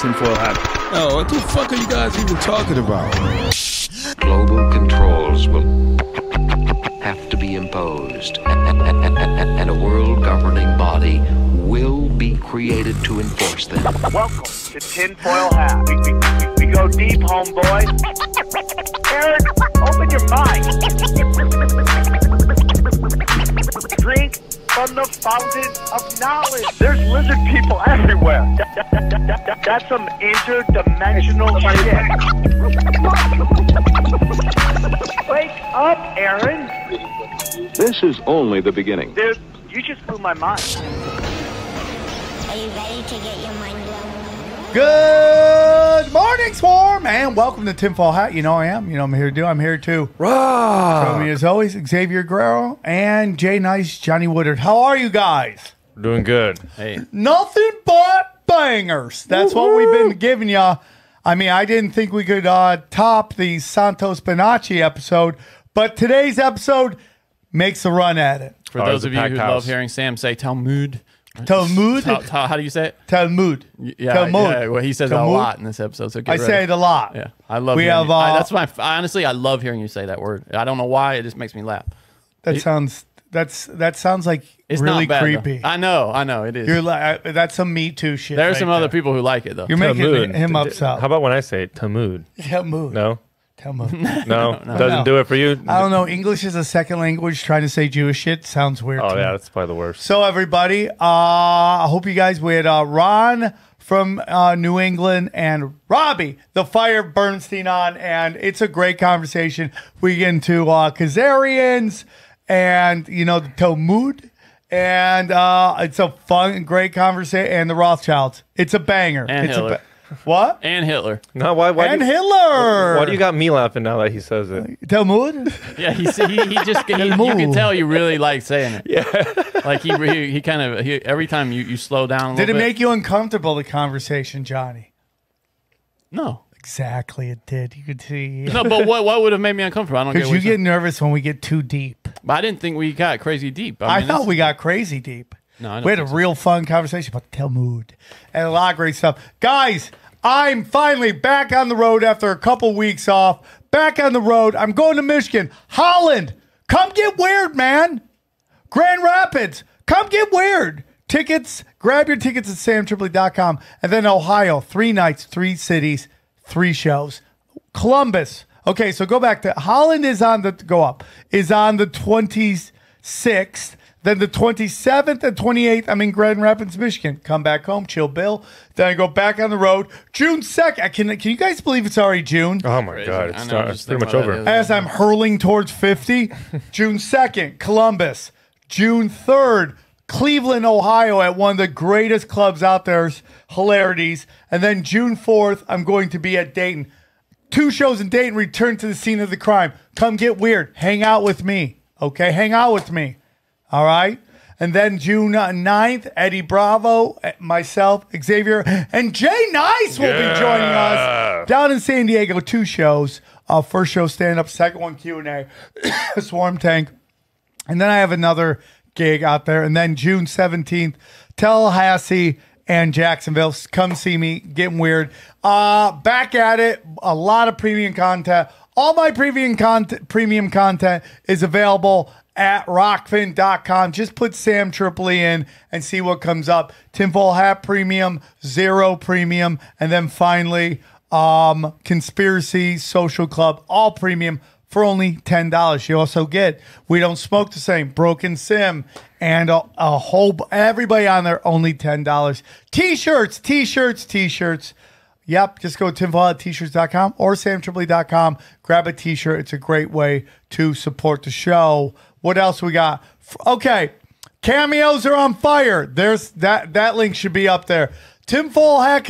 tinfoil hat. Oh, what the fuck are you guys even talking about? Global controls will have to be imposed, and a world governing body will be created to enforce them. Welcome to Tinfoil Hat. We go deep, homeboy. Aaron, open your mind. Drink from the fountain of knowledge. There's lizard people everywhere. That's some interdimensional shit. Wake up, Aaron. This is only the beginning. Dude, you just blew my mind. Are you ready to get your mind blown? Good morning, Swarm, and welcome to Tinfoil Hat. You know I am. You know I'm here to do. I'm here to Rob. me as always, Xavier Guerrero and Jay Nice, Johnny Woodard. How are you guys? Doing good. Hey. Nothing but bangers. That's what we've been giving you. I mean, I didn't think we could top the Santos Bonacci episode, but today's episode makes a run at it. For those of you who love hearing Sam say Talmud. Talmud? How do you say it? Talmud. Yeah, Talmud. yeah, well, he says Talmud? it a lot in this episode. So I say it a lot. Yeah, I love. We hearing have, that's my. Honestly, I love hearing you say that word. I don't know why. It just makes me laugh. That sounds like It's really not bad, creepy. though. I know. It is. You're like that's some Me Too shit. There are right some other people who like it though. You're making Talmud. him upset. How about when I say it? Talmud. Talmud. No? Talmud. No? No. Doesn't do it for you? I don't know. English is a second language. Trying to say Jewish shit sounds weird. Oh, to yeah, me. that's probably the worst. So everybody, I hope you guys we had Ron from New England and Robbie, the Fire Bernstein on, and it's a great conversation. We get into Khazarians and the Talmud. And it's a fun and great conversation. And the Rothschilds. It's a banger. And it's Hitler. What? And Hitler. No, why And do you, Hitler. Why do you got me laughing now that he says it? Talmud? Yeah, you can tell you really like saying it. Yeah, like he kind of every time you slow down. Did it make you uncomfortable, the conversation, Johnny? No. Exactly, it did. You could see. No, but what would have made me uncomfortable? I don't get. Because you get nervous when we get too deep. But I didn't think we got crazy deep. I mean, thought we got crazy deep. No, I don't we had a think so. real fun conversation about the Talmud and a lot of great stuff. Guys, I'm finally back on the road after a couple weeks off. Back on the road. I'm going to Michigan. Holland, come get weird, man. Grand Rapids, come get weird. Tickets, grab your tickets at samtripoli.com. And then Ohio, 3 nights, 3 cities, 3 shows. Columbus. Okay, so go back to Holland is on the 26th. Then the 27th and 28th, I'm in Grand Rapids, Michigan. Come back home, chill Bill. Then I go back on the road. June 2nd. Can you guys believe it's already June? Oh, my Crazy. God. I know, It's just pretty much thinking about over. that. As I'm hurling towards 50. June 2nd, Columbus. June 3rd, Cleveland, Ohio at one of the greatest clubs out there, Hilarities. And then June 4th, I'm going to be at Dayton. 2 shows in Dayton, return to the scene of the crime. Come get weird. Hang out with me. Okay? Hang out with me. All right? And then June 9th, Eddie Bravo, myself, Xavier, and Jay Nice will be joining us down in San Diego. 2 shows. First show stand-up, second one Q&A, Swarm Tank. And then I have another gig out there. And then June 17th, Tallahassee and Jacksonville. Come see me. Getting weird. Back at it. A lot of premium content. All my premium content is available at rockfin.com. Just put Sam Tripoli in and see what comes up. Tinfoil Hat Premium, Zero Premium, and then finally Conspiracy Social Club, all premium for only $10. You also get We Don't Smoke the Same, Broken Sim, and a whole everybody on there, only $10. T-shirts. Yep, just go to tinfoil@t-shirts.com or samtripoli.com. Grab a t-shirt. It's a great way to support the show. What else we got? Okay, cameos are on fire. There's that link should be up there. Tinfoil Hat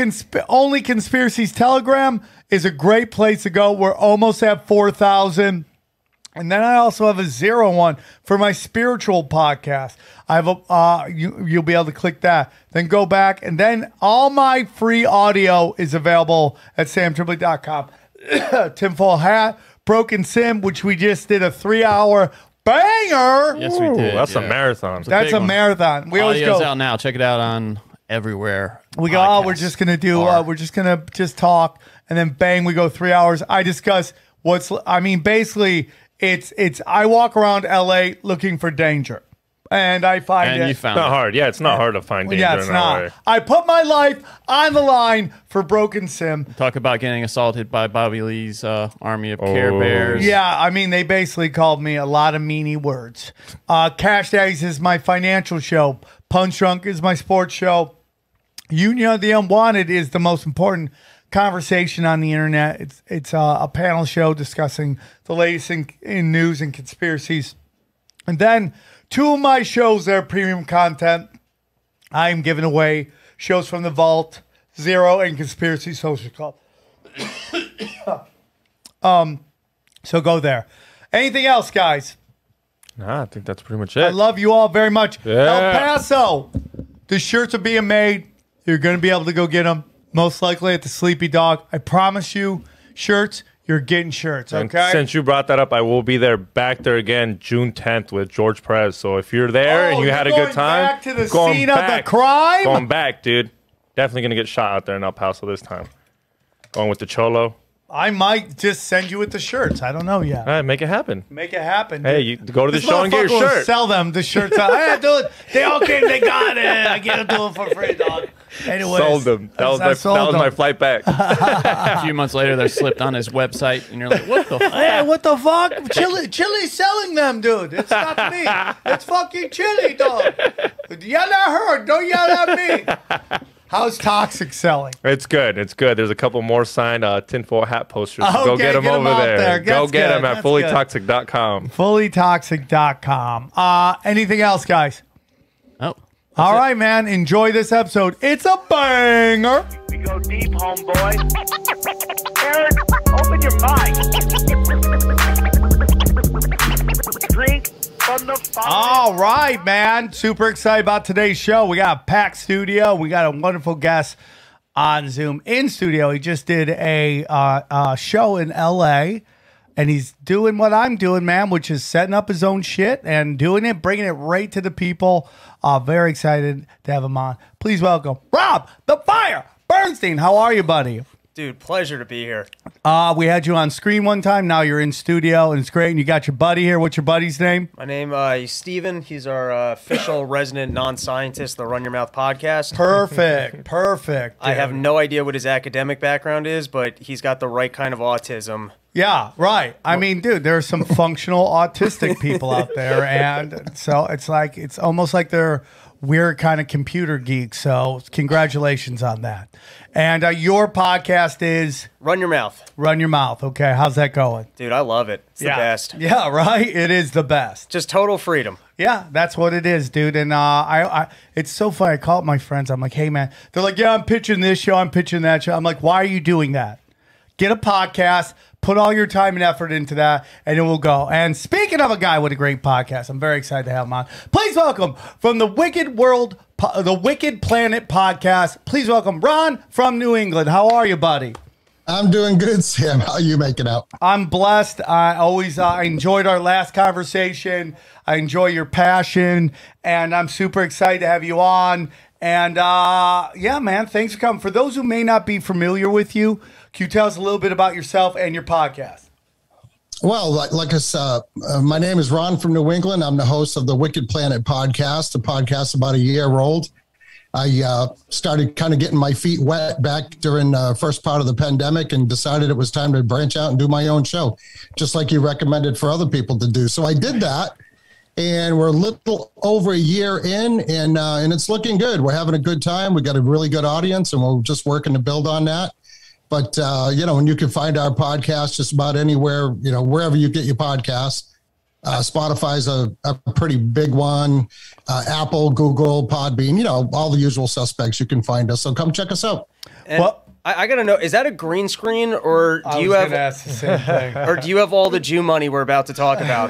Only Conspiracies Telegram is a great place to go. We're almost at 4,000. And then I also have a 01 for my spiritual podcast. I have you'll be able to click that. Then go back, and then all my free audio is available at samtripoli.com. Tinfoil Hat, Broken Sim, which we just did a 3-hour banger. Yes, we did. That's a yeah. marathon. That's big a one. marathon. We always Audio's go. out now. Check it out on everywhere. We go, oh, we're just gonna do, we're just gonna talk, and then bang, we go 3 hours. I discuss basically, it's I walk around LA looking for danger. And I find you found it's not hard. Yeah, it's not hard to find danger. Yeah, it's in not. LA. I put my life on the line for Broken Sim. Talk about getting assaulted by Bobby Lee's army of Care Bears. Yeah, I mean, they basically called me a lot of meanie words. Cash Daddies is my financial show. Punch Drunk is my sports show. Union of the Unwanted is the most important conversation on the internet. It's a panel show discussing the latest in news and conspiracies. And then 2 of my shows that are premium content. I'm giving away shows from the Vault, Zero, and Conspiracy Social Club. So go there. Anything else, guys? Nah, I think that's pretty much it. I love you all very much. Yeah. El Paso, the shirts are being made. You're going to be able to go get them, most likely at the Sleepy Dog. I promise you, shirts. You're getting shirts, okay? And since you brought that up, I will be there back there again June 10th with George Perez. So if you're there and you had a good time, back to the scene of the crime? Going back, dude. Definitely going to get shot out there in El Paso this time. Going with the Cholo. I might just send you with the shirts. I don't know yet. All right, make it happen. Make it happen. Hey, you go to the show and get your shirt. Sell them the shirts. Hey, dude, they all came. They got it. I get them to them for free, dog. Anyways, sold them. That was my flight back. A few months later, they're slipped on his website, and you're like, what the fuck? Hey, what the fuck? Chili's selling them, dude. It's not me. It's fucking Chili, dog. Yell at her. Don't yell at me. How's Toxic selling? It's good. It's good. There's a couple more signed tinfoil hat posters. So Okay, go get them get 'em over out there. there. Go That's get good. them at That's fullytoxic.com. Fullytoxic.com. Anything else, guys? Oh. All right, man. Enjoy this episode. It's a banger. We go deep, homeboy. Aaron, open your mic. Drink from the fire. All right, man. Super excited about today's show. We got a packed studio. We got a wonderful guest on Zoom in studio. He just did a show in LA, and he's doing what I'm doing, man, which is setting up his own shit and doing it, bringing it right to the people. Very excited to have him on. Please welcome Rob the Fire Bernstein. How are you, buddy? Dude, pleasure to be here. We had you on screen one time. Now you're in studio, and it's great. And you got your buddy here. What's your buddy's name? My name is Steven. He's our official resident non-scientist, the Run Your Mouth podcast. Perfect. Perfect. I have no idea what his academic background is, but he's got the right kind of autism. Yeah, right. I mean, dude, there are some functional autistic people out there, and so it's almost like they're weird kind of computer geeks. So congratulations on that. And your podcast is Run Your Mouth. Run Your Mouth. Okay, how's that going? Dude, I love it. It's the best. Yeah, right. It is the best. Just total freedom. Yeah, that's what it is, dude. And it's so funny. I call up my friends. I'm like, hey, man. They're like, yeah, I'm pitching this show. I'm pitching that show. I'm like, why are you doing that? Get a podcast. Put all your time and effort into that, and it will go. And speaking of a guy with a great podcast, I'm very excited to have him on. Please welcome from the Wicked Planet podcast. Please welcome Ron from New England. How are you, buddy? I'm doing good, Sam. How are you making out? I'm blessed. I enjoyed our last conversation. I enjoy your passion, and I'm super excited to have you on. And yeah, man, thanks for coming. For those who may not be familiar with you, can you tell us a little bit about yourself and your podcast? Well, like I said, my name is Ron from New England. I'm the host of the Wicked Planet podcast. The podcast about a year old. I started kind of getting my feet wet back during the first part of the pandemic and decided it was time to branch out and do my own show, just like you recommended for other people to do. So I did that. And we're a little over a year in, and it's looking good. We're having a good time. We got a really good audience, and we're just working to build on that. But, and you can find our podcast just about anywhere, wherever you get your podcasts. Spotify's a pretty big one. Apple, Google, Podbean, all the usual suspects. You can find us. So come check us out. And I got to know, is that a green screen, or do you have ask the same thing. or do you have all the Jew money we're about to talk about?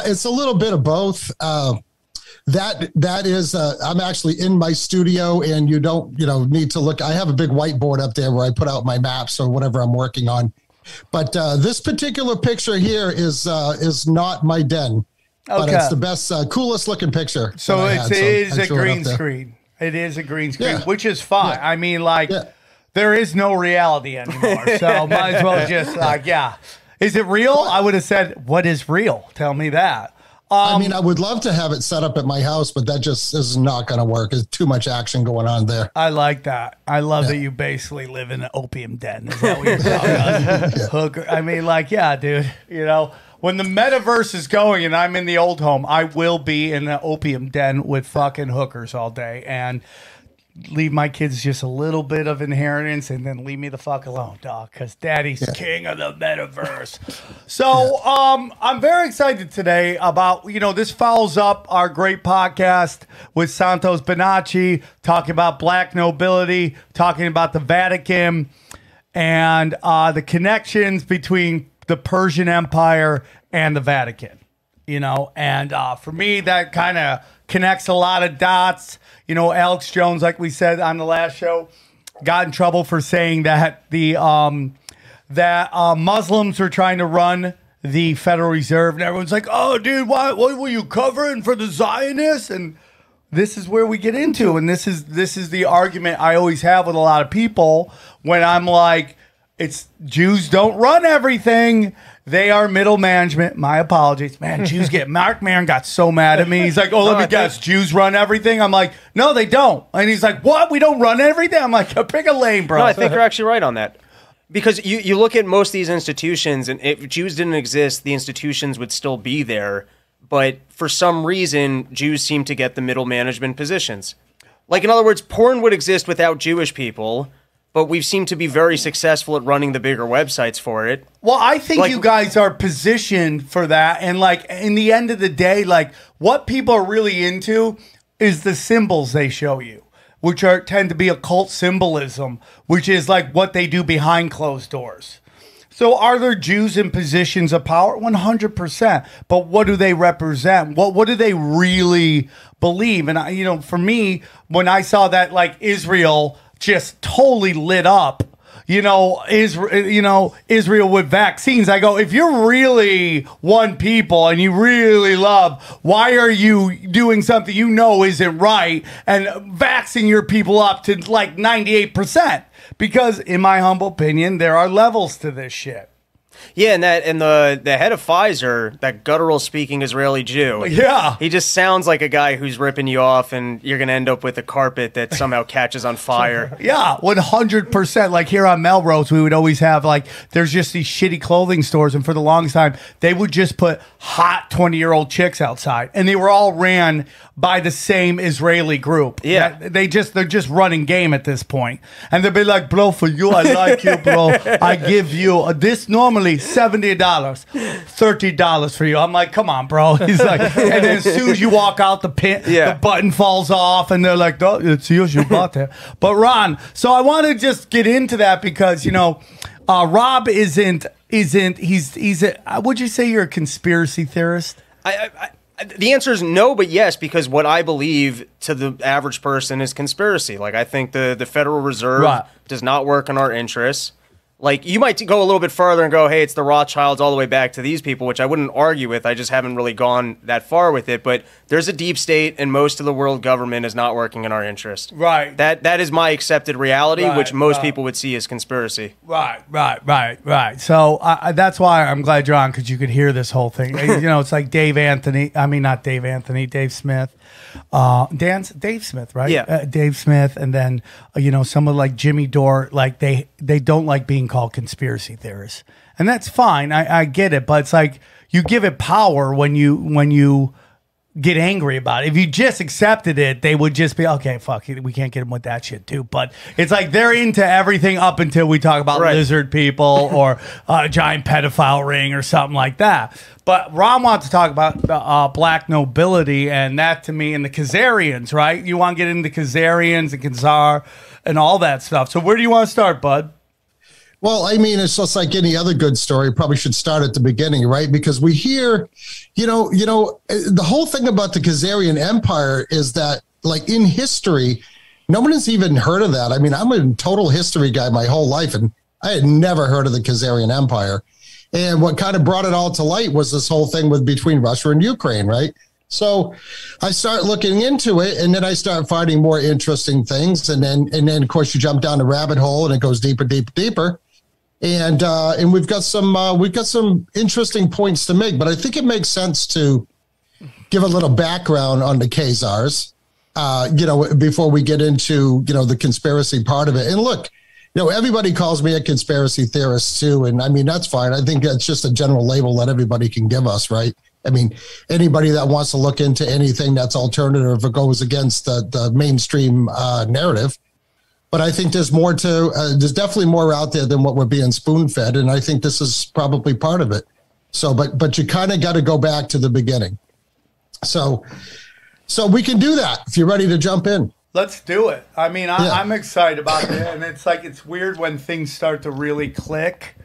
It's a little bit of both. That is, I'm actually in my studio, and you don't, need to look. I have a big whiteboard up there where I put out my maps or whatever I'm working on. But this particular picture here is not my den. But it's the best, coolest looking picture. So it is a green screen. It is a green screen, which is fine. I mean, there is no reality anymore. So might as well just Is it real? I would have said, what is real? Tell me that. I mean, I would love to have it set up at my house, but that just is not going to work. There's too much action going on there. I like that. I love that you basically live in an opium den. Is that what you're talking about? Hooker. I mean, dude, when the metaverse is going and I'm in the old home, I will be in an opium den with fucking hookers all day and leave my kids just a little bit of inheritance and then leave me the fuck alone, dog, because daddy's king of the metaverse. So I'm very excited today about, this follows up our great podcast with Santos Bonacci, talking about black nobility, talking about the Vatican and the connections between the Persian Empire and the Vatican, and for me, that kind of connects a lot of dots. Alex Jones, like we said on the last show, got in trouble for saying that the Muslims were trying to run the Federal Reserve, and everyone's like, "Oh, dude, what were you covering for the Zionists?" And this is where we get into, and this is the argument I always have with a lot of people when I'm like, "It's Jews don't run everything." They are middle management. My apologies. Man, Jews get... Mark Maron got so mad at me. He's like, let me guess. Jews run everything? I'm like, no, they don't. And he's like, what? We don't run everything? I'm like, pick a lane, bro. No, I think you're actually right on that. Because you look at most of these institutions, and if Jews didn't exist, the institutions would still be there. But for some reason, Jews seem to get the middle management positions. Like, in other words, porn would exist without Jewish people, but we've seemed to be very successful at running the bigger websites for it. Well, I think you guys are positioned for that. And in the end of the day, what people are really into is the symbols they show you, which tend to be occult symbolism, which is what they do behind closed doors. So are there Jews in positions of power? 100%. But what do they represent? What do they really believe? And for me, when I saw that Israel just totally lit up, Israel with vaccines. I go, if you're really one people and you really love, why are you doing something isn't right and vaxxing your people up to 98%? Because in my humble opinion, there are levels to this shit. Yeah, and the head of Pfizer, that guttural speaking Israeli Jew. Yeah. He just sounds like a guy who's ripping you off, and you're going to end up with a carpet that somehow catches on fire. Yeah, 100%. Here on Melrose, we would always have there's just these shitty clothing stores, and for the longest time, they would just put hot 20-year-old chicks outside, and they were all ran by the same Israeli group. Yeah. They're just running game at this point. And they'd be like, bro, for you, I like you, bro. I give you this normally $70, $30 for you. I'm like, come on, bro. He's like, and then as soon as you walk out, the button falls off, and they're like, oh, it's yours, you bought that. But Ron, so I want to just get into that because, Rob isn't, would you say you're a conspiracy theorist? The answer is no, but yes, because what I believe to the average person is conspiracy. I think the Federal Reserve does not work in our interests. You might go a little bit further and go, hey, it's the Rothschilds all the way back to these people, which I wouldn't argue with. I just haven't really gone that far with it. But there's a deep state, and most of the world government is not working in our interest. Right. That is my accepted reality, which most people would see as conspiracy. Right. So that's why I'm glad you're on, because you could hear this whole thing. It's like Dave Smith. Dave Smith, right? Yeah. Dave Smith, and then someone like Jimmy Dore, they don't like being called conspiracy theorists, and that's fine. I get it, but it's you give it power when you get angry about it. If you just accepted it, they would just be, okay, fuck it, we can't get them with that shit too. But it's they're into everything up until we talk about lizard people or a giant pedophile ring or something like that. But Ron wants to talk about black nobility, and that to me, and the Khazarians, right? You want to get into Khazarians and Khazar and all that stuff. So where do you want to start, bud? Well, I mean, it's just like any other good story. Probably should start at the beginning, right? Because we hear, the whole thing about the Khazarian Empire is that, in history, no one has even heard of that. I mean, I'm a total history guy my whole life, and I had never heard of the Khazarian Empire. And what kind of brought it all to light was this whole thing between Russia and Ukraine, right? So I start looking into it, and then I start finding more interesting things. And then of course, you jump down the rabbit hole and it goes deeper, deeper, deeper. And we've got some interesting points to make, but I think it makes sense to give a little background on the Khazars, before we get into, the conspiracy part of it. And look, everybody calls me a conspiracy theorist too. And I mean, that's fine. I think that's just a general label that everybody can give us, right? I mean, anybody that wants to look into anything that's alternative or goes against the mainstream narrative. But I think there's more there's definitely more out there than what we're being spoon fed. And I think this is probably part of it. So, but you kind of got to go back to the beginning. So we can do that if you're ready to jump in. Let's do it. I mean, I'm excited about it. And it's weird when things start to really click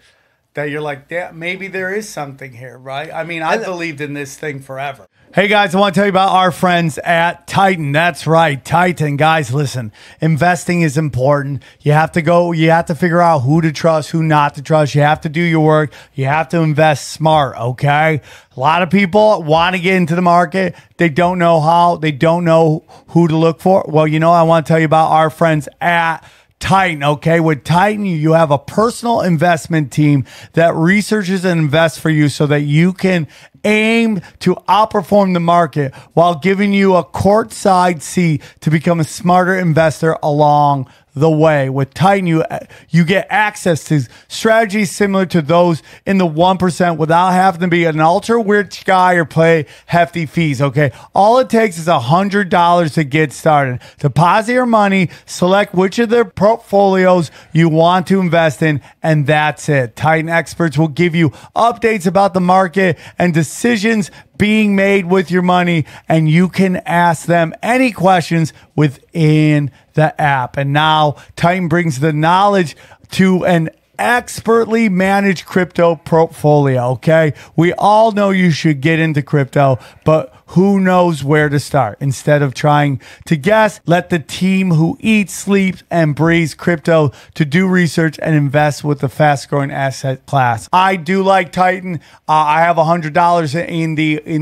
that you're like, damn, maybe there is something here, right? I mean, I believed in this thing forever. Hey, guys, I want to tell you about our friends at Titan. That's right, Titan. Guys, listen, investing is important. You have to figure out who to trust, who not to trust. You have to do your work. You have to invest smart, okay? A lot of people want to get into the market. They don't know how. They don't know who to look for. Well, I want to tell you about our friends at Titan, okay? With Titan, you have a personal investment team that researches and invests for you so that you can aim to outperform the market while giving you a courtside seat to become a smarter investor along the way. With Titan, you get access to strategies similar to those in the 1% without having to be an ultra rich guy or pay hefty fees, okay? All it takes is $100 to get started. Deposit your money, select which of their portfolios you want to invest in, and that's it. Titan experts will give you updates about the market and decisions being made with your money, and you can ask them any questions within the app. And now Titan brings the knowledge to an expertly managed crypto portfolio, okay? We all know you should get into crypto, but who knows where to start? Instead of trying to guess, let the team who eats, sleeps, and breathes crypto to do research and invest with the fast-growing asset class. I do like Titan. I have $100 in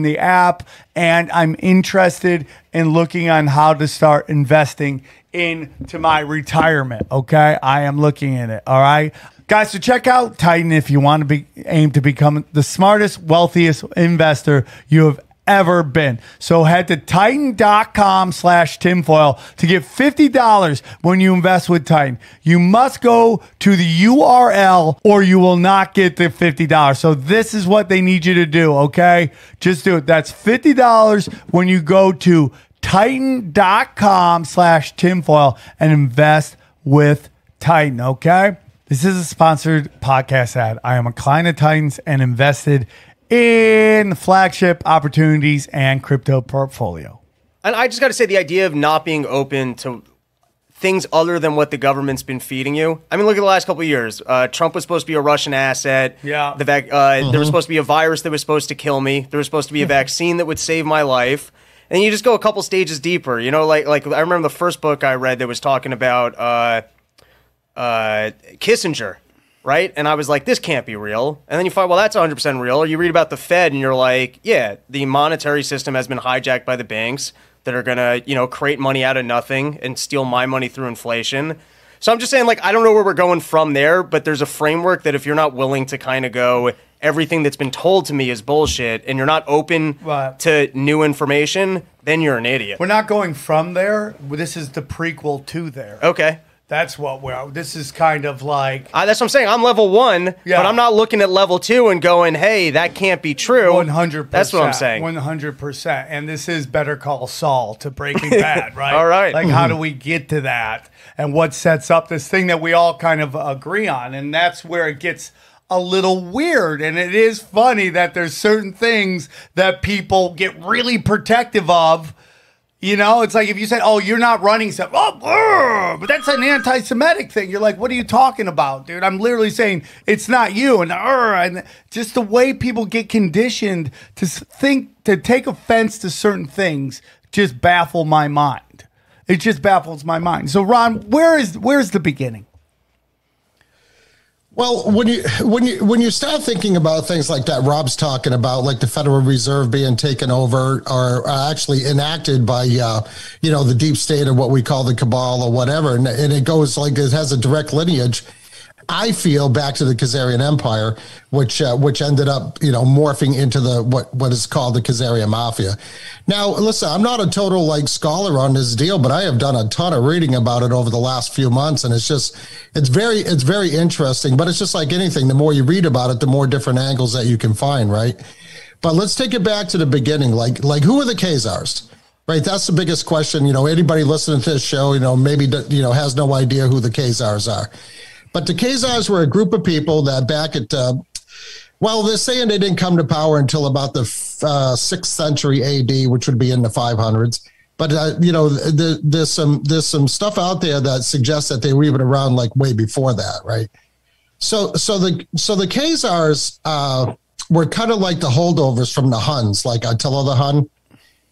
the app, and I'm interested in looking on how to start investing into my retirement, okay? I am looking at it, all right? Guys, so check out Titan if you want to aim to become the smartest, wealthiest investor you have ever been. So head to titan.com/tinfoil to get $50 when you invest with Titan. You must go to the URL or you will not get the $50. So this is what they need you to do, okay? Just do it. That's $50 when you go to titan.com/tinfoil and invest with Titan, okay? This is a sponsored podcast ad. I am a client of Titan's and invested in flagship opportunities and crypto portfolio. And I just got to say, the idea of not being open to things other than what the government's been feeding you. I mean, look at the last couple of years. Trump was supposed to be a Russian asset. Yeah. There was supposed to be a virus that was supposed to kill me. There was supposed to be a vaccine that would save my life. And you just go a couple stages deeper. Like I remember the first book I read that was talking about Kissinger, right? And I was like, this can't be real. And then you find, well, that's 100% real. Or you read about the Fed and you're like, yeah, the monetary system has been hijacked by the banks that are going to, create money out of nothing and steal my money through inflation. So I'm just saying, I don't know where we're going from there, but there's a framework that if you're not willing to kind of go, everything that's been told to me is bullshit, and you're not open to new information, then you're an idiot. We're not going from there. This is the prequel to there. Okay. That's what this is kind of like. That's what I'm saying. I'm level 1, but I'm not looking at level 2 and going, hey, that can't be true. 100%. That's what I'm saying. 100%. And this is Better Call Saul to Breaking Bad, right? All right. How do we get to that? And what sets up this thing that we all kind of agree on? And that's where it gets a little weird. And it is funny that there's certain things that people get really protective of. It's like if you said, oh, you're not running stuff. Oh, but that's an anti-Semitic thing. You're like, what are you talking about, dude? I'm literally saying it's not you. And just the way people get conditioned to take offense to certain things just baffle my mind. It just baffles my mind. So, Ron, where's the beginning? Well, when you start thinking about things like that, Rob's talking about, like the Federal Reserve being taken over or actually enacted by, the deep state or what we call the cabal or whatever, and it goes like it has a direct lineage. I feel back to the Khazarian Empire, which ended up, morphing into the what is called the Khazarian Mafia. Now, listen, I'm not a total scholar on this deal, but I have done a ton of reading about it over the last few months, and it's very interesting. But it's just like anything: the more you read about it, the more different angles that you can find, right? But let's take it back to the beginning. Like who are the Khazars? Right, that's the biggest question. Anybody listening to this show, maybe has no idea who the Khazars are. But the Khazars were a group of people that back at, they're saying they didn't come to power until about the 6th century AD, which would be in the 500s. But, there's some stuff out there that suggests that they were even around way before that, right? So the Khazars were kind of like the holdovers from the Huns, like Attila the Hun.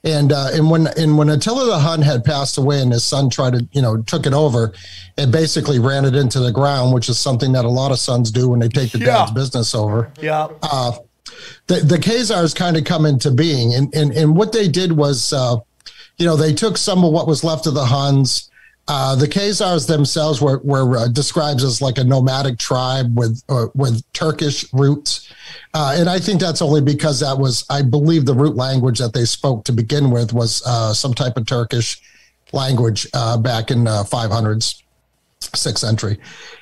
And when Attila the Hun had passed away and his son tried to, took it over, it basically ran it into the ground, which is something that a lot of sons do when they take the dad's business over. Yeah. The Khazars kind of come into being. And what they did was, they took some of what was left of the Huns. The Khazars themselves were described as like a nomadic tribe with Turkish roots. And I think that's only because that was, I believe, the root language that they spoke to begin with was some type of Turkish language back in 500s, 6th century.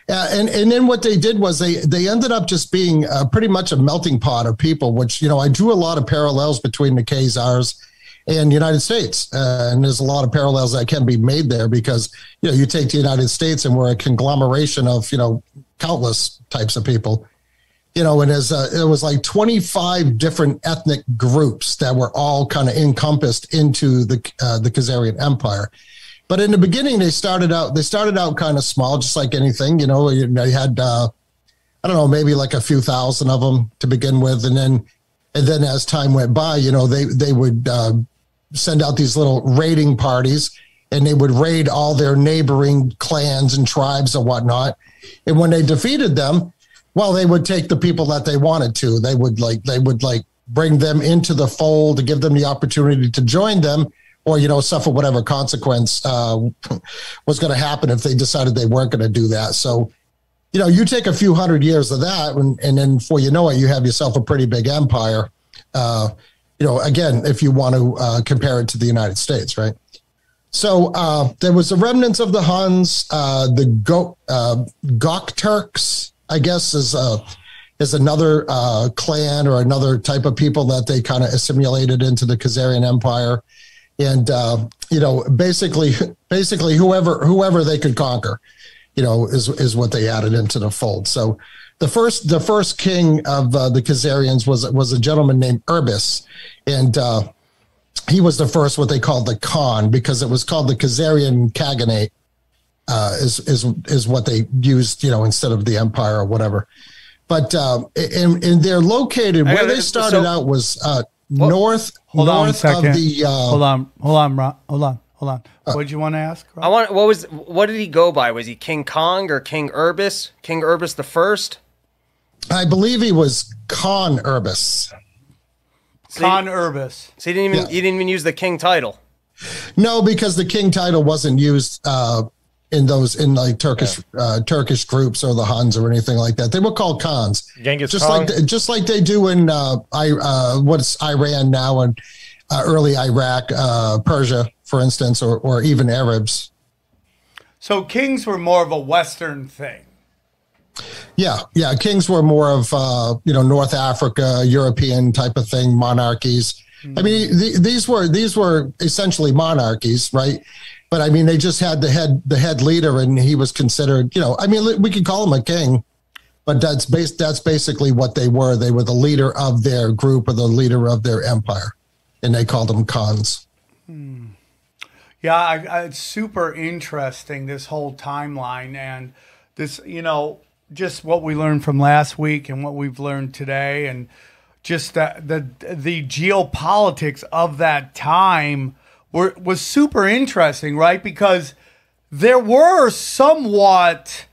And then what they did was they ended up just being pretty much a melting pot of people, which, I drew a lot of parallels between the Khazars and the United States. And there's a lot of parallels that can be made there because, you take the United States and we're a conglomeration of, countless types of people. And it was like 25 different ethnic groups that were all kind of encompassed into the Khazarian Empire. But in the beginning, they started out kind of small, just like anything. You had maybe like a few thousand of them to begin with, and then as time went by, they would send out these little raiding parties, and they would raid all their neighboring clans and tribes and whatnot. And when they defeated them, well, they would take the people that they wanted to. They would bring them into the fold to give them the opportunity to join them, or suffer whatever consequence was going to happen if they decided they weren't going to do that. So, you take a few hundred years of that, and then before you know it, you have yourself a pretty big empire. Again, if you want to compare it to the United States, right? So there was the remnants of the Huns, the Gok Turks, I guess, is another clan or another type of people that they kind of assimilated into the Khazarian Empire, and basically whoever they could conquer, is what they added into the fold. So the first king of the Khazarians was a gentleman named Urbis, and he was the first what they called the Khan, because it was called the Khazarian Khaganate. Is what they used, instead of the empire or whatever. But and they're located where they started out was north of the. Hold on. What did you want to ask, Rob? What did he go by? Was he King Kong or King Urbis? King Urbis the First? I believe he was Khan Urbis. Khan Urbis. So he didn't even use the king title. No, because the king title wasn't used in Turkish groups or the Huns or anything like that. They were called Khans, just like they do in what's Iran now and early Iraq, Persia, for instance, or even Arabs. So kings were more of a Western thing. Yeah. Kings were more of North Africa, European type of thing, monarchies. Mm-hmm. I mean, these were essentially monarchies, right? But I mean, they just had the head leader, and he was considered, we could call him a king, but that's basically what they were. They were the leader of their group or the leader of their empire, and they called them Khans. Yeah, it's super interesting, this whole timeline, and this, just what we learned from last week and what we've learned today, and just the geopolitics of that time was super interesting, right? Because there were somewhat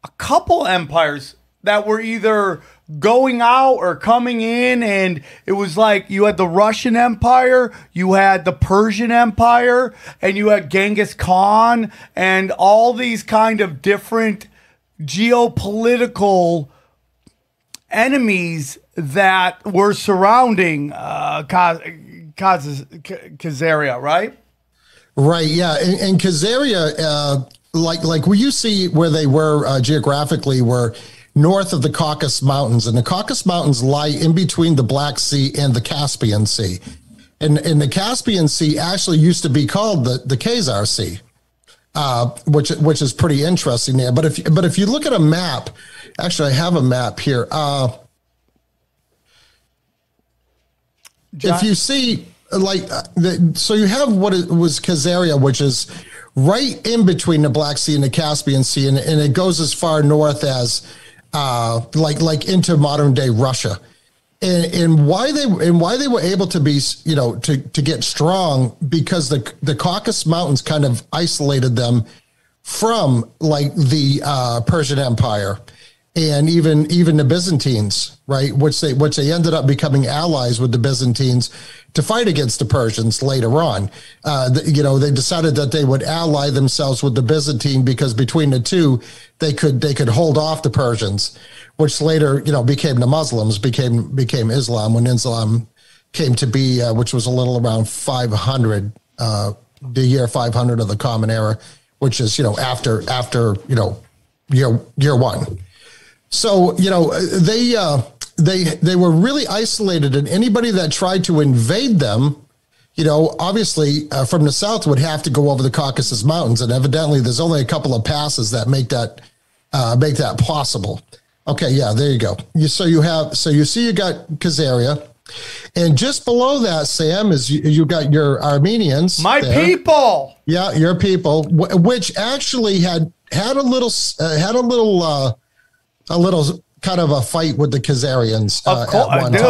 a couple empires that were either going out or coming in, and it was like you had the Russian Empire, you had the Persian Empire, and you had Genghis Khan, and all these kind of different geopolitical enemies that were surrounding Khazaria, right? Right, yeah. And Khazaria, like where you see where they were geographically were north of the Caucasus Mountains, and the Caucasus Mountains lie in between the Black Sea and the Caspian Sea. And the Caspian Sea actually used to be called the Khazar Sea, which is pretty interesting there. But if you look at a map, actually I have a map here. If you see so you have what was Khazaria, which is right in between the Black Sea and the Caspian Sea, and it goes as far north as like into modern day Russia, and why they were able to be to get strong, because the Caucasus Mountains kind of isolated them from like the Persian Empire and even the Byzantines, right? Which they ended up becoming allies with the Byzantines to fight against the Persians later on. They decided that they would ally themselves with the Byzantine because between the two, they could hold off the Persians, which later, became the Muslims, became Islam when Islam came to be, which was a little around 500, the year 500 of the Common Era, which is, after year one. So, they were really isolated, and anybody that tried to invade them, obviously from the south would have to go over the Caucasus Mountains, and evidently there's only a couple of passes that make that possible. Okay, yeah, there you go. You see you got Khazaria, and just below that, Sam, is you got your Armenians. My people. Yeah, your people, which actually had a little kind of a fight with the Khazarians at one time.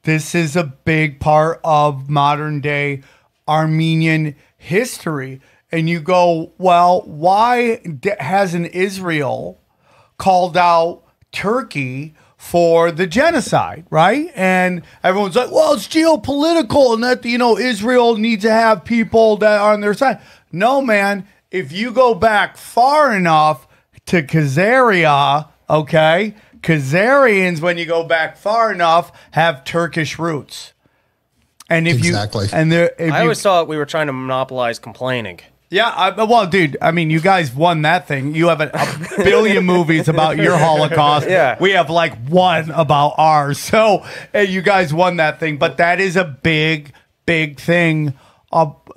This is a big part of modern day Armenian history. And you go, well, why hasn't Israel called out Turkey for the genocide, right? And everyone's like, well, it's geopolitical, and that, Israel needs to have people that are on their side. No, man, if you go back far enough to Khazaria, okay? Khazarians, when you go back far enough, have Turkish roots. And if exactly. I always thought we were trying to monopolize complaining. Yeah, well, dude, I mean, you guys won that thing. You have a billion movies about your Holocaust. Yeah. We have like one about ours. So you guys won that thing. But that is a big, big thing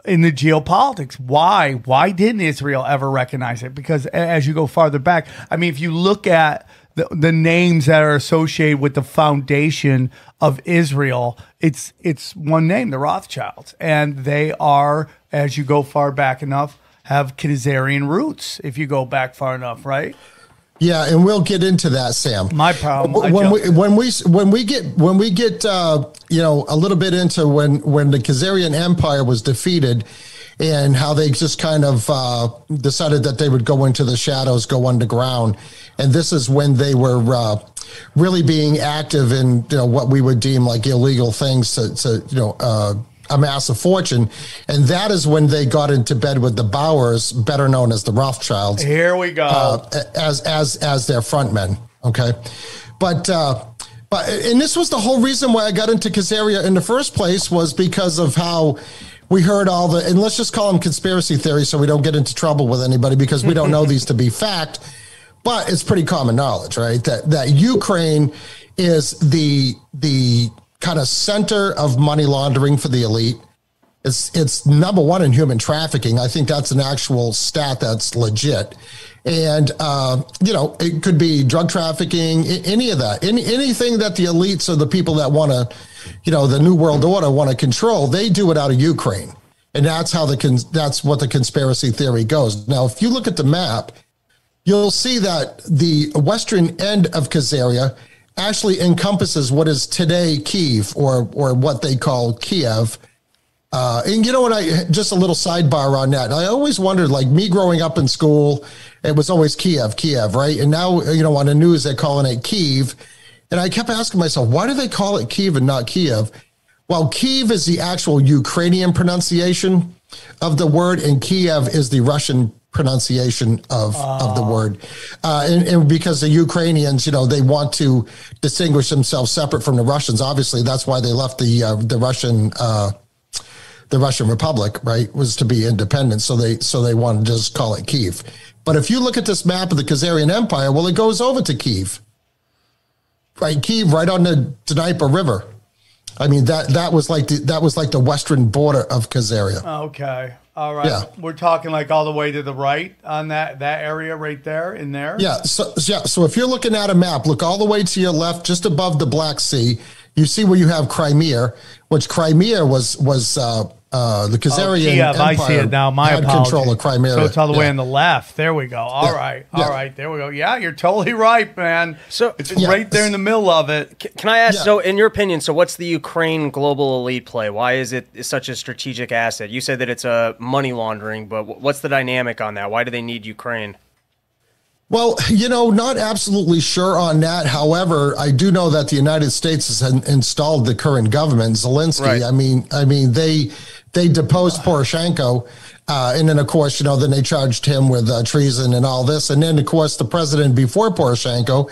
in the geopolitics. Why? Why didn't Israel ever recognize it? Because as you go farther back, I mean, if you look at the names that are associated with the foundation of Israel, it's one name, the Rothschilds. And they are, as you go far back enough, have Khazarian roots, if you go back far enough, right? Yeah, and we'll get into that, Sam. My problem. When we get a little bit into when the Khazarian Empire was defeated, and how they just kind of decided that they would go into the shadows, go underground, and this is when they were really being active in what we would deem like illegal things to amass a fortune, and that is when they got into bed with the Bowers, better known as the Rothschilds. Here we go. As their frontmen. Okay, but and this was the whole reason why I got into Khazaria in the first place, was because of how we heard all the, and let's just call them conspiracy theories so we don't get into trouble with anybody, because we don't know these to be fact, but it's pretty common knowledge, right? That Ukraine is the kind of center of money laundering for the elite. It's number one in human trafficking. I think that's an actual stat that's legit. And, it could be drug trafficking, any of that, anything that the elites or the people that want to, the New World Order want to control, they do it out of Ukraine. And that's how that's what the conspiracy theory goes. Now, if you look at the map, you'll see that the western end of Khazaria actually encompasses what is today Kyiv, or what they call Kiev. And you know what? Just a little sidebar on that. I always wondered, like me growing up in school, it was always Kiev, right? And now, on the news, they're calling it Kyiv. And I kept asking myself, why do they call it Kyiv and not Kiev? Well, Kyiv is the actual Ukrainian pronunciation of the word, and Kiev is the Russian pronunciation of the word. And because the Ukrainians, they want to distinguish themselves separate from the Russians. Obviously, that's why they left the Russian Republic, right, was to be independent. So they wanted to just call it Kyiv. But if you look at this map of the Khazarian Empire, well, it goes over to Kyiv, right? Kyiv, right on the Dnieper River. I mean, that was like the western border of Khazaria. Okay, all right. Yeah. We're talking like all the way to the right on that area right there in there. Yeah. So if you're looking at a map, look all the way to your left, just above the Black Sea. You see where you have Crimea, which Crimea was the Khazarian Kiev, Empire I see it now. My had apologies. control of Crimea. So it's all the way on the left. There we go. All right. There we go. Yeah, you're totally right, man. So it's right there in the middle of it. Can I ask? Yeah. So, in your opinion, what's the Ukraine global elite play? Why is it such a strategic asset? You said that it's a money laundering, but what's the dynamic on that? Why do they need Ukraine? Well, not absolutely sure on that. However, I do know that the United States has installed the current government, Zelensky. Right. I mean, they deposed Poroshenko, and then of course, then they charged him with treason and all this. And then of course, the president before Poroshenko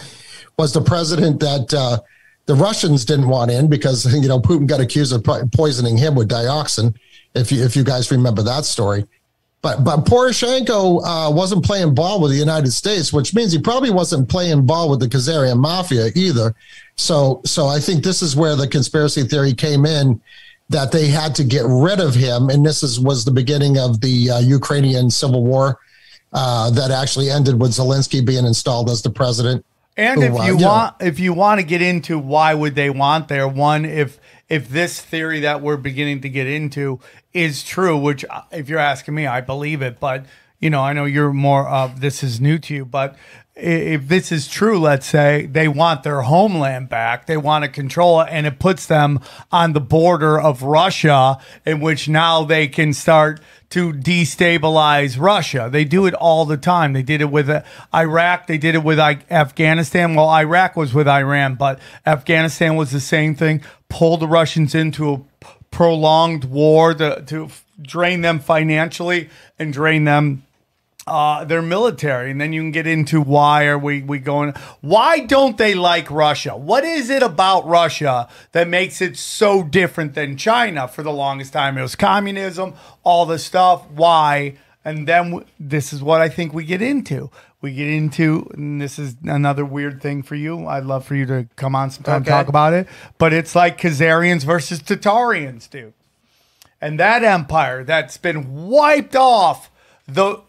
was the president that the Russians didn't want in because Putin got accused of poisoning him with dioxin. If you guys remember that story. But Poroshenko wasn't playing ball with the United States, which means he probably wasn't playing ball with the Khazarian mafia either. So I think this is where the conspiracy theory came in, that they had to get rid of him, and this was the beginning of the Ukrainian civil war that actually ended with Zelensky being installed as the president. And if you want to get into why would they want there, one, if this theory that we're beginning to get into is true, which if you're asking me, I believe it, but I know you're more of this is new to you, but if this is true, let's say they want their homeland back, they want to control it, and it puts them on the border of Russia, in which now they can start to destabilize Russia. They do it all the time. They did it with Iraq. They did it with Afghanistan. Well, Iraq was with Iran, but Afghanistan was the same thing. Pull the Russians into a prolonged war to drain them financially and drain them their military. And then you can get into why are we going, why don't they like Russia? What is it about Russia that makes it so different than China? For the longest time it was communism, all the stuff. Why? And then this is what I think we get into. And this is another weird thing for you. I'd love for you to come on sometime and talk about it. But it's like Khazarians versus Tatarians, dude. And that empire that's been wiped off the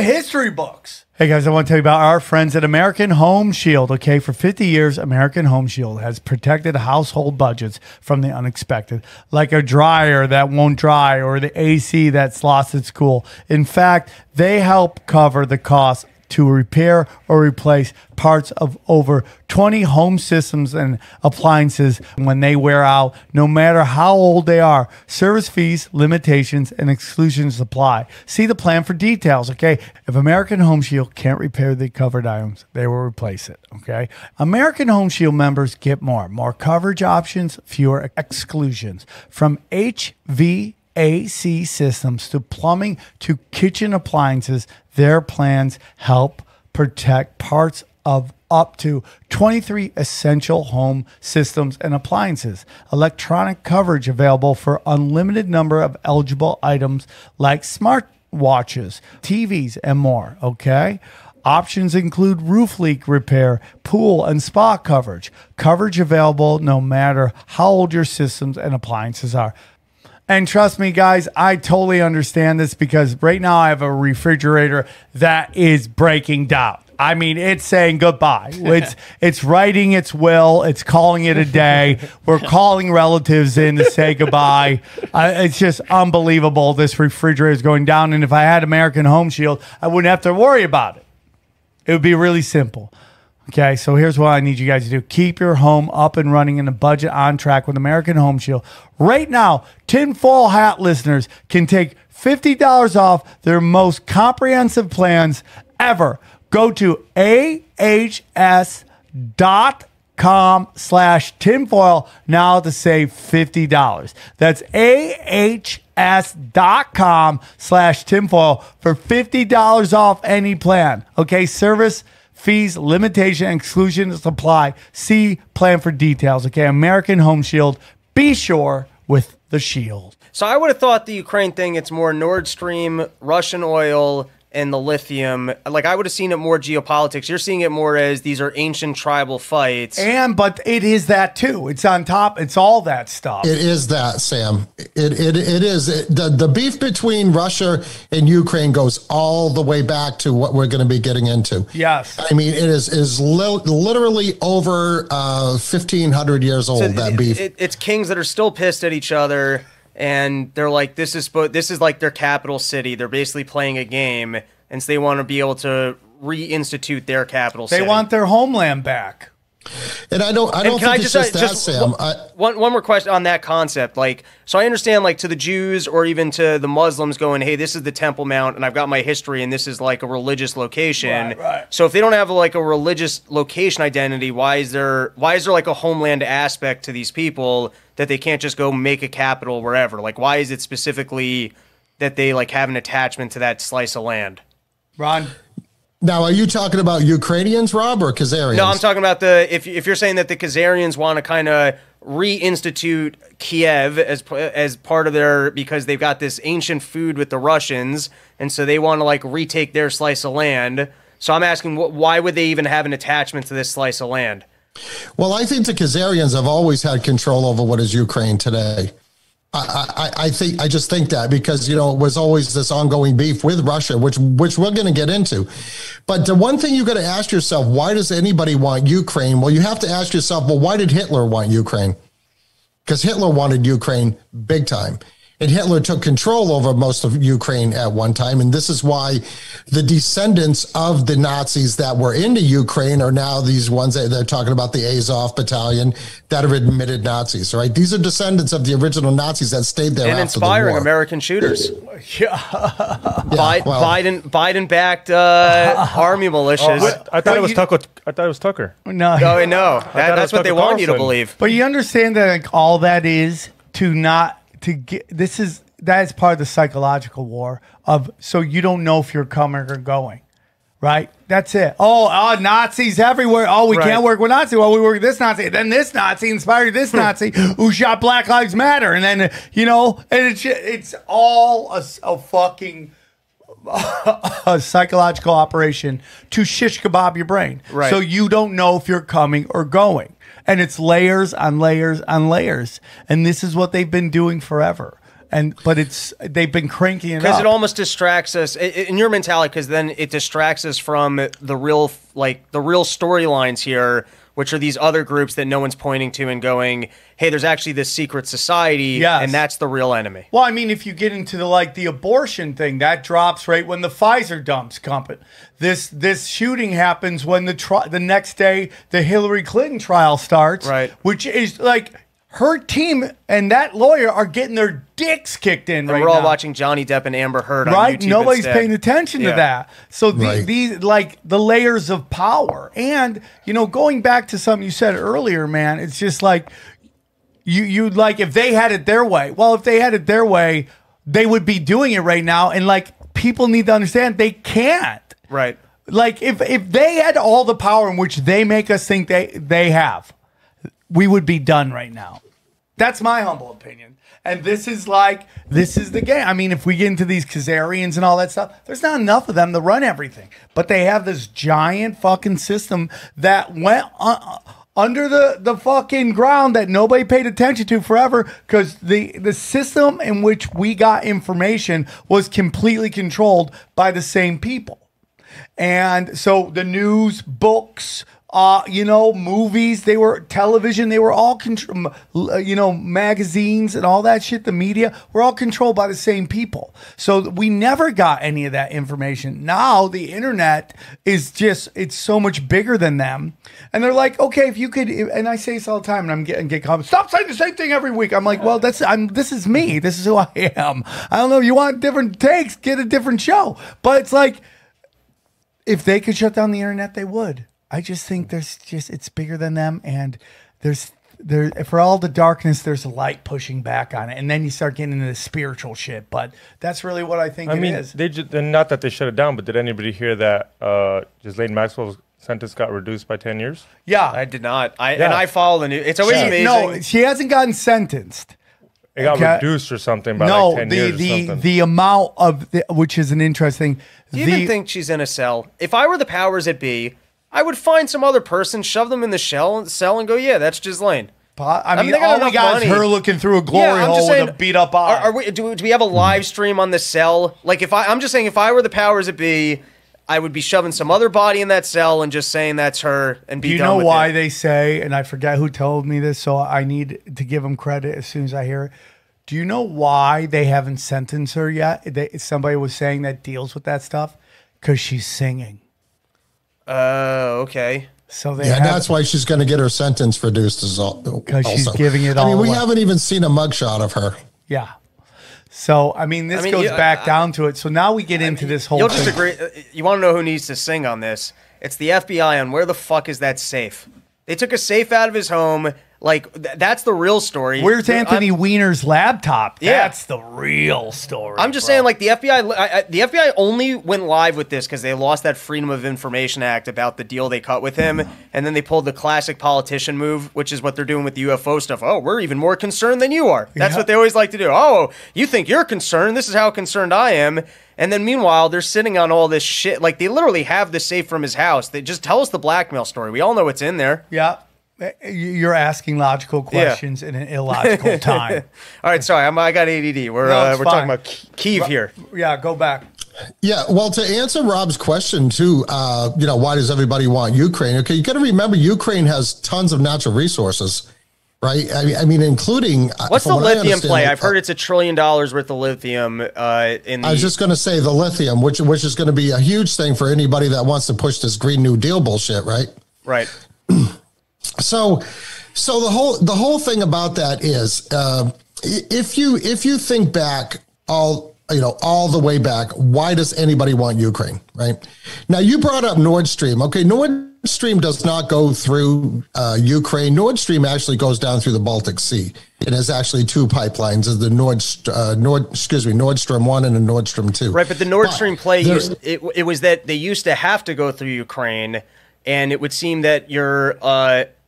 history books. Hey guys, I want to tell you about our friends at American Home Shield. Okay, for 50 years, American Home Shield has protected household budgets from the unexpected, like a dryer that won't dry or the AC that's lost its cool. In fact, they help cover the cost to repair or replace parts of over 20 home systems and appliances when they wear out, no matter how old they are. Service fees, limitations, and exclusions apply. See the plan for details, okay? If American Home Shield can't repair the covered items, they will replace it, okay? American Home Shield members get more coverage options, fewer exclusions. From HVAC systems to plumbing to kitchen appliances, their plans help protect parts of up to 23 essential home systems and appliances. Electronic coverage available for unlimited number of eligible items like smartwatches, TVs, and more, okay? Options include roof leak repair, pool and spa coverage. Coverage available no matter how old your systems and appliances are. And trust me, guys, I totally understand this because right now I have a refrigerator that is breaking down. I mean, it's saying goodbye. It's writing its will. It's calling it a day. We're calling relatives in to say goodbye. It's just unbelievable. This refrigerator is going down. And if I had American Home Shield, I wouldn't have to worry about it. It would be really simple. Okay, so here's what I need you guys to do. Keep your home up and running in a budget on track with American Home Shield. Right now, tinfoil hat listeners can take $50 off their most comprehensive plans ever. Go to ahs.com/tinfoil now to save $50. That's ahs.com/tinfoil for $50 off any plan. Okay, service fees, limitation, exclusions apply. See plan for details. Okay, American Home Shield. Be sure with the shield. So I would have thought the Ukraine thing, it's more Nord Stream, Russian oil, and the lithium. Like, I would have seen it more geopolitics. You're seeing it more as these are ancient tribal fights. But it is that too. It's on top. It's all that stuff. It is that, Sam. It is. The beef between Russia and Ukraine goes all the way back to what we're going to be getting into. Yes. I mean, it is literally over 1,500 years old, that beef. It's kings that are still pissed at each other. And they're like, this is like their capital city. They're basically playing a game, and so they want to be able to reinstitute their capital city. They want their homeland back. And I don't think it's just that, Sam. One more question on that concept. Like, so I understand, like, to the Jews or even to the Muslims going, hey, this is the Temple Mount, and I've got my history, and this is like a religious location. Right. So if they don't have like a religious location identity, why is there like a homeland aspect to these people that they can't just go make a capital wherever? Like, why is it specifically that they like have an attachment to that slice of land? Ron? Now, are you talking about Ukrainians, Rob, or Khazarians? No, I'm talking about if you're saying that the Khazarians want to kind of reinstitute Kiev as part of their, because they've got this ancient food with the Russians, and so they want to like retake their slice of land. So I'm asking, why would they even have an attachment to this slice of land? Well, I think the Khazarians have always had control over what is Ukraine today. I just think that because, it was always this ongoing beef with Russia, which we're going to get into. But the one thing you got to ask yourself, why does anybody want Ukraine? Well, you have to ask yourself, well, why did Hitler want Ukraine? Because Hitler wanted Ukraine big time. And Hitler took control over most of Ukraine at one time. And this is why the descendants of the Nazis that were into Ukraine are now these ones that they're talking about, the Azov battalion, that are admitted Nazis, right? These are descendants of the original Nazis that stayed there and after inspiring the war. American shooters. Biden-backed army militias. I thought it was Tucker. I thought it was Tucker. No. That's what they want you to believe. But you understand that like, all that is that is part of the psychological war of, so you don't know if you're coming or going, right? That's it. Oh, Nazis everywhere. Oh, we can't work with Nazis. Well, we work with this Nazi. Then this Nazi inspired this Nazi who shot Black Lives Matter. And then, and it's all a fucking a psychological operation to shish kebab your brain. Right. So you don't know if you're coming or going. And it's layers on layers on layers. And this is what they've been doing forever. But they've been cranking it up. Because it almost distracts us in your mentality, because then it distracts us from the real storylines here, which are these other groups that no one's pointing to and going, hey, there's actually this secret society, and that's the real enemy. Well, I mean, if you get into the abortion thing, that drops right when the Pfizer dumps company. This shooting happens when the next day the Hillary Clinton trial starts, right? Which is like her team and that lawyer are getting their dicks kicked in right now. We're all watching Johnny Depp and Amber Heard on YouTube Nobody's instead. paying attention to that. So these like the layers of power. And, going back to something you said earlier, man, it's just like you like if they had it their way. Well, if they had it their way, they would be doing it right now. And like people need to understand they can't. Right. Like if they had all the power in which they make us think they have, we would be done right now. That's my humble opinion. And this is the game. I mean, if we get into these Khazarians and all that stuff, there's not enough of them to run everything. But they have this giant fucking system that went under the fucking ground that nobody paid attention to forever because the system in which we got information was completely controlled by the same people. And so the news, books, movies, they were television, they were all magazines and all that shit, the media were all controlled by the same people. So we never got any of that information. Now the internet is it's so much bigger than them. And they're like, okay, if you could, and I say this all the time, and I'm getting comments, stop saying the same thing every week. I'm like, well, this is me. This is who I am. I don't know. You want different takes, get a different show. But it's like, if they could shut down the internet, they would. I just think it's bigger than them, and for all the darkness, there's a light pushing back on it, and then you start getting into the spiritual shit. But that's really what I think it is. Not that they shut it down, but did anybody hear that Ghislaine Maxwell's sentence got reduced by 10 years? Yeah, I did not. And I follow the news. It's always amazing. No, she hasn't gotten sentenced. It got reduced or something by like 10 years or something. The amount of which is an interesting. Do you even think she's in a cell? If I were the powers that be, I would find some other person, shove them in the cell and go, yeah, that's Ghislaine. I mean all we got is her looking through a glory hole with a beat up eye. Do we have a live stream on the cell? Like I'm just saying, if I were the powers that be, I would be shoving some other body in that cell and just saying that's her and be done with it. Do you know why they say, and I forget who told me this, so I need to give them credit as soon as I hear it. Do you know why they haven't sentenced her yet? Somebody was saying that deals with that stuff because she's singing. Okay. So that's why she's going to get her sentence reduced because she's giving it all. I mean, we away. haven't even seen a mugshot of her. Yeah. So this goes back down to it. So now we get into this whole. You'll just agree. You want to know who needs to sing on this? It's the FBI on where the fuck is that safe? They took a safe out of his home. Like, that's the real story. Where's Anthony Weiner's laptop? That's the real story. I'm just saying, like, the FBI only went live with this because they lost that Freedom of Information Act about the deal they cut with him, and then they pulled the classic politician move, which is what they're doing with the UFO stuff. Oh, we're even more concerned than you are. That's what they always like to do. Oh, you think you're concerned? This is how concerned I am. And then meanwhile, they're sitting on all this shit. Like, they literally have the safe from his house. They just tell us the blackmail story. We all know it's in there. Yeah. You're asking logical questions in an illogical time. All right, sorry, I got ADD. We're talking about Kyiv here. Yeah, go back. Yeah, well, to answer Rob's question too, why does everybody want Ukraine? Okay, you got to remember Ukraine has tons of natural resources, right? I mean, including what's the lithium play? I've heard it's $1 trillion worth of lithium. I was just going to say the lithium, which is going to be a huge thing for anybody that wants to push this Green New Deal bullshit, right? Right. So the whole thing about that is, if you think back all the way back, why does anybody want Ukraine, right? Now you brought up Nord Stream. Okay, Nord Stream does not go through Ukraine. Nord Stream actually goes down through the Baltic Sea. It has actually two pipelines: the Nord Stream 1 and the Nord Stream 2. Right, but the Nord Stream play it was that they used to have to go through Ukraine. And it would seem that your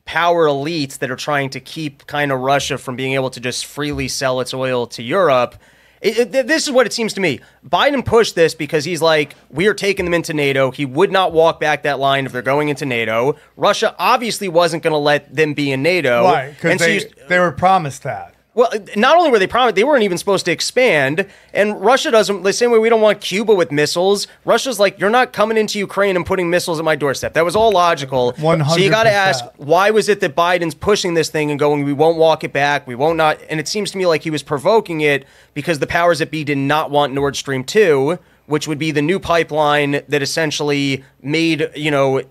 power elites that are trying to keep kind of Russia from being able to just freely sell its oil to Europe. This is what it seems to me. Biden pushed this because he's like, we are taking them into NATO. He would not walk back that line if they're going into NATO. Russia obviously wasn't going to let them be in NATO. Right, because they were promised that. Well, not only were they promised, they weren't even supposed to expand. And Russia doesn't, the same way we don't want Cuba with missiles. Russia's like, you're not coming into Ukraine and putting missiles at my doorstep. That was all logical. 100%. So you got to ask, why was it that Biden's pushing this thing and going, we won't walk it back, we won't not. And it seems to me like he was provoking it because the powers that be did not want Nord Stream 2, which would be the new pipeline that essentially made,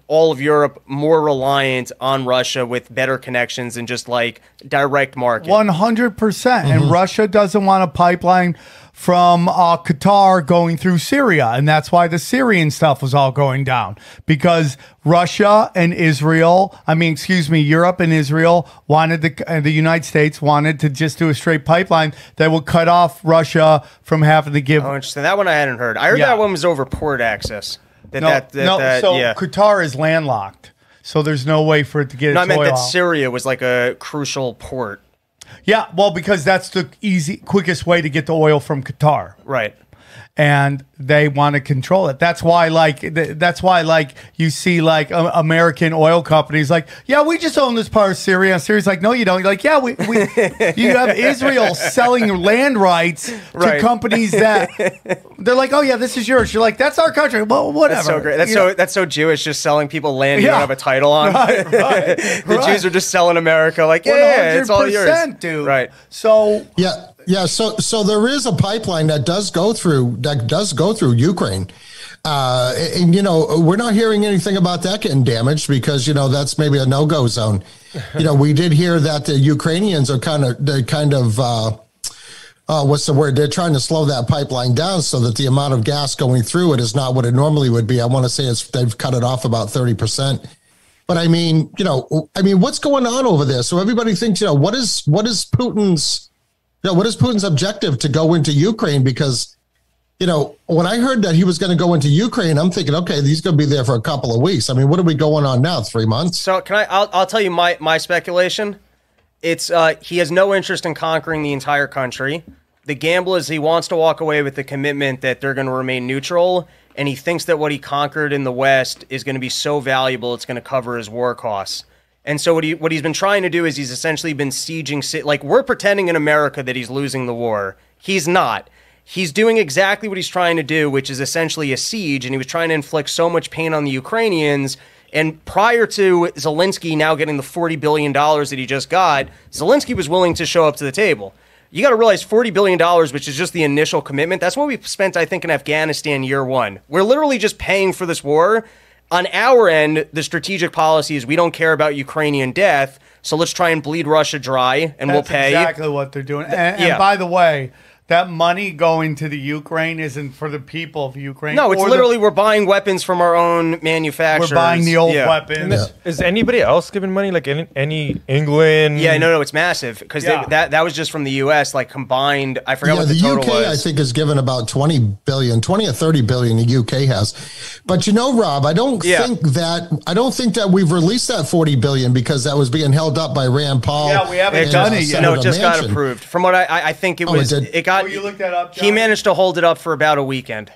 all of Europe more reliant on Russia with better connections and just like direct market. 100%. And Russia doesn't want a pipeline from Qatar going through Syria. And that's why the Syrian stuff was all going down. Because Russia and Europe and Israel wanted the United States wanted to just do a straight pipeline that would cut off Russia from having to give. Oh, interesting. That one I hadn't heard. I heard that one was over port access. Qatar is landlocked. So there's no way for it to get its oil. I meant that Syria was like a crucial port. Yeah, well, because that's the quickest way to get the oil from Qatar. Right. and they want to control it. That's why, you see, American oil companies like, yeah, we just own this part of Syria. And Syria's like, no, you don't. You're like, yeah, you have Israel selling land rights to companies that they're like, oh yeah, this is yours. You're like, that's our country. Well, whatever. That's so great. That's so Jewish. Just selling people land you don't have a title on. Right. The Jews are just selling America. Like, yeah, it's all yours, dude. Right. So yeah. So there is a pipeline that does go through Ukraine. And we're not hearing anything about that getting damaged because that's maybe a no-go zone. We did hear that the Ukrainians are kind of what's the word? They're trying to slow that pipeline down so that the amount of gas going through it is not what it normally would be. I want to say they've cut it off about 30%. But I mean, what's going on over there? So everybody thinks, what is Putin's objective to go into Ukraine? Because when I heard that he was going to go into Ukraine, I'm thinking, okay, he's going to be there for a couple of weeks. I mean, what are we going on now? 3 months? So I'll tell you my speculation. It's he has no interest in conquering the entire country. The gamble is he wants to walk away with the commitment that they're going to remain neutral, and he thinks that what he conquered in the West is going to be so valuable it's going to cover his war costs. And so what he's been trying to do is he's essentially been sieging. Like, we're pretending in America that he's losing the war. He's not. He's doing exactly what he's trying to do, which is essentially a siege, and he was trying to inflict so much pain on the Ukrainians. And prior to Zelensky now getting the $40 billion that he just got, Zelensky was willing to show up to the table. You got to realize $40 billion, which is just the initial commitment, that's what we spent, I think, in Afghanistan year one. We're literally just paying for this war. On our end, the strategic policy is we don't care about Ukrainian death, so let's try and bleed Russia dry, and we'll pay. That's exactly what they're doing. And by the way, that money going to the Ukraine isn't for the people of Ukraine. No, it's literally we're buying weapons from our own manufacturers. We're buying the old weapons. Yeah. Is anybody else giving money? Like any England? Yeah, no, it's massive because that was just from the U.S. Like combined, I forgot what the total UK, was. I think is given about 20 or 30 billion the UK has. But Rob, I don't think that we've released that 40 billion because that was being held up by Rand Paul. Yeah, we haven't done it yet. No, it just got approved. From what I think it was, it got. You looked that up, John? He managed to hold it up for about a weekend.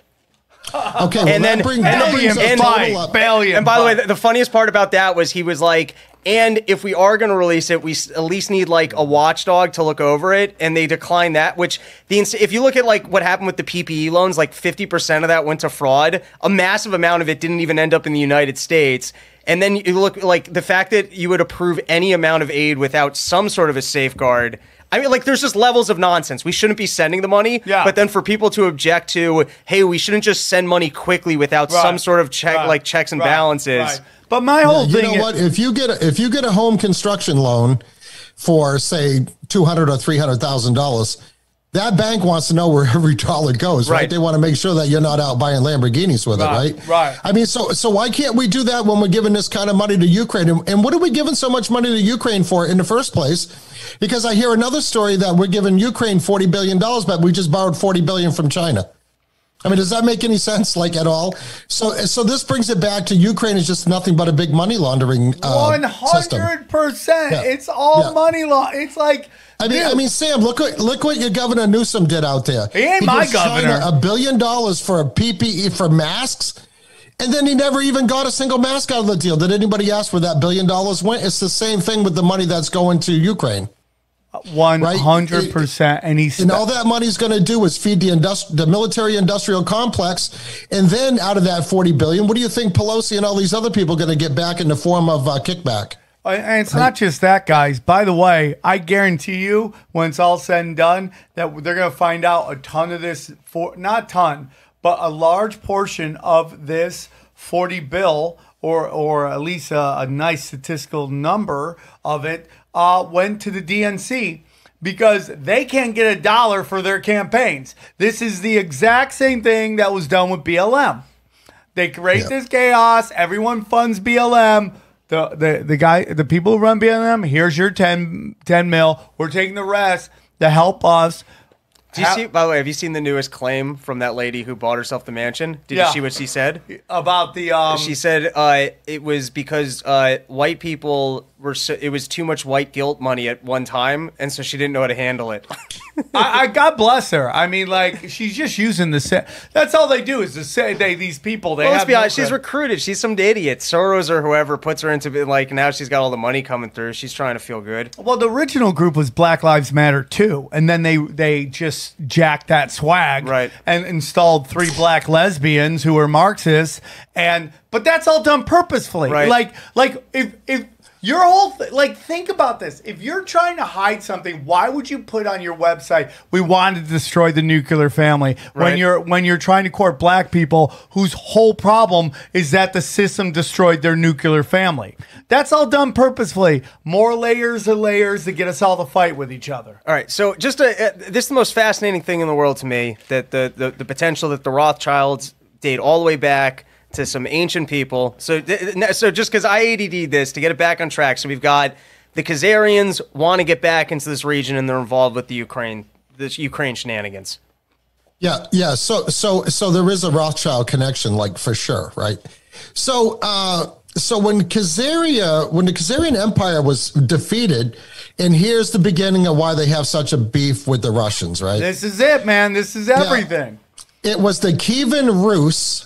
Okay, well, and then billion. And by the way, the funniest part about that was he was like, and if we are going to release it, we at least need like a watchdog to look over it, and they declined that. Which if you look at like what happened with the PPE loans, like 50% of that went to fraud. A massive amount of it didn't even end up in the United States. And then you look like the fact that you would approve any amount of aid without some sort of a safeguard. I mean, like, there's just levels of nonsense. We shouldn't be sending the money. Yeah. But then for people to object to, hey, we shouldn't just send money quickly without some sort of checks and balances. Right. But my whole thing, you know what? If you get a home construction loan for say $200,000 or $300,000, that bank wants to know where every dollar goes, right? They want to make sure that you're not out buying Lamborghinis with it, right? Right. I mean, so why can't we do that when we're giving this kind of money to Ukraine? And what are we giving so much money to Ukraine for in the first place? Because I hear another story that we're giving Ukraine $40 billion, but we just borrowed $40 billion from China. I mean, does that make any sense, like, at all? So this brings it back to Ukraine is just nothing but a big money laundering 100%. Yeah. It's all money It's like, I mean, Sam, look what your Governor Newsom did out there. He ain't my governor. China $1 billion for a PPE for masks, and then he never even got a single mask out of the deal. Did anybody ask where that $1 billion went? It's the same thing with the money that's going to Ukraine. 100%, and all that money's going to do is feed the military-industrial complex, and then out of that $40 billion, what do you think Pelosi and all these other people are going to get back in the form of kickback? And it's not just that, guys. By the way, I guarantee you, when it's all said and done, that they're going to find out a ton of this, not ton, but a large portion of this 40 bill, or at least a nice statistical number of it, went to the DNC because they can't get a dollar for their campaigns. This is the exact same thing that was done with BLM. They create this chaos. Everyone funds BLM. The people who run BLM, here's your 10 mil. We're taking the rest to help us. By the way, have you seen the newest claim from that lady who bought herself the mansion? Did you see what she said? About the... She said it was because white people it was too much white guilt money at one time, and so she didn't know how to handle it. I God bless her. I mean, like, she's just using the that's all they do is to say these people. Well, let's be honest. She's recruited. She's some idiot. Soros or whoever puts her into like now she's got all the money coming through. She's trying to feel good. Well, the original group was Black Lives Matter too, and then they just jacked that swag and installed 3 black lesbians who were Marxists, but that's all done purposefully. Like if your whole think about this. If you're trying to hide something, why would you put on your website, we wanted to destroy the nuclear family, when you're trying to court black people whose whole problem is that the system destroyed their nuclear family? That's all done purposefully. More layers and layers to get us all to fight with each other. All right, so just this is the most fascinating thing in the world to me, that the potential that the Rothschilds date all the way back to some ancient people. So just because I ADD'd this to get it back on track. So we've got the Khazarians want to get back into this region, and they're involved with the Ukraine shenanigans. Yeah. So there is a Rothschild connection, like, for sure, right? So when the Khazarian Empire was defeated, and here's the beginning of why they have such a beef with the Russians, right? This is it, man. This is everything. Yeah. It was the Kievan Rus,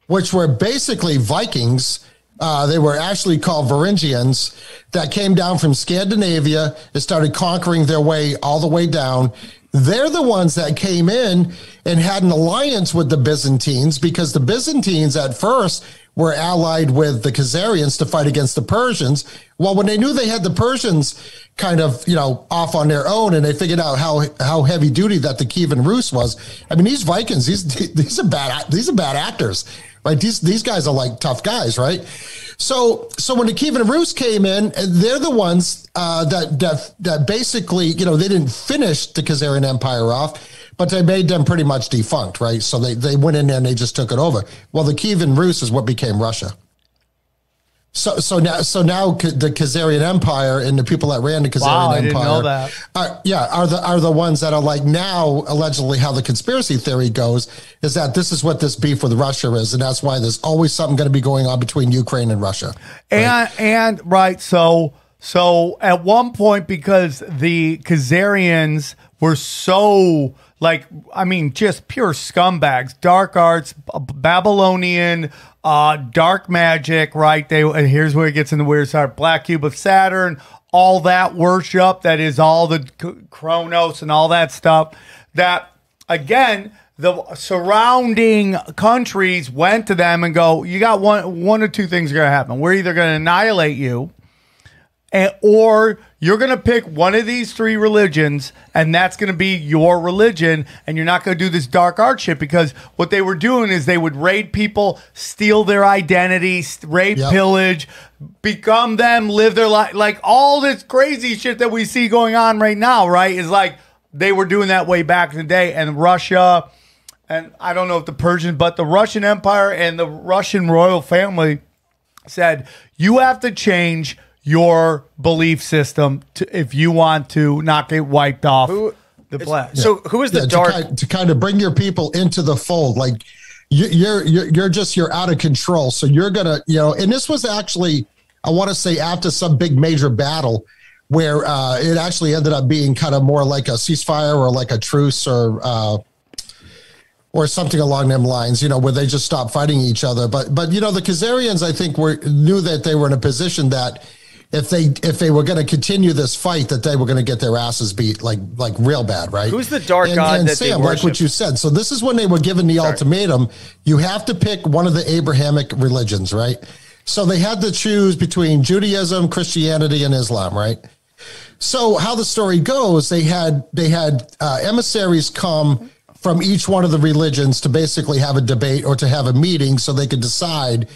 which were basically Vikings. They were actually called Varangians, that came down from Scandinavia and started conquering their way all the way down. They're the ones that came in and had an alliance with the Byzantines, because the Byzantines at first were allied with the Khazarians to fight against the Persians. Well, when they knew they had the Persians kind of, off on their own, and they figured out how heavy duty that the Kievan Rus was. I mean, these Vikings, these are bad actors. Right, these guys are like tough guys, right? So when the Kievan Rus came in, they're the ones that basically, they didn't finish the Khazarian Empire off, but they made them pretty much defunct, right? So they went in there and they just took it over. Well, the Kievan Rus is what became Russia. So now the Khazarian Empire and the people that ran the Khazarian Empire, didn't know that. are the ones that are like, now allegedly, how the conspiracy theory goes is that this is what this beef with Russia is, and that's why there's always something going to be going on between Ukraine and Russia. So at one point, because the Khazarians were so, just pure scumbags, dark arts, Babylonian, dark magic, right? And here's where it gets in the weird side. Black cube of Saturn, all that worship that is all the Kronos and all that stuff. That, again, the surrounding countries went to them and go, you got one or two things are going to happen. We're either going to annihilate you, or you're going to pick one of these 3 religions, and that's going to be your religion, and you're not going to do this dark art shit. Because what they were doing is they would raid people, steal their identity, rape, pillage, become them, live their life. Like, all this crazy shit that we see going on right now, right, is like they were doing that way back in the day. And Russia, and I don't know if the Persian, but the Russian Empire and the Russian royal family said, you have to change your belief system if you want to not get wiped off the planet. So who is the dark to kind of bring your people into the fold? Like you're out of control. So you're gonna, and this was actually, I want to say, after some big major battle where it actually ended up being kind of more like a ceasefire or like a truce or something along them lines, where they just stopped fighting each other. But the Khazarians, I think, knew that they were in a position that if they were going to continue this fight, that they were going to get their asses beat like real bad, right? Who's the dark god and that Sam, they worship? like what you said. So this is when they were given the ultimatum. You have to pick one of the Abrahamic religions, right? So they had to choose between Judaism, Christianity, and Islam, right? So how the story goes, they had emissaries come from each one of the religions to basically have a debate or to have a meeting so they could decide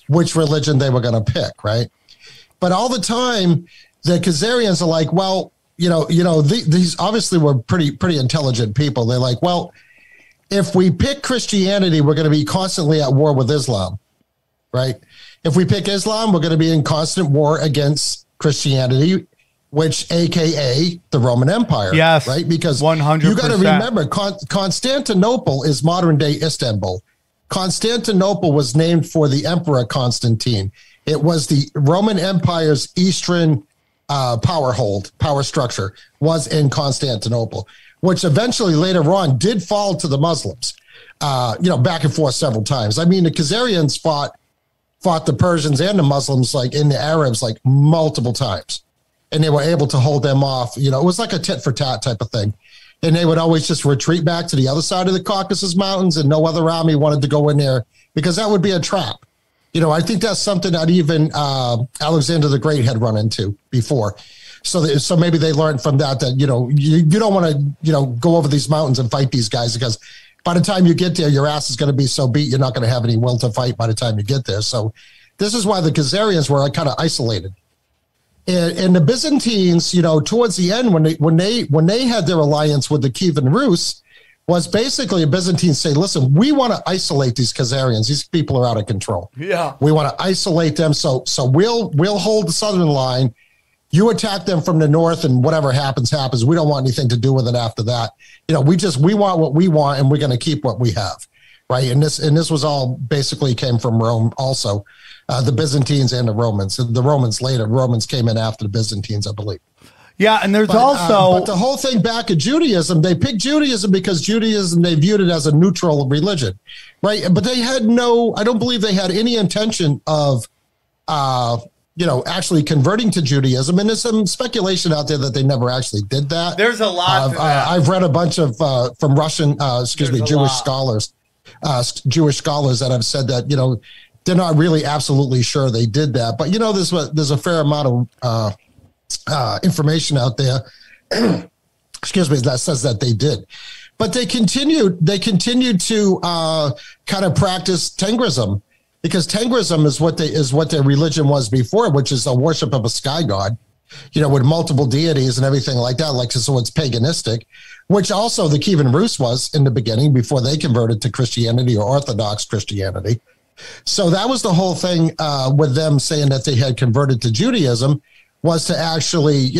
which religion they were going to pick, right? But all the time, the Khazarians are like, well, these obviously were pretty intelligent people. They're like, well, if we pick Christianity, we're going to be constantly at war with Islam, right? If we pick Islam, we're going to be in constant war against Christianity, which AKA the Roman Empire, yes, right? Because 100%. You got to remember, Constantinople is modern day Istanbul. Constantinople was named for the Emperor Constantine. It was the Roman Empire's eastern power structure was in Constantinople, which eventually later on did fall to the Muslims, back and forth several times. I mean, the Khazarians fought the Persians and the Muslims, like in the Arabs, like multiple times. And they were able to hold them off. It was like a tit for tat type of thing. And they would always just retreat back to the other side of the Caucasus Mountains, and no other army wanted to go in there because that would be a trap. I think that's something that even Alexander the Great had run into before. So maybe they learned from that you don't want to, go over these mountains and fight these guys, because by the time you get there, your ass is going to be so beat, you're not going to have any will to fight by the time you get there. So this is why the Khazarians were kind of isolated. And the Byzantines, towards the end, when they had their alliance with the Kievan Rus, was basically a Byzantine say, listen, we want to isolate these Khazarians. These people are out of control. Yeah. We want to isolate them. So we'll hold the southern line. You attack them from the north, and whatever happens, happens. We don't want anything to do with it after that. We want what we want, and we're going to keep what we have. Right. And this was all basically came from Rome also. The Byzantines and the Romans. The Romans later. Romans came in after the Byzantines, I believe. Yeah, and there's also... but the whole thing back at Judaism, they picked Judaism because Judaism, they viewed it as a neutral religion, right? But they had I don't believe they had any intention of, actually converting to Judaism. And there's some speculation out there that they never actually did that. There's a lot to that. I've read a bunch of, from Russian, Jewish scholars that have said that, they're not really absolutely sure they did that. But, there's a fair amount of information out there, that says that they did. But they continued to kind of practice Tengrism, because Tengrism is what their religion was before, which is a worship of a sky god, with multiple deities and everything like that. So it's paganistic, which also the Kievan Rus was in the beginning before they converted to Christianity or Orthodox Christianity. So that was the whole thing with them saying that they had converted to Judaism, was to actually,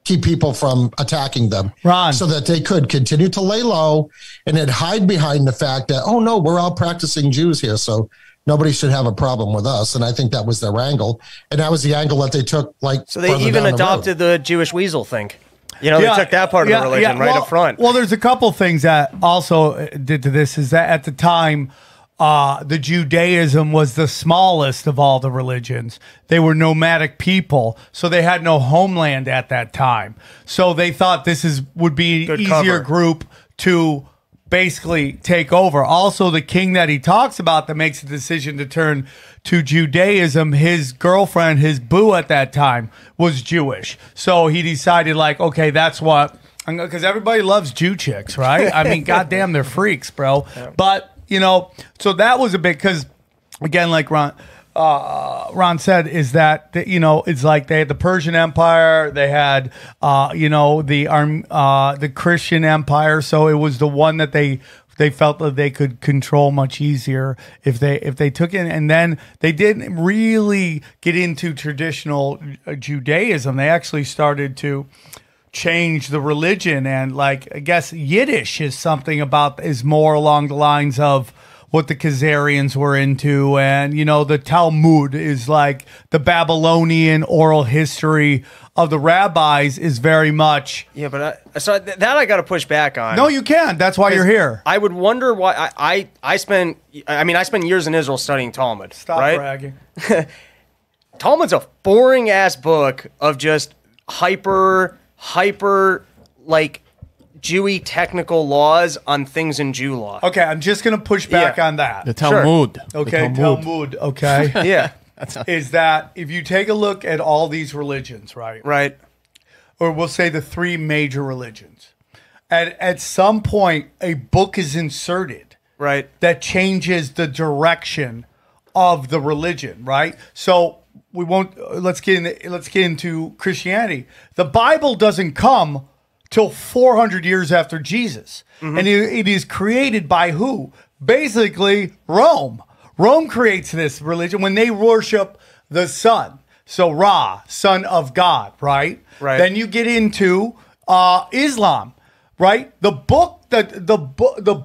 keep people from attacking them, Ron, so that they could continue to lay low and then hide behind the fact that, oh no, we're all practicing Jews here, so nobody should have a problem with us. And I think that was their angle, and that was the angle that they took. So they even adopted the Jewish weasel thing. They took that part of the religion right up front. Well, there's a couple things that also did to this. Is that at the time, the Judaism was the smallest of all the religions. They were nomadic people, so they had no homeland at that time. So they thought would be an easier group to basically take over. Also, the king that he talks about that makes a decision to turn to Judaism, his girlfriend, his boo at that time, was Jewish. So he decided, okay, that's what, because everybody loves Jew chicks, right? I mean, goddamn, they're freaks, bro. Yeah. But so that was a big, because again, like Ron said, is that it's like they had the Persian Empire, they had the Christian Empire, so it was the one that they felt that they could control much easier if they took it. And then they didn't really get into traditional Judaism. They actually started to change the religion, and I guess Yiddish is more along the lines of what the Khazarians were into, and the Talmud is like the Babylonian oral history of the rabbis is very much. Yeah, but I got to push back on. No, you can. That's why you're here. I would wonder why I spent years in Israel studying Talmud. Stop bragging. Talmud's a boring ass book of just hyper Jewy technical laws on things in Jew law. Okay, I'm just going to push back on that. The Talmud. Sure. Okay, the Talmud. Okay. Yeah. Is that if you take a look at all these religions, right? Right. Or we'll say the three major religions, at some point a book is inserted, right, that changes the direction of the religion, right? So we won't. Let's get into Christianity. The Bible doesn't come till 400 years after Jesus, and it is created by who? Basically, Rome. Rome creates this religion when they worship the sun. So Ra, son of God, right? Right. Then you get into Islam, right? The book the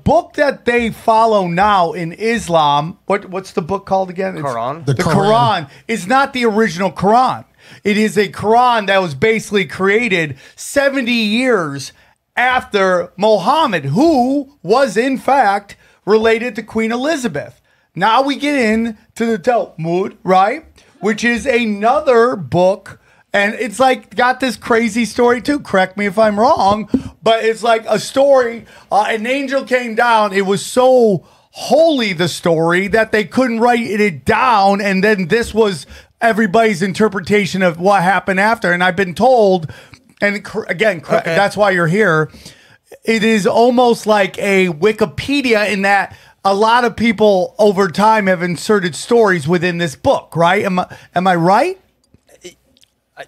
book that they follow now in Islam, what's the book called again? Quran. The Quran is not the original Quran. It is a Quran that was basically created 70 years after Muhammad, who was in fact related to Queen Elizabeth. Now we get into the Talmud, right? Which is another book. And it's like got this crazy story too. Correct me if I'm wrong, but it's like a story. An angel came down. It was so holy, the story, that they couldn't write it down. And then this was everybody's interpretation of what happened after. And I've been told, and again, that's why you're here. It is almost like a Wikipedia in that a lot of people over time have inserted stories within this book, right? Am I right?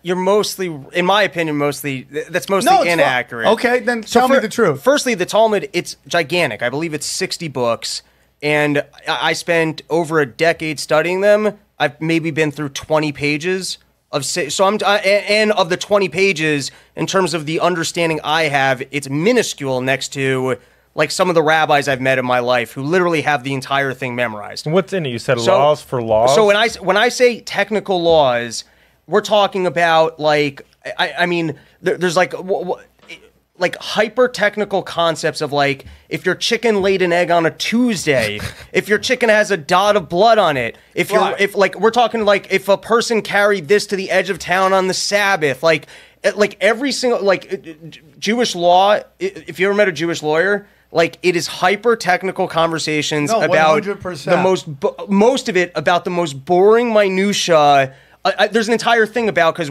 You're mostly, in my opinion, that's mostly inaccurate. Okay, then tell me the truth. Firstly, the Talmud, it's gigantic. I believe it's 60 books, and I spent over a decade studying them. I've maybe been through 20 pages of and of the 20 pages, in terms of the understanding I have, it's minuscule next to like some of the rabbis I've met in my life who literally have the entire thing memorized. What's in it? You said laws for laws. So when I say technical laws, we're talking about like I mean there's like hyper technical concepts of like if your chicken laid an egg on a Tuesday, if your chicken has a dot of blood on it, if we're talking like if a person carried this to the edge of town on the Sabbath, like every single Jewish law. If you ever met a Jewish lawyer, like it is hyper technical conversations about 100%. Most of it about the most boring minutia. There's an entire thing about, because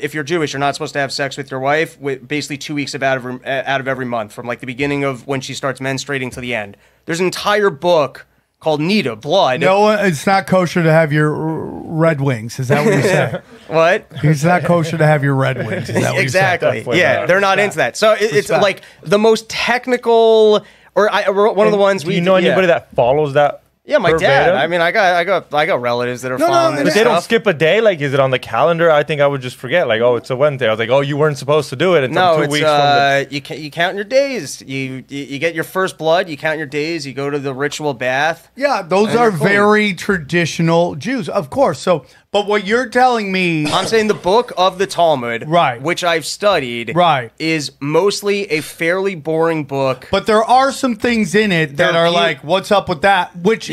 if you're Jewish, you're not supposed to have sex with your wife basically 2 weeks out of every month, from like the beginning of when she starts menstruating to the end. There's an entire book called Nita, blood. No, it's not kosher to have your Red Wings. Is that what you said? What? It's not kosher to have your Red Wings. Is that what exactly. Yeah, they're not into that. So it's like the most technical, or one of the ones do you know anybody that follows that? Yeah, my dad. I mean, I got relatives that are following this. But they don't skip a day. Like, is it on the calendar? I think I would just forget. Like, oh, it's a Wednesday. I was like, oh, you weren't supposed to do it. It's 2 weeks from you count your days. You get your first blood. You count your days. You go to the ritual bath. Yeah, those are very traditional Jews, of course. So, but what you're telling me, I'm saying the book of the Talmud, right, which I've studied, right, is mostly a fairly boring book. But there are some things in it that are like, what's up with that? Which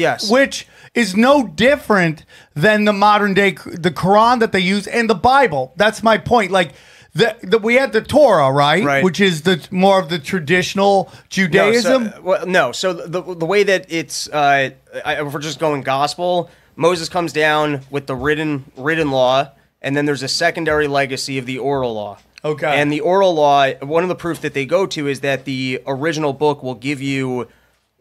is no different than the modern day, the Quran that they use and the Bible. That's my point. Like, we had the Torah, right? Which is more of the traditional Judaism. So the way that it's, if we're just going gospel, Moses comes down with the written law, and then there's a secondary legacy of the oral law. Okay. And the oral law, one of the proof that they go to is that the original book will give you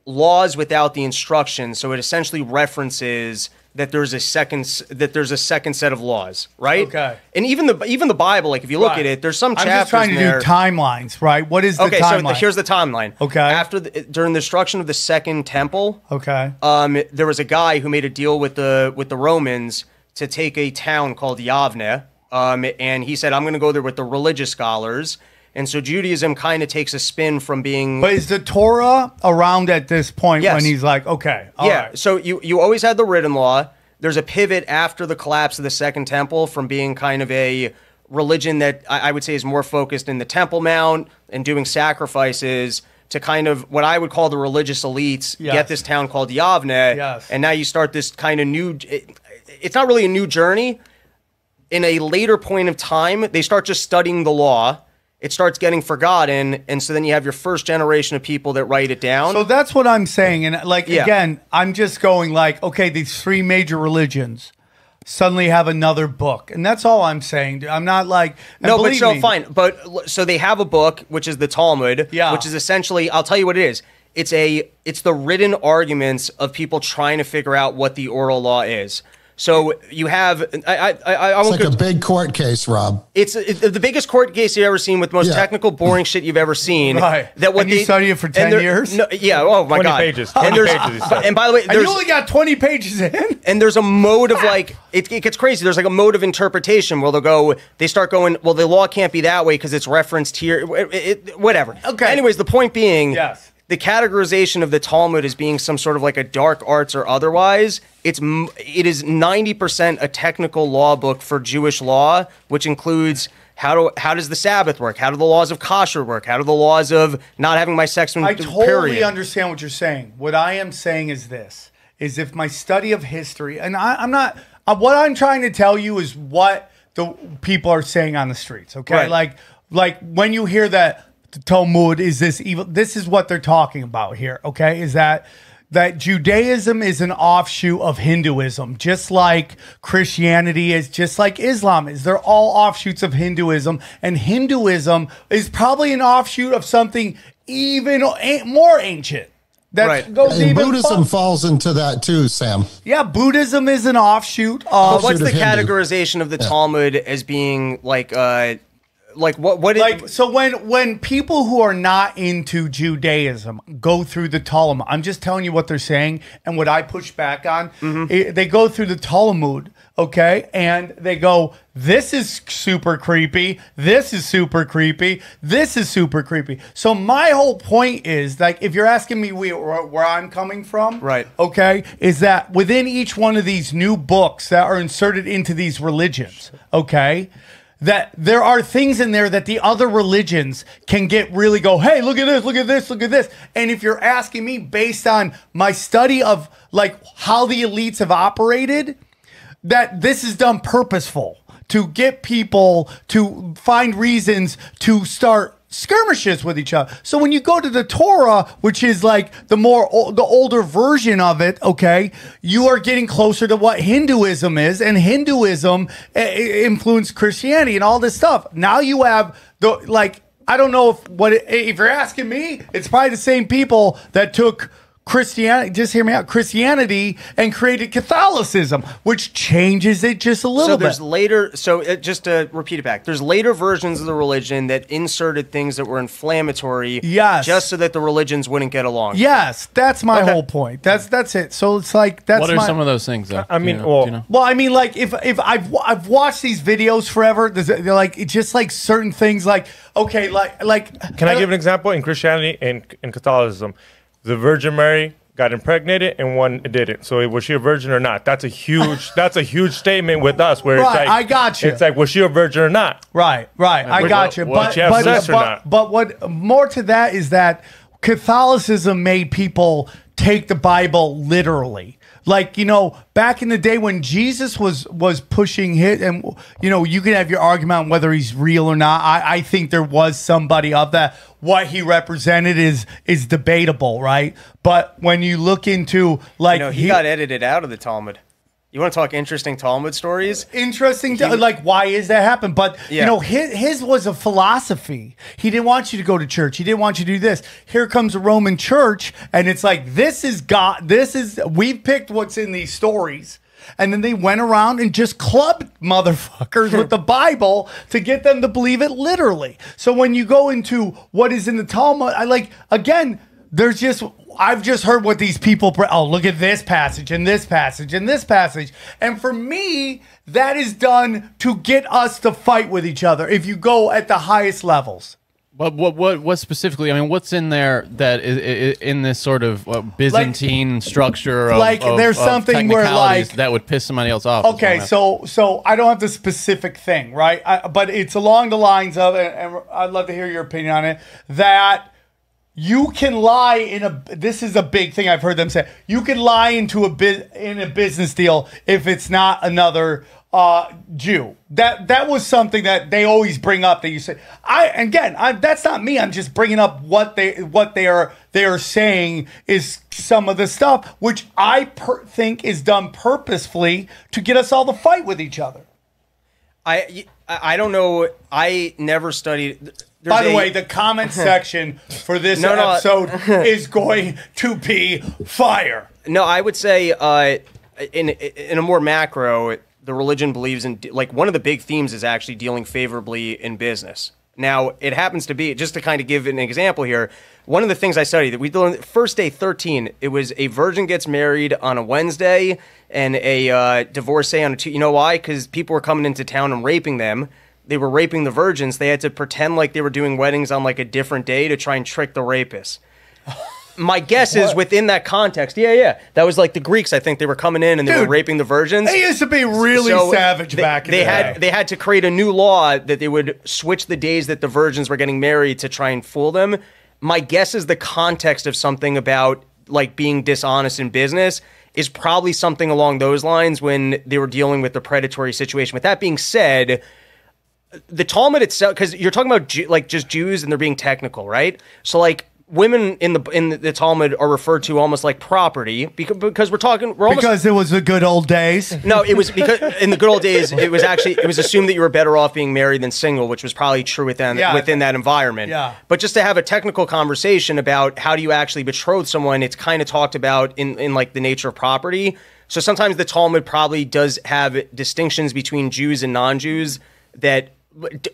laws without the instructions. So it essentially references that there's a second set of laws, right? Okay. And even the Bible, like if you look at it, there's some chapters. I'm just trying to do timelines, right? What is the timeline? So here's the timeline. Okay. During the destruction of the Second Temple, there was a guy who made a deal with the Romans to take a town called Yavne, and he said, I'm going to go there with the religious scholars. And so Judaism kind of takes a spin from being... But is the Torah around at this point when he's like, okay, all right. So you always had the written law. There's a pivot after the collapse of the Second Temple from being kind of a religion that I would say is more focused in the Temple Mount and doing sacrifices to kind of what I would call the religious elites get this town called Yavne. And now you start this kind of new... It's not really a new journey. In a later point of time, they start just studying the law. It starts getting forgotten, and so then you have your first generation of people that write it down. So that's what I'm saying, and again, I'm just going like, okay, these three major religions suddenly have another book, and that's all I'm saying. I'm not like fine, but so they have a book which is the Talmud, which is essentially, I'll tell you what it is. It's the written arguments of people trying to figure out what the oral law is. So you have, it's like a big court case, Rob. It's the biggest court case you've ever seen with the most technical, boring shit you've ever seen. Right. You study it for 10 years? No, oh my 20 God. Pages. 20 pages. And by the way, you only got 20 pages in? And there's a mode of like, it gets crazy. There's like a mode of interpretation where they start going, well, the law can't be that way because it's referenced here. Whatever. Okay. Anyways, the point being, the categorization of the Talmud as being some sort of like a dark arts or otherwise, it is 90% a technical law book for Jewish law, which includes how does the Sabbath work? How do the laws of kosher work? How do the laws of not having my sex when I totally understand what you're saying. What I am saying is this, is if my study of history, and I'm not, what I'm trying to tell you is what the people are saying on the streets, okay? Right. Like when you hear that the Talmud is this evil, this is what they're talking about here, okay? Is that Judaism is an offshoot of Hinduism, just like Christianity is, just like Islam is. They're all offshoots of Hinduism, and Hinduism is probably an offshoot of something even more ancient. That goes and even Buddhism falls into that too, Sam. Yeah, Buddhism is an offshoot of. What's the categorization of the Talmud as being like what? So when people who are not into Judaism go through the Talmud, I'm just telling you what they're saying and what I push back on. They go through the Talmud, okay, and they go, "This is super creepy. This is super creepy. This is super creepy." So my whole point is, like, if you're asking me where I'm coming from, right? Okay, is that within each one of these new books that are inserted into these religions, okay, that there are things in there that the other religions can really go, hey, look at this, look at this, look at this. And if you're asking me based on my study of like how the elites have operated, that this is done purposeful to get people to find reasons to start skirmishes with each other. So when you go to the Torah, which is like the older version of it, okay, you are getting closer to what Hinduism is, and Hinduism influenced Christianity and all this stuff. Now you have I don't know if you're asking me, it's probably the same people that took Christianity, just hear me out, Christianity, and created Catholicism, which changes it just a little bit. Just to repeat it back, there's later versions of the religion that inserted things that were inflammatory, just so that the religions wouldn't get along. Yes, that's my whole point. That's it. So it's like what are some of those things though? I mean, I mean, like if I've watched these videos forever, they're like it's just like certain things, like okay, like can I give an example in Christianity and in Catholicism? The Virgin Mary got impregnated and one didn't. So was she a virgin or not? That's a huge statement with us. Where it's like, I got you. It's like, was she a virgin or not? Right. I got you. But what more to that is that Catholicism made people take the Bible literally. Like, you know, back in the day when Jesus was pushing and, you know, you can have your argument on whether he's real or not. I think there was somebody of that. What he represented is debatable, right? But when you look into, like... You know, he got edited out of the Talmud. You want to talk interesting Talmud stories? Interesting, like why is that happen? But you know, his was a philosophy. He didn't want you to go to church. He didn't want you to do this. Here comes a Roman church, and it's like this is God. We've picked what's in these stories, and then they went around and just clubbed motherfuckers with the Bible to get them to believe it literally. So when you go into what is in the Talmud, I've just heard what these people, look at this passage and this passage and this passage. And for me, that is done to get us to fight with each other if you go at the highest levels. But what specifically, I mean, what's in there that is in this sort of Byzantine structure of there's something where that would piss somebody else off? Okay, so I don't have the specific thing, right? But it's along the lines of, and I'd love to hear your opinion on it, that you can lie this is a big thing I've heard them say. You can lie in a business deal if it's not another Jew. That was something that they always bring up. That you say, that's not me. I'm just bringing up what they are saying is some of the stuff which I think is done purposefully to get us all to fight with each other. I don't know. I never studied. By the way, the comment section for this episode is going to be fire. No, I would say in a more macro, the religion believes in, like, one of the big themes is actually dealing favorably in business. Now, it happens to be, just to kind of give an example here, one of the things I studied, that we did on first day 13, it was a virgin gets married on a Wednesday and a divorcee on a Tuesday. You know why? Because people were coming into town and raping them. They were raping the virgins. They had to pretend like they were doing weddings on like a different day to try and trick the rapists. My guess is within that context. Yeah. That was like the Greeks. I think they were coming in and they were raping the virgins. They used to be really savage back in the day. They had to create a new law that they would switch the days that the virgins were getting married to try and fool them. My guess is the context of something about like being dishonest in business is probably something along those lines when they were dealing with the predatory situation. With that being said, the Talmud itself, because you're talking about like just Jews and they're being technical, right? So like women in the Talmud are referred to almost like property because because it was the good old days. No, it was because in the good old days it was assumed that you were better off being married than single, which was probably true within that environment. Yeah. But just to have a technical conversation about how do you actually betroth someone, it's kind of talked about in like the nature of property. So sometimes the Talmud probably does have distinctions between Jews and non-Jews that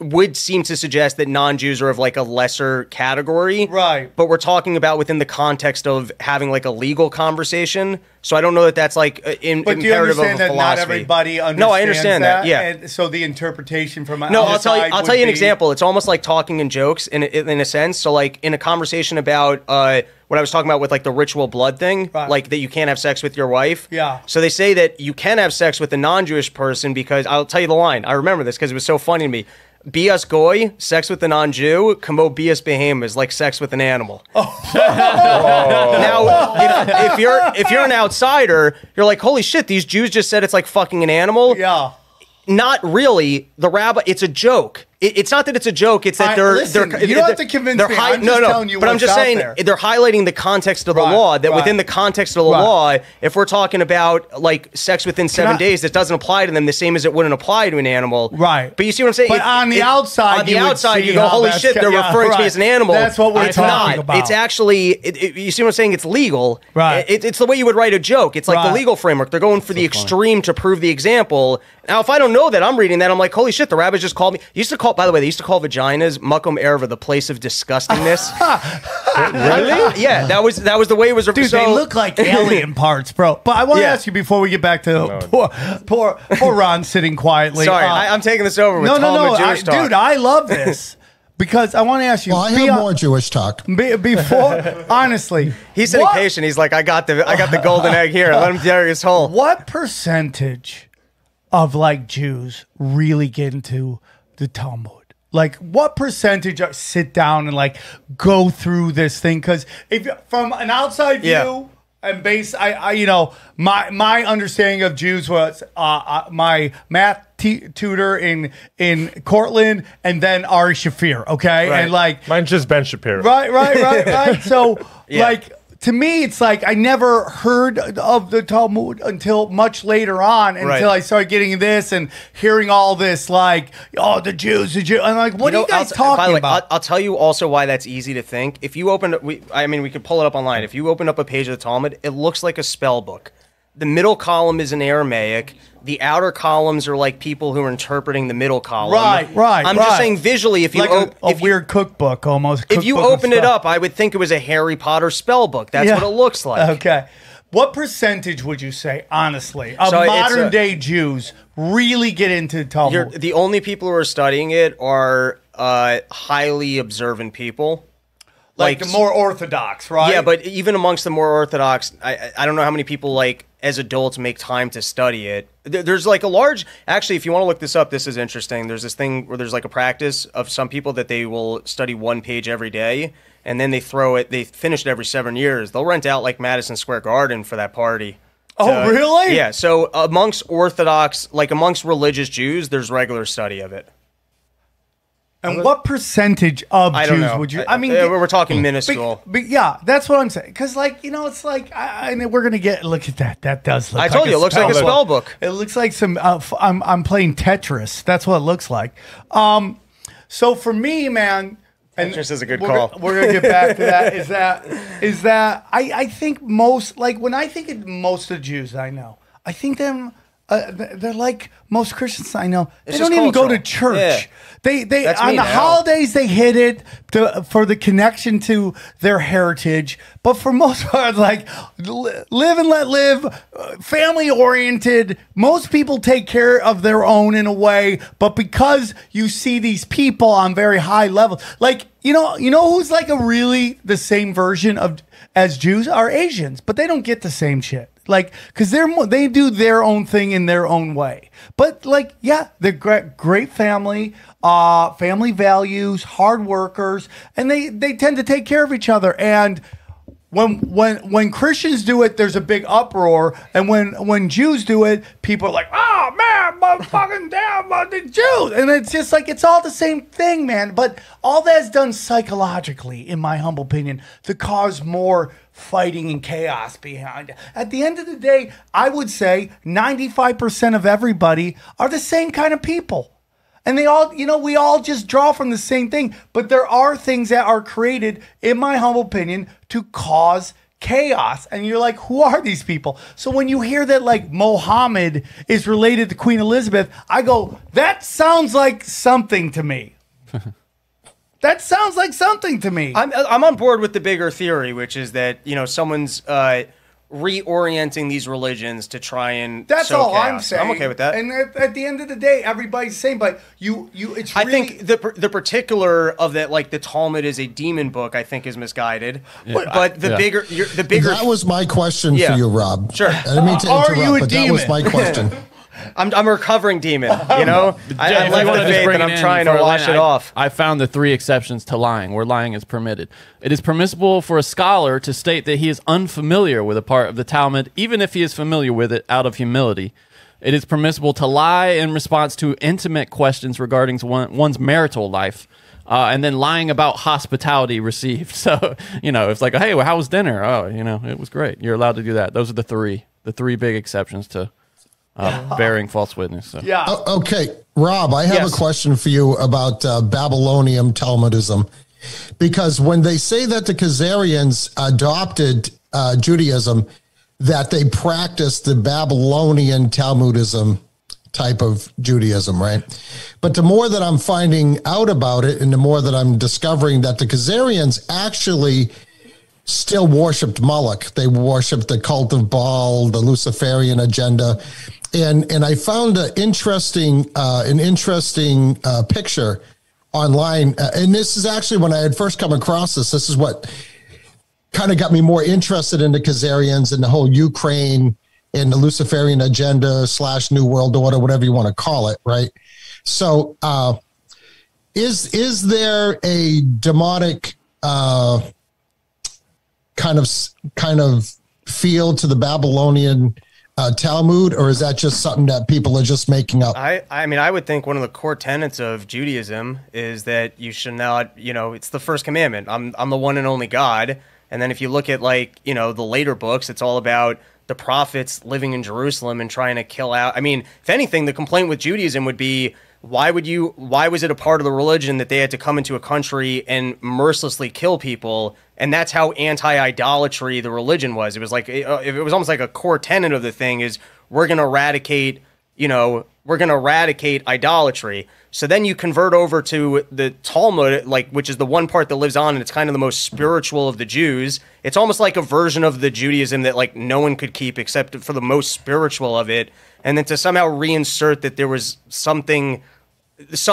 would seem to suggest that non-Jews are of like a lesser category. Right. But we're talking about within the context of having like a legal conversation. So I don't know that that's like imperative of a philosophy. That not everybody understands No, I understand that. Yeah. And so the interpretation from I'll tell you an example. It's almost like talking in jokes in a sense. So like in a conversation about what I was talking about with like the ritual blood thing, like that you can't have sex with your wife. Yeah. So they say that you can have sex with a non-Jewish person because I'll tell you the line. I remember this because it was so funny to me. Bias goy, sex with a non-Jew, kamo bias behem is like sex with an animal. Now, if you're an outsider, you're like, holy shit, these Jews just said it's like fucking an animal. Yeah. Not really. The rabbi, it's a joke. It's not that it's a joke. It's that they're you don't have to convince me. I'm just telling you. But I'm just saying they're highlighting the context of the law. That within the context of the law, if we're talking about like sex within 7 days, that doesn't apply to them the same as it wouldn't apply to an animal. Right. But you see what I'm saying? But on the outside, you go, holy shit, they're referring to me as an animal. That's what we're talking about. It's actually, you see what I'm saying? It's legal. Right. It's the way you would write a joke. It's like the legal framework. They're going for the extreme to prove the example. Now, if I don't know that, I'm reading that, I'm like, holy shit, the rabbis just called me. By the way, they used to call vaginas makom erva, the place of disgustingness. Really? Yeah, that was the way it was. Dude, they look like alien parts, bro. But I want to ask you before we get back to poor Ron sitting quietly. Sorry, I'm taking this over with Talmud Jewish talk. Dude, I love this. Because I want to ask you. Well, I have more Jewish talk. Before, honestly, he's sitting patient. He's like, I got the golden egg here. Let him dig his hole. What percentage of like Jews really get into the Talmud? Like, what percentage sit down and like go through this thing? Because if from an outside view and my understanding of Jews was my math tutor in Cortland and then Ari Shafir. Okay, right. And like mine's just Ben Shapiro. Right. So like. To me, it's like I never heard of the Talmud until much later on, until I started getting this and hearing all this, like, oh, the Jews. I'm like, what are you guys talking about? I'll tell you also why that's easy to think. If you open, we could pull it up online. If you open up a page of the Talmud, it looks like a spell book. The middle column is in Aramaic. The outer columns are like people who are interpreting the middle column. Right. I'm just saying visually, if you like a weird cookbook almost. If you open it up, I would think it was a Harry Potter spell book. That's what it looks like. Okay. What percentage would you say, honestly, of modern day Jews really get into Talmud? The only people who are studying it are highly observant people. Like the more Orthodox, right? Yeah, but even amongst the more Orthodox, I don't know how many people like as adults make time to study it. There's like a large, actually, if you want to look this up, this is interesting. There's this thing where there's like a practice of some people that they will study one page every day, and then they finish it every 7 years. They'll rent out like Madison Square Garden for that party. Oh, really? Yeah, so amongst Orthodox, like amongst religious Jews, there's regular study of it. And what percentage of Jews would you? I mean, we're talking minuscule. But yeah, that's what I'm saying. Because, like, it's like, and we're gonna get. Look at that. That does look. I told you, it looks like a spell book. It looks like some. I'm playing Tetris. That's what it looks like. So for me, man, Tetris is a good call. We're gonna get back to that. Is that I think most, like, when I think of most of the Jews I know, I think them they're like most Christians I know. It's They don't just even go to cultural. church. Yeah. They That's on me the now. holidays they hit it for the connection to their heritage. But for most part, like live and let live, family oriented. Most people take care of their own in a way, but because you see these people on very high levels, like you know who's like a really the same version of as Jews are Asians, but they don't get the same shit. Like, because they do their own thing in their own way. But like, yeah, they're great family, family values, hard workers, and they tend to take care of each other. And when Christians do it, there's a big uproar, and when Jews do it, people are like, "Oh man, motherfucking damn, the Jews!" And it's just like it's all the same thing, man. But all that's done psychologically, in my humble opinion, to cause more fighting and chaos behind it. At the end of the day, I would say 95% of everybody are the same kind of people. And they all, we all just draw from the same thing. But there are things that are created, in my humble opinion, to cause chaos. And you're like, who are these people? So when you hear that, like, Mohammed is related to Queen Elizabeth, I go, that sounds like something to me. That sounds like something to me. I'm on board with the bigger theory, which is that, someone's reorienting these religions to try and That's all chaos. I'm saying. I'm okay with that. And at the end of the day, everybody's the same. But it's I really, think the particular of that, like the Talmud is a demon book, I think is misguided. But the bigger That was my question for you, Rob. Sure. I didn't mean to Are interrupt, you a but that was demon? my question. I'm a recovering demon, I If left you wanna the just faith bring and it I'm in trying for to wash Elena, it off. I found the 3 exceptions to lying, where lying is permitted. It is permissible for a scholar to state that he is unfamiliar with a part of the Talmud, even if he is familiar with it out of humility. It is permissible to lie in response to intimate questions regarding one's marital life. And then lying about hospitality received. So, it's like, hey, well, how was dinner? Oh, it was great. You're allowed to do that. Those are the three big exceptions to bearing false witness. So. yeah. Okay, Rob, I have a question for you about Babylonian Talmudism. Because when they say that the Khazarians adopted Judaism, that they practiced the Babylonian Talmudism type of Judaism, right? But the more that I'm finding out about it and the more that I'm discovering that the Khazarians actually still worshipped Moloch. They worshipped the cult of Baal, the Luciferian agenda. And I found an interesting picture online. And this is actually when I had first come across this is what kind of got me more interested in the Khazarians and the whole Ukraine and the Luciferian agenda / New World Order, whatever you want to call it, right? So is there a demonic kind of feel to the Babylonian Talmud, or is that just something that people are just making up? I mean, I would think one of the core tenets of Judaism is that you should not, it's the first commandment. I'm the one and only God. And then if you look at the later books, it's all about the prophets living in Jerusalem and trying to kill out. I mean, if anything, the complaint with Judaism would be, why was it a part of the religion that they had to come into a country and mercilessly kill people? And that's how anti-idolatry the religion was. It was like, it was almost like a core tenet of the thing is we're going to eradicate idolatry. So then you convert over to the Talmud, which is the one part that lives on, and it's kind of the most spiritual of the Jews. It's almost like a version of the Judaism that no one could keep except for the most spiritual of it. And then to somehow reinsert that there was some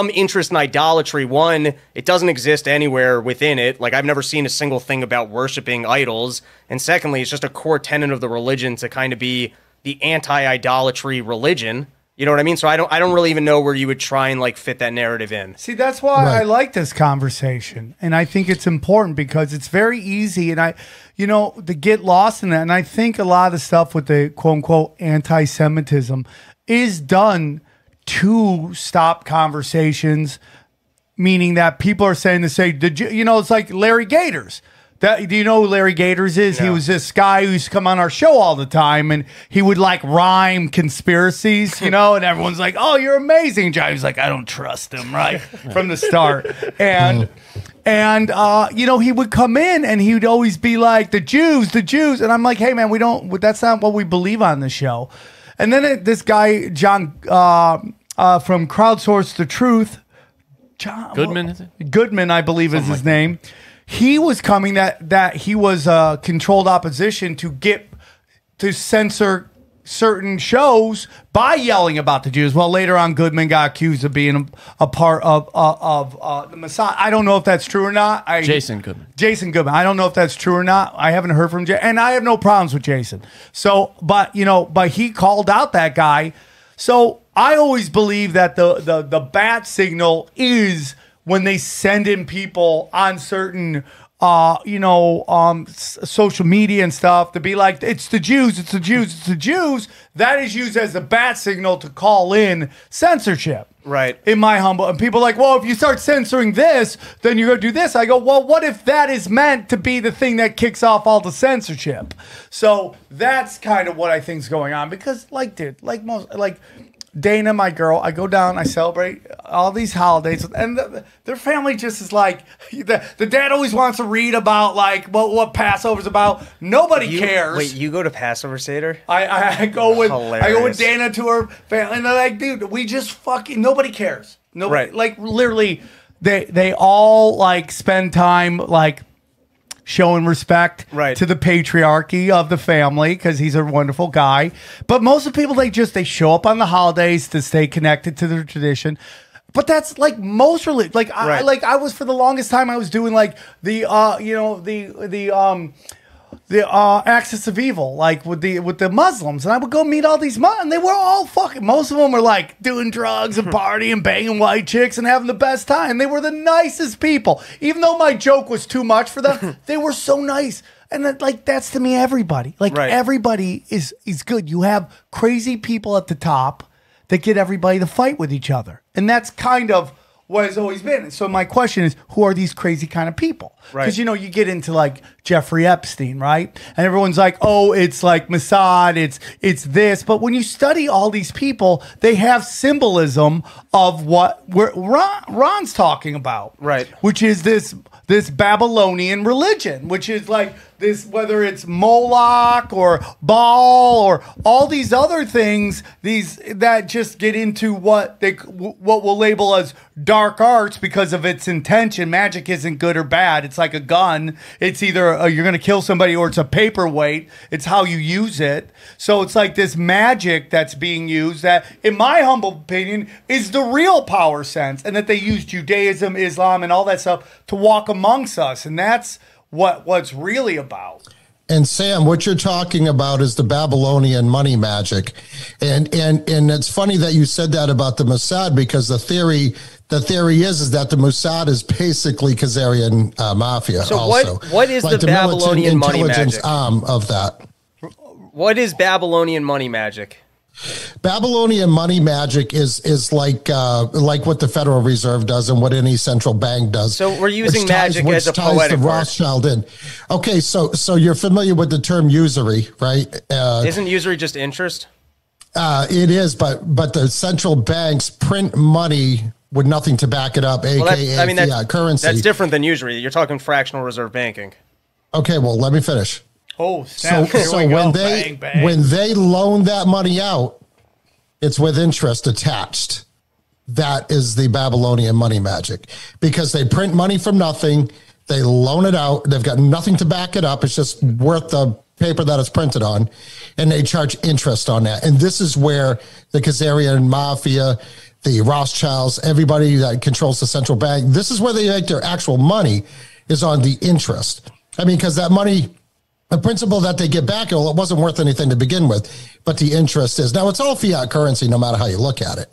interest in idolatry. One, it doesn't exist anywhere within it. I've never seen a single thing about worshiping idols. And secondly, it's just a core tenet of the religion to kind of be the anti-idolatry religion. You know what I mean? So I don't really even know where you would try and fit that narrative in. See, that's why I like this conversation. And I think it's important because it's very easy and to get lost in that. And I think a lot of the stuff with the quote unquote anti-Semitism is done to stop conversations, meaning that people are saying it's like Larry Gators. Do you know who Larry Gators is? No. He was this guy who used to come on our show all the time, and he would rhyme conspiracies, and everyone's like, "Oh, you're amazing, John." He's like, "I don't trust him," right from the start, and he would come in and he would always be like, the Jews," and I'm like, "Hey, man, we don't. That's not what we believe on the show." And then this guy, John, from Crowdsource the Truth, John Goodman, is it? Goodman, I believe is his name. He was coming that he was controlled opposition to censor certain shows by yelling about the Jews. Well, later on, Goodman got accused of being a part of the Mossad. I don't know if that's true or not. Jason Goodman. Jason Goodman. I don't know if that's true or not. I haven't heard from Jason, and I have no problems with Jason. So, but he called out that guy. So I always believe that the bat signal is when they send in people on certain social media and stuff to be like, it's the Jews, it's the Jews, it's the Jews. That is used as a bat signal to call in censorship. Right. In my humble, and people are like, well, if you start censoring this, then you're going to do this. I go, well, what if that is meant to be the thing that kicks off all the censorship? So that's kind of what I think is going on because, Dana, my girl, I go down, I celebrate all these holidays, and their family just is like, the dad always wants to read about what Passover's about. Nobody cares. Wait, you go to Passover Seder? I go with Hilarious. I go with Dana to her family, and they're like, dude, we just fucking nobody cares. Nobody, Right. Literally, they all spend time showing respect to the patriarchy of the family because he's a wonderful guy. But most of the people, they show up on the holidays to stay connected to their tradition. But that's most religion. I was for the longest time I was doing the axis of evil, with the Muslims, and I would go meet all these Muslims, and they were all fucking. Most of them were doing drugs and partying, banging white chicks, and having the best time. They were the nicest people, even though my joke was too much for them. They were so nice, and that's to me everybody. Everybody is good. You have crazy people at the top that get everybody to fight with each other, and that's kind of what it's always been. So my question is, who are these crazy kind of people? Because, you get into Jeffrey Epstein, right? And everyone's like, oh, it's Mossad, it's this. But when you study all these people, they have symbolism of what Ron's talking about. Right. Which is this Babylonian religion, which is this, whether it's Moloch or Baal or all these other things, these that just get into what we'll label as dark arts because of its intention. Magic isn't good or bad. It's like a gun. It's either you're going to kill somebody or it's a paperweight. It's how you use it. So it's this magic that's being used that, in my humble opinion, is the real power sense, and that they use Judaism, Islam, and all that stuff to walk amongst us. And that's what's really about. And Sam, what you're talking about is the Babylonian money magic. And it's funny that you said that about the Mossad, because the theory is that the Mossad is basically Khazarian mafia. So also. what is the Babylonian money magic? Of that. What is Babylonian money magic? Babylonian money magic is like what the Federal Reserve does and what any central bank does. So we're using magic as a poetic the word. Rothschild in. Okay, so you're familiar with the term usury, right? Isn't usury just interest? It is, but the central banks print money with nothing to back it up, aka fiat currency. That's different than usury. You're talking fractional reserve banking. Okay, well, let me finish. Oh, so when they loan that money out, it's with interest attached. That is the Babylonian money magic, because they print money from nothing, they loan it out, they've got nothing to back it up, it's just worth the paper that it's printed on, and they charge interest on that. And this is where the Khazarian mafia, the Rothschilds, everybody that controls the central bank, this is where they make their actual money, is on the interest. I mean, because that money, the principle that they get back, well, it wasn't worth anything to begin with, but the interest is. Now, it's all fiat currency, no matter how you look at it.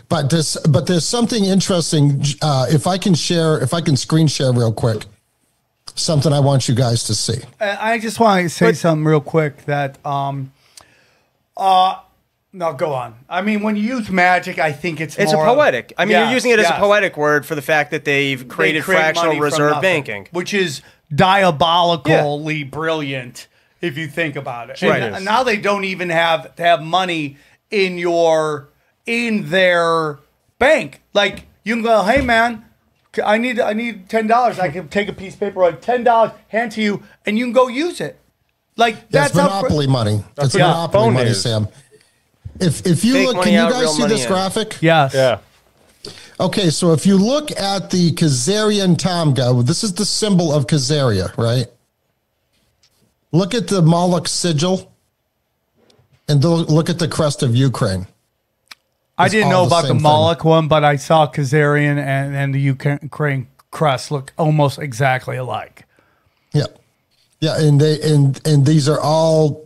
But there's something interesting. If I can screen share real quick, something I want you guys to see. I just want to say something real quick that, no, go on. I mean, when you use magic, I think it's a poetic. I mean, you're using it as a poetic word for the fact that they've created fractional reserve banking, which is diabolically brilliant if you think about it. Right. And now they don't even have to have money in their bank. You can go, hey man, I need $10. I can take a piece of paper, $10, hand to you, and you can go use it. That's monopoly money. That's monopoly money, Sam. If you Fake look, money can you out, guys real see money this in. graphic? Yes. Yeah. Okay, so if you look at the Khazarian Tamga, this is the symbol of Khazaria, right? Look at the Moloch sigil, and look at the crest of Ukraine. I It's didn't all know the about the same thing. Moloch one, but I saw Khazarian and the Ukraine crest look almost exactly alike. Yeah, yeah, and these are all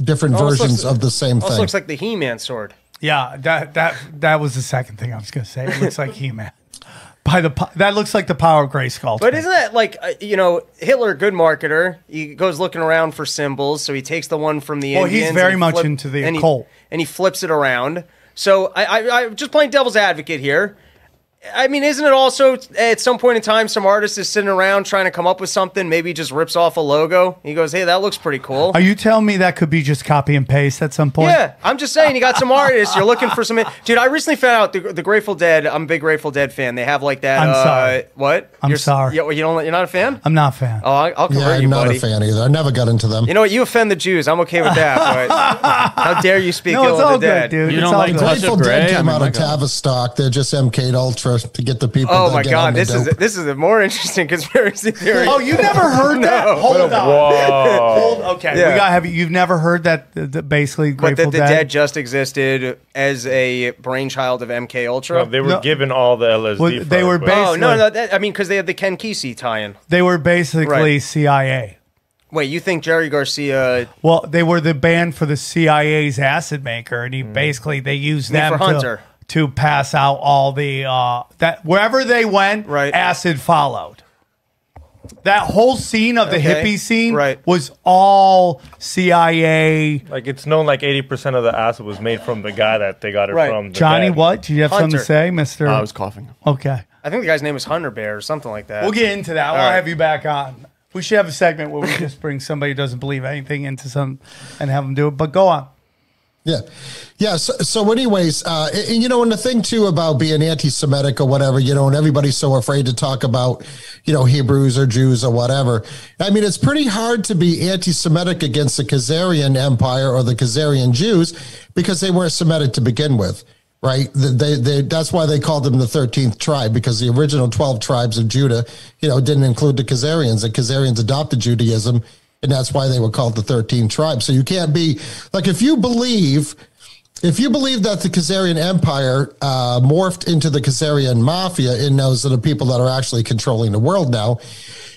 different Almost versions looks- of the same Also thing. looks like the He-Man sword. Yeah, that was the second thing I was going to say. It looks like He-Man. That looks like the power of Grayskull. But isn't that like, Hitler, good marketer, he goes looking around for symbols, so he takes the one from the Well, Indians. he's very and much into the occult. And he flips it around. So I'm just playing devil's advocate here. I mean, isn't it also at some point in time some artist is sitting around trying to come up with something, maybe he just rips off a logo. He goes, hey, that looks pretty cool. Are you telling me that could be just copy and paste at some point? Yeah, I'm just saying, you got some artists, you're looking for some... Dude, I recently found out the Grateful Dead, I'm a big Grateful Dead fan. They have like that... I'm sorry. What? I'm sorry. You're not a fan? I'm not a fan. Oh, I'll convert Yeah, you, I'm not buddy. a fan either. I never got into them. You know what? You offend the Jews. I'm okay with that. But how dare you speak No, ill it's all of the good, dead? dude. You It's don't all like good. Touch Grateful of Grey? Dead I came mean, out my of God. Tavistock. They're just MK Ultra to get the people. Oh that my get God, on the dope. this is a more interesting conspiracy theory. Oh, you never heard that? Hold on. Whoa. Okay, Yeah. we gotta have you. You've never heard that? Basically, But Grateful that the Dead just existed as a brainchild of MK Ultra. No, they were No. given all the LSD. Well, they were first, but- based- Oh no, I mean because they had the Ken Kesey tie-in. They were basically Right. CIA. Wait, you think Jerry Garcia? Well, they were the band for the CIA's acid maker, and they used Need them for Hunter. to pass out all the that wherever they went, Right. acid followed. That whole scene of the Okay. hippie scene Right. was all CIA. Like it's known like 80% of the acid was made from the guy that they got it Right. from. the Johnny, Dead. what? Do you have something to Hunter. say, Mister? I was coughing. Okay, I think the guy's name was Hunter Bear or something like that. we'll get into that. I'll right. have you back on. We should have a segment where we just bring somebody who doesn't believe anything into some and have them do it. But go on. Yeah. Yeah. So anyways, and, and the thing too about being anti-Semitic or whatever, and everybody's so afraid to talk about, Hebrews or Jews or whatever. I mean, it's pretty hard to be anti-Semitic against the Khazarian Empire or the Khazarian Jews because they weren't Semitic to begin with. Right. That's why they called them the 13th tribe, because the original 12 tribes of Judah, didn't include the Khazarians. The Khazarians adopted Judaism, and that's why they were called the 13th tribe. So you can't be like, if you believe that the Khazarian Empire morphed into the Khazarian Mafia, and those are the people that are actually controlling the world now.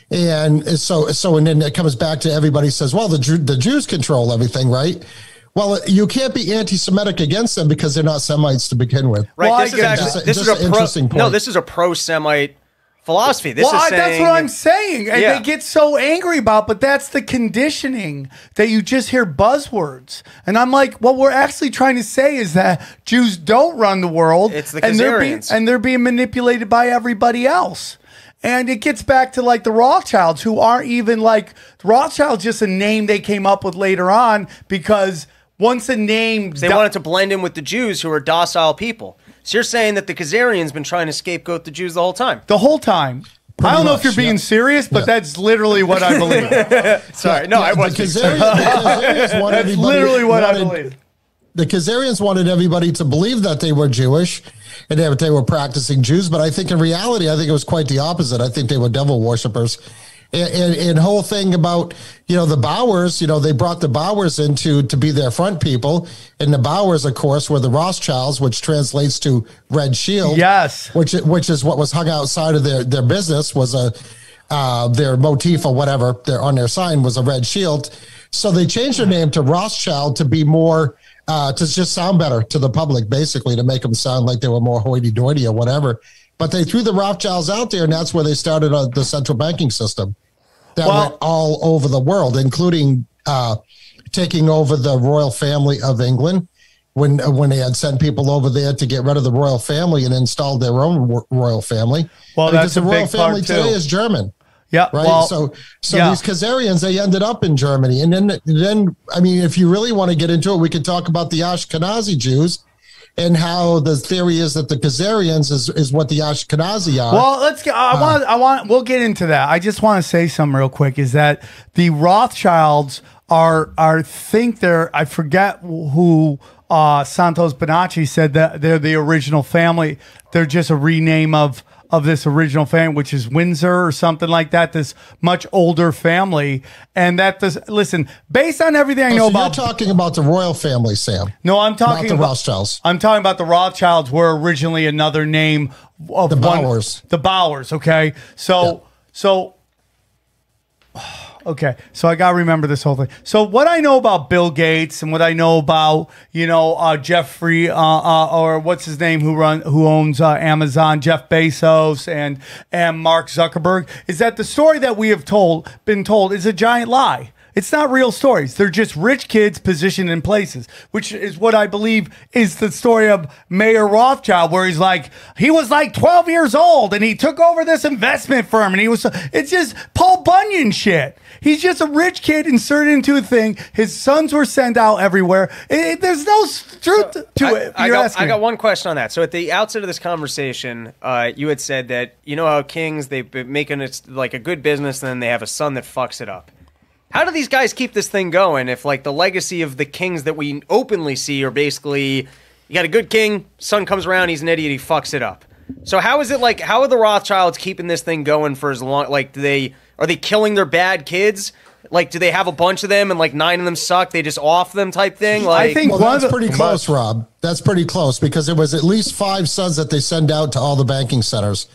And and then it comes back to everybody says, well, the Jews control everything, right? Well, you can't be anti-Semitic against them because they're not Semites to begin with. Right. Well, this is actually this is a interesting point. No, this is a pro-Semite philosophy. This is saying, that's what I'm saying. And Yeah. they get so angry about, but that's the conditioning that you just hear buzzwords. And I'm like, what we're actually trying to say is that Jews don't run the world. It's the and Khazarians. they're being manipulated by everybody else. And it gets back to like the Rothschilds, who aren't even like Rothschild's just a name they came up with later on because once a name They wanted to blend in with the Jews, who are docile people. So you're saying that the Khazarians been trying to scapegoat the Jews the whole time? the whole time. I don't know if you're much, being yeah. serious, but that's literally what I believe. Sorry, no, I The wasn't. Khazarians wanted That's everybody- literally what I wanted- believe. The Khazarians wanted everybody to believe that they were Jewish and that they were practicing Jews, but I think in reality, I think it was quite the opposite. I think they were devil worshippers. And whole thing about, the Bowers, they brought the Bowers in to be their front people. And the Bowers, of course, were the Rothschilds, which translates to Red Shield. Yes. Which is what was hung outside of their business, was their motif or whatever on their sign was a red shield. So they changed their name to Rothschild to be more, to just sound better to the public, basically, to make them sound like they were more hoity-toity or whatever. But they threw the Rothschilds out there, and that's where they started the central banking system that went all over the world, including taking over the royal family of England when they had sent people over there to get rid of the royal family and installed their own royal family. Well, because that's a the royal big part, family today too. is German. Yeah, Right. well, so yeah. these Khazarians, they ended up in Germany. And then, I mean, if you really want to get into it, we could talk about the Ashkenazi Jews and how the theory is that the Khazarians is what the Ashkenazi are. Well, let's get. We'll get into that. I just want to say something real quick. Is that the Rothschilds are think they're? I forget who Santos Bonacci said that they're the original family. They're just a rename of this original family, which is Windsor or something like that. This much older family, and listen, based on everything I know about, you're talking about the royal family, Sam. No, I'm talking about the about Rothschilds. I'm talking about the Rothschilds were originally another name of the Bowers. The Bowers. Okay, so. Okay, so I gotta remember this whole thing. So what I know about Bill Gates and what I know about Jeffrey or what's his name who owns Amazon, Jeff Bezos and Mark Zuckerberg, is that the story that we have been told is a giant lie. It's not real stories. They're just rich kids positioned in places, which is what I believe is the story of Mayor Rothschild, where he was like 12 years old and he took over this investment firm and it's just Paul Bunyan shit. He's just a rich kid inserted into a thing. His sons were sent out everywhere. There's no truth to it. I got one question on that. So at the outset of this conversation, you had said that how kings, they've been making it like a good business and then they have a son that fucks it up. How do these guys keep this thing going if, the legacy of the kings that we openly see are basically, you got a good king, son comes around, he's an idiot, he fucks it up. So how is it how are the Rothschilds keeping this thing going for as long, are they killing their bad kids? Do they have a bunch of them and 9 of them suck, they just off them type thing? I think that's pretty close, Rob. That's pretty close because it was at least 5 sons that they send out to all the banking centers.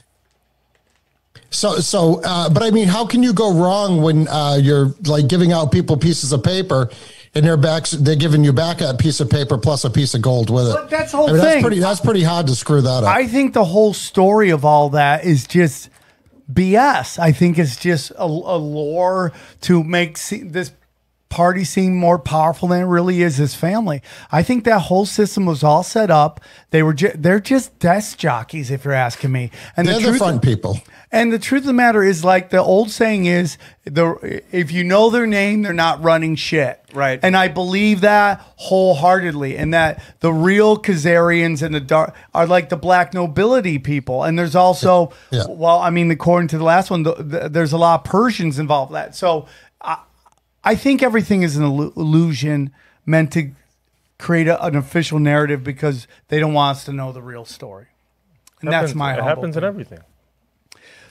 But I mean, how can you go wrong when you're giving out people pieces of paper and they're giving you back a piece of paper plus a piece of gold with it? But that's the whole thing. That's pretty hard to screw that up. I think the whole story of all that is just BS. I think it's just a lore to make this party seem more powerful than it really is as family. I think that whole system was all set up. They're just desk jockeys, if you're asking me. And they're the fun people. And the truth of the matter is, the old saying is, if you know their name, they're not running shit. Right. And I believe that wholeheartedly. And that the real Khazarians and the dark are like the black nobility people. And there's also, according to the last one, there's a lot of Persians involved in that. So I think everything is an illusion meant to create an official narrative because they don't want us to know the real story. And that's my humble It happens in opinion. everything.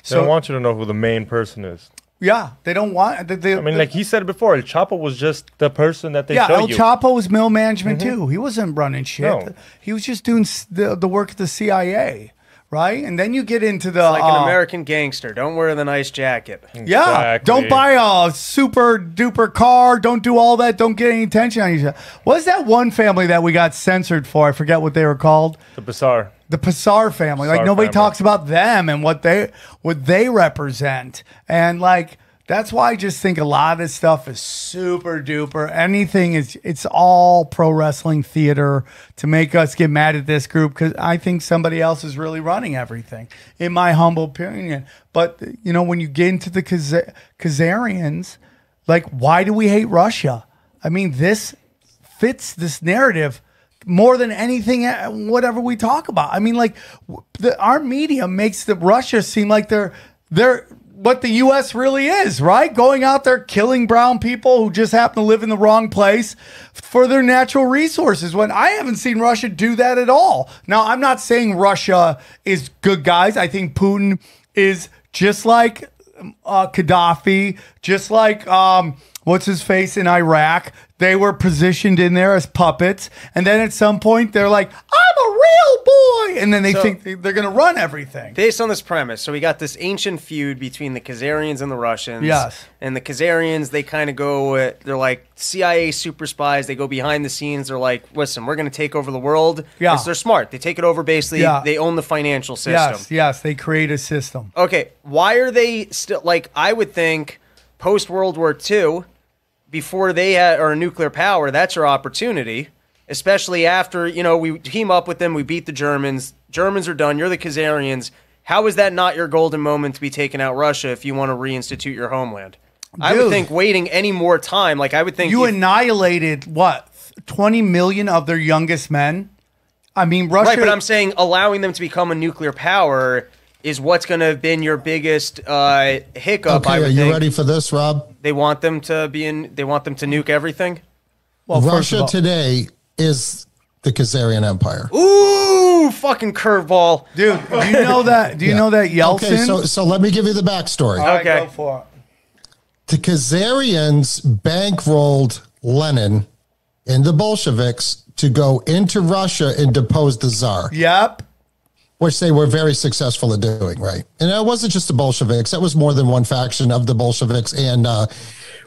They don't want you to know who the main person is. Yeah, they don't want. Like he said before, El Chapo was just the person that they show El you. Chapo was middle management too. He wasn't running shit. No. He was just doing the work of the CIA, right? And then you get into the like an American gangster. Don't wear the nice jacket. Yeah, Exactly. don't buy a super duper car. Don't do all that. Don't get any attention on yourself. What's that one family that we got censored for? I forget what they were called. The Bazaar. The Passar family. Passar Nobody family. talks about them and what they represent. And that's why I just think a lot of this stuff is super duper. It's all pro wrestling theater to make us get mad at this group because I think somebody else is really running everything, in my humble opinion. But, when you get into the Khazarians, why do we hate Russia? I mean, this fits this narrative more than anything, whatever we talk about. I mean, our media makes the Russia seem like they're what the U.S. really is, right? Going out there killing brown people who just happen to live in the wrong place for their natural resources. When I haven't seen Russia do that at all. Now, I'm not saying Russia is good guys. I think Putin is just like Gaddafi, just like what's his face in Iraq. They were positioned in there as puppets, and then at some point they're like, "I'm a real boy," and then they think they're going to run everything. Based on this premise, so we got this ancient feud between the Khazarians and the Russians. Yes. And the Khazarians, they kind of go, they're like CIA super spies. They go behind the scenes. They're like, listen, we're going to take over the world. Yeah. 'Cause they're smart. They take it over basically. Yeah. They own the financial system. Yes, they create a system. Okay, why are they still, I would think post-World War II, before they are a nuclear power, that's our opportunity, especially after, we team up with them, we beat the Germans. Germans are done. You're the Khazarians. How is that not your golden moment to be taking out Russia if you want to reinstitute your homeland? I would think waiting any more time, I would think... You annihilated, 20 million of their youngest men? I mean, Russia... Right, but I'm saying allowing them to become a nuclear power is what's going to have been your biggest hiccup. Okay, are you ready for this, Rob? They want them to nuke everything? Well, Russia today is the Khazarian Empire. Ooh, fucking curveball. Dude, do you know that? Do you know that Yeltsin? Okay, so let me give you the backstory. All right, Okay. go for it. The Khazarians bankrolled Lenin and the Bolsheviks to go into Russia and depose the Tsar, Yep. which they were very successful at doing, right? And it wasn't just the Bolsheviks. That was more than one faction of the Bolsheviks. And,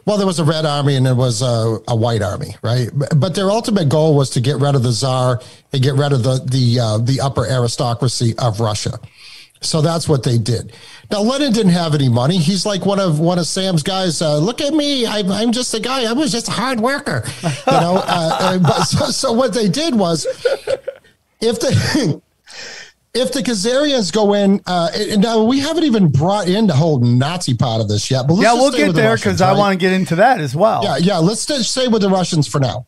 well, there was a red army and there was a white army, right? But their ultimate goal was to get rid of the Tsar and get rid of the upper aristocracy of Russia. So that's what they did. Now, Lenin didn't have any money. He's like one of Sam's guys. Look at me. I'm just a guy. I was just a hard worker. So what they did was, if the Khazarians go in, now we haven't even brought in the whole Nazi part of this yet. But let's We'll get there because I want to get into that as well. Yeah. Let's just stay with the Russians for now.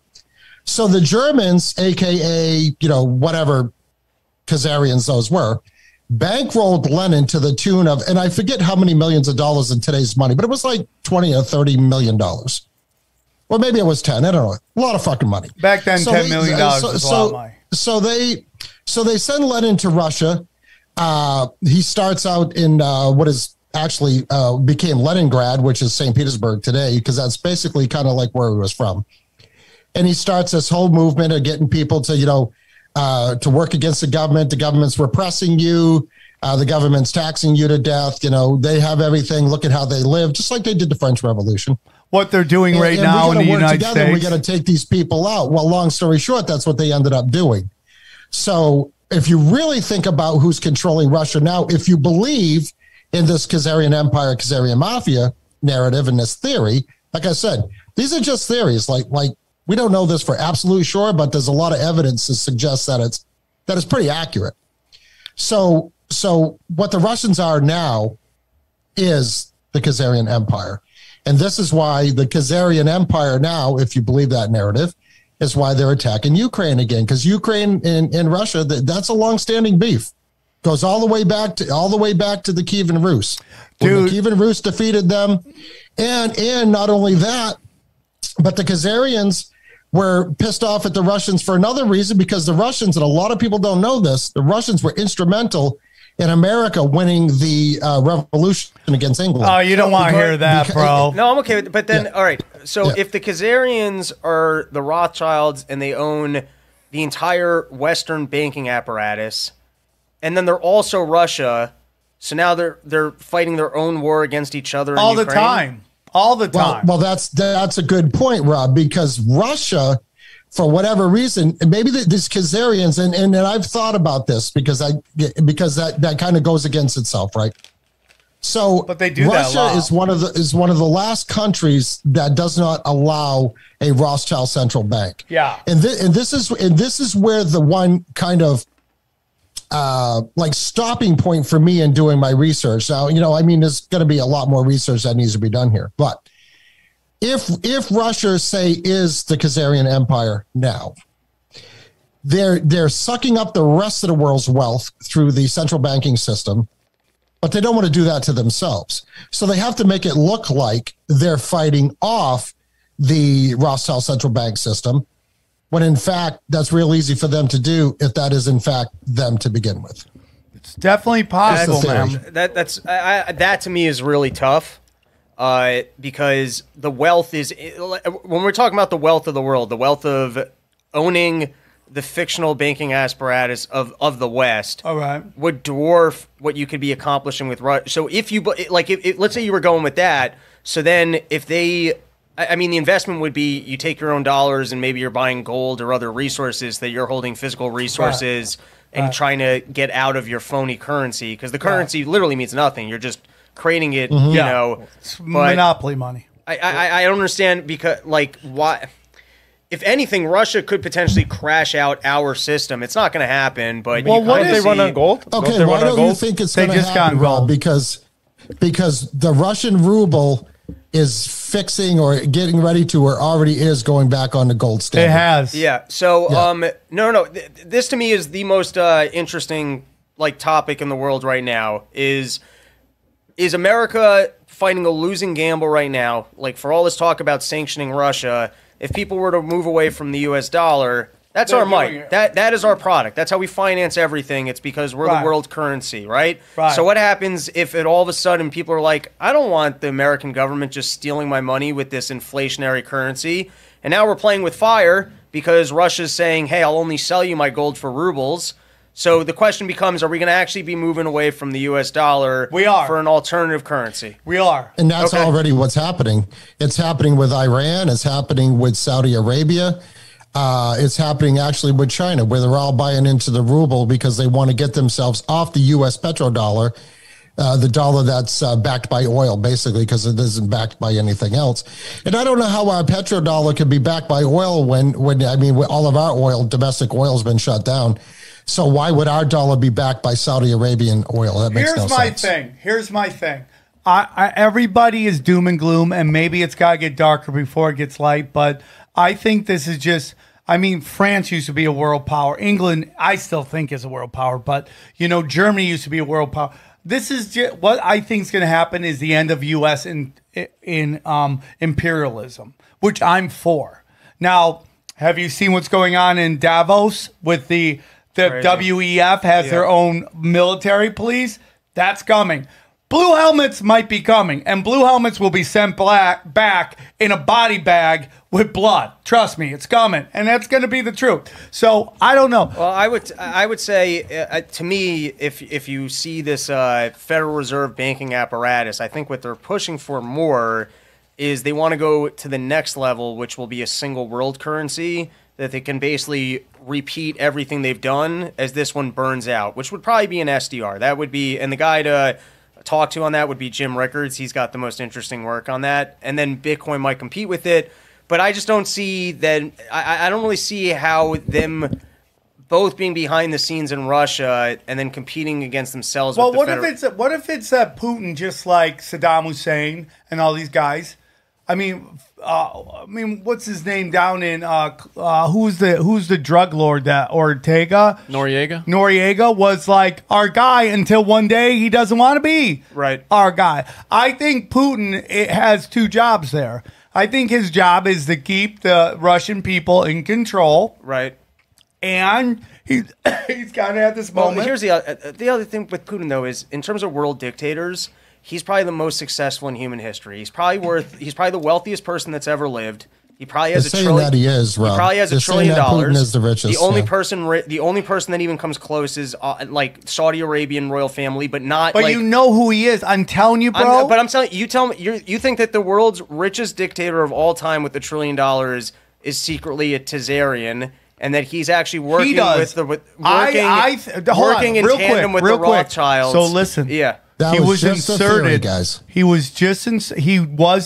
So the Germans, aka whatever Khazarians those were, bankrolled Lenin to the tune of, and I forget how many millions of dollars in today's money, but it was like $20 or $30 million. Or maybe it was 10. I don't know. A lot of fucking money. Back then, $10 million was a lot of money. So they send Lenin to Russia. He starts out in what is actually became Leningrad, which is St. Petersburg today, because that's basically kind of like where he was from. And he starts this whole movement of getting people to, to work against the government. The government's repressing you. The government's taxing you to death. They have everything. Look at how they live, just like they did the French Revolution. What they're doing right now in the United States. We got to take these people out. Well, long story short, that's what they ended up doing. So if you really think about who's controlling Russia now, if you believe in this Khazarian Empire, Khazarian Mafia narrative and this theory, like I said, these are just theories. Like we don't know this for absolute sure, but there's a lot of evidence to suggest that it's pretty accurate. So what the Russians are now is the Khazarian Empire. And this is why the Khazarian Empire now, if you believe that narrative, is why they're attacking Ukraine again. Because Ukraine and Russia, that's a long-standing beef. Goes all the way back to the Kievan Rus. When the Kievan Rus defeated them, and not only that, but the Khazarians were pissed off at the Russians for another reason, because the Russians, and a lot of people don't know this, the Russians were instrumental in America winning the revolution against England. Oh, you don't want to hear that, bro. No, I'm okay with it. But then, all right. So if the Khazarians are the Rothschilds and they own the entire Western banking apparatus, and then they're also Russia, so now they're fighting their own war against each other all in the Ukraine? time. All the time. Well, that's a good point, Rob, because Russia, for whatever reason, maybe these Khazarians, and I've thought about this because that kind of goes against itself, right? So, but they do Russia that is one of the last countries that does not allow a Rothschild central bank. Yeah, and this is where the one kind of like stopping point for me in doing my research. Now, there's going to be a lot more research that needs to be done here, but if Russia, say, is the Khazarian Empire now, they're sucking up the rest of the world's wealth through the central banking system, but they don't want to do that to themselves. So they have to make it look like they're fighting off the Rothschild central bank system, when in fact, that's real easy for them to do if that is in fact them to begin with. It's definitely possible, man. That to me is really tough. Because the wealth is, when we're talking about the wealth of the world, the wealth of owning the fictional banking apparatus of the West, all right, would dwarf what you could be accomplishing with Russia. So if you, let's say you were going with that, so then if they, the investment would be you take your own dollars and maybe you're buying gold or other resources that you're holding physical resources and trying to get out of your phony currency, because the currency literally means nothing. You're just creating it, it's monopoly money. I don't understand, because why? If anything, Russia could potentially crash out our system. It's not going to happen, but what if they run on gold? Okay, why don't you think it's going to happen, Rob? Because the Russian ruble is fixing or getting ready to, or already is going back on the gold standard. It has. Yeah. So, no. This to me is the most interesting topic in the world right now. Is America fighting a losing gamble right now? For all this talk about sanctioning Russia, if people were to move away from the U.S. dollar, That's They're our doing might. it. That is our product. That's how we finance everything. It's because we're Right. the world currency, right? Right. So what happens if it all of a sudden people are like, I don't want the American government just stealing my money with this inflationary currency, and now we're playing with fire because Russia's saying, hey, I'll only sell you my gold for rubles. So the question becomes, are we going to actually be moving away from the U.S. dollar We are. for an alternative currency? We are. And that's Okay. already what's happening. It's happening with Iran. It's happening with Saudi Arabia. It's happening actually with China, where they're all buying into the ruble because they want to get themselves off the U.S. petrodollar, the dollar that's backed by oil, basically, because it isn't backed by anything else. And I don't know how our petrodollar can be backed by oil when all of our oil, domestic oil, has been shut down. So why would our dollar be backed by Saudi Arabian oil? That makes no sense. Here's my thing. Everybody is doom and gloom, and maybe it's got to get darker before it gets light. But I think this is just. I mean, France used to be a world power. England, I still think, is a world power. But Germany used to be a world power. This is just, what I think is going to happen is the end of U.S. in imperialism, which I'm for. Now, have you seen what's going on in Davos with the WEF has their own military police? That's coming. Blue helmets might be coming, and blue helmets will be sent back in a body bag with blood. Trust me, it's coming, and that's going to be the truth. So I don't know. Well, I would say to me, if you see this Federal Reserve banking apparatus, I think what they're pushing for more is they want to go to the next level, which will be a single world currency that they can basically repeat everything they've done as this one burns out, which would probably be an SDR. That would be, and the guy to talk to on that would be Jim Rickards. He's got the most interesting work on that. And then Bitcoin might compete with it. But I just don't see that. I don't really see how them both being behind the scenes in Russia and then competing against themselves. Well, with what if it's Putin, just like Saddam Hussein and all these guys? I mean, what's his name down in who's the drug lord that Ortega? Noriega was like our guy until one day he doesn't want to be our guy. I think Putin has two jobs there. I think his job is to keep the Russian people in control. Right. And he's kind of at this moment. Well, here's the other thing with Putin, though, is in terms of world dictators, he's probably the most successful in human history. He's probably the wealthiest person that's ever lived. He probably has They're saying that he is, Rob. He probably has They're $1 trillion. saying that Putin is the richest, The only person that even comes close is like Saudi Arabian royal family, but not. But you know who he is. I'm telling you, bro. I'm telling you. Tell me, you think that the world's richest dictator of all time with $1 trillion is secretly a Khazarian, and that he's actually working working in tandem with the Rothschilds. So listen, That he was just a inserted, theory, guys. He was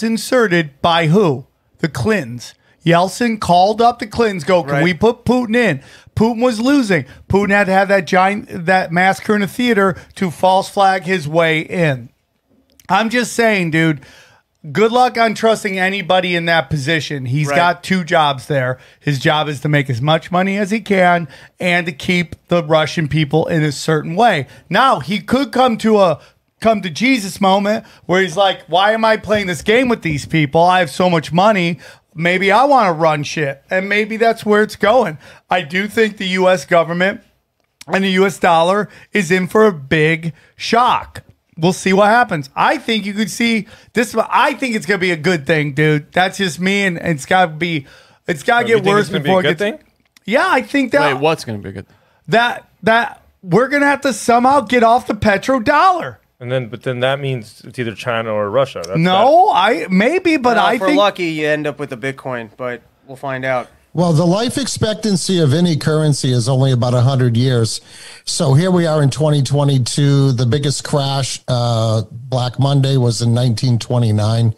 inserted by who? The Clintons. Yeltsin called up the Clintons. Can we put Putin in? Putin was losing. Putin had to have that massacre in a theater to false flag his way in. I'm just saying, dude. Good luck on trusting anybody in that position. He's got two jobs there. His job is to make as much money as he can and to keep the Russian people in a certain way. Now, he could come to Jesus moment where he's like, why am I playing this game with these people? I have so much money. Maybe I want to run shit. And maybe that's where it's going. I do think the U.S. government and the U.S. dollar is in for a big shock. We'll see what happens. I think you could see this. I think it's going to be a good thing, dude. That's just me, and it's got to be. It's got to get worse before it gets. Thing? Yeah, I think that. Wait, what's going to be a good thing? That we're going to have to somehow get off the petrodollar. But then that means it's either China or Russia. That's maybe, but I think if we're lucky, you end up with the Bitcoin, but we'll find out. Well, the life expectancy of any currency is only about 100 years. So here we are in 2022. The biggest crash, Black Monday, was in 1929.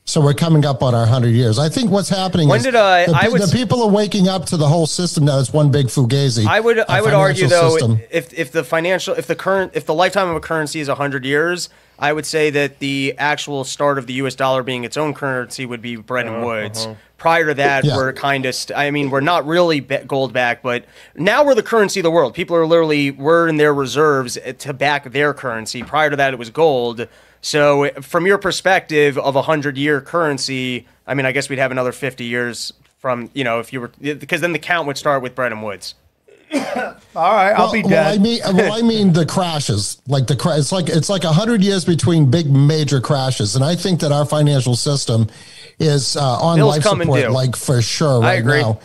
So we're coming up on our 100 years. I think what's happening is the people are waking up to the whole system that it's one big fugazi. I would argue though, if the lifetime of a currency is 100 years, I would say that the actual start of the U.S. dollar being its own currency would be Bretton Woods. Prior to that, we're kind of, we're not really gold backed, but now we're the currency of the world. People are we're in their reserves to back their currency. Prior to that, it was gold. So from your perspective of a 100-year currency, I guess we'd have another 50 years from, if you were, because then the count would start with Bretton Woods. All right, I'll be dead. I mean the crashes, like it's like 100 years between big major crashes, and I think that our financial system is on Bills life support, like for sure right I agree. now.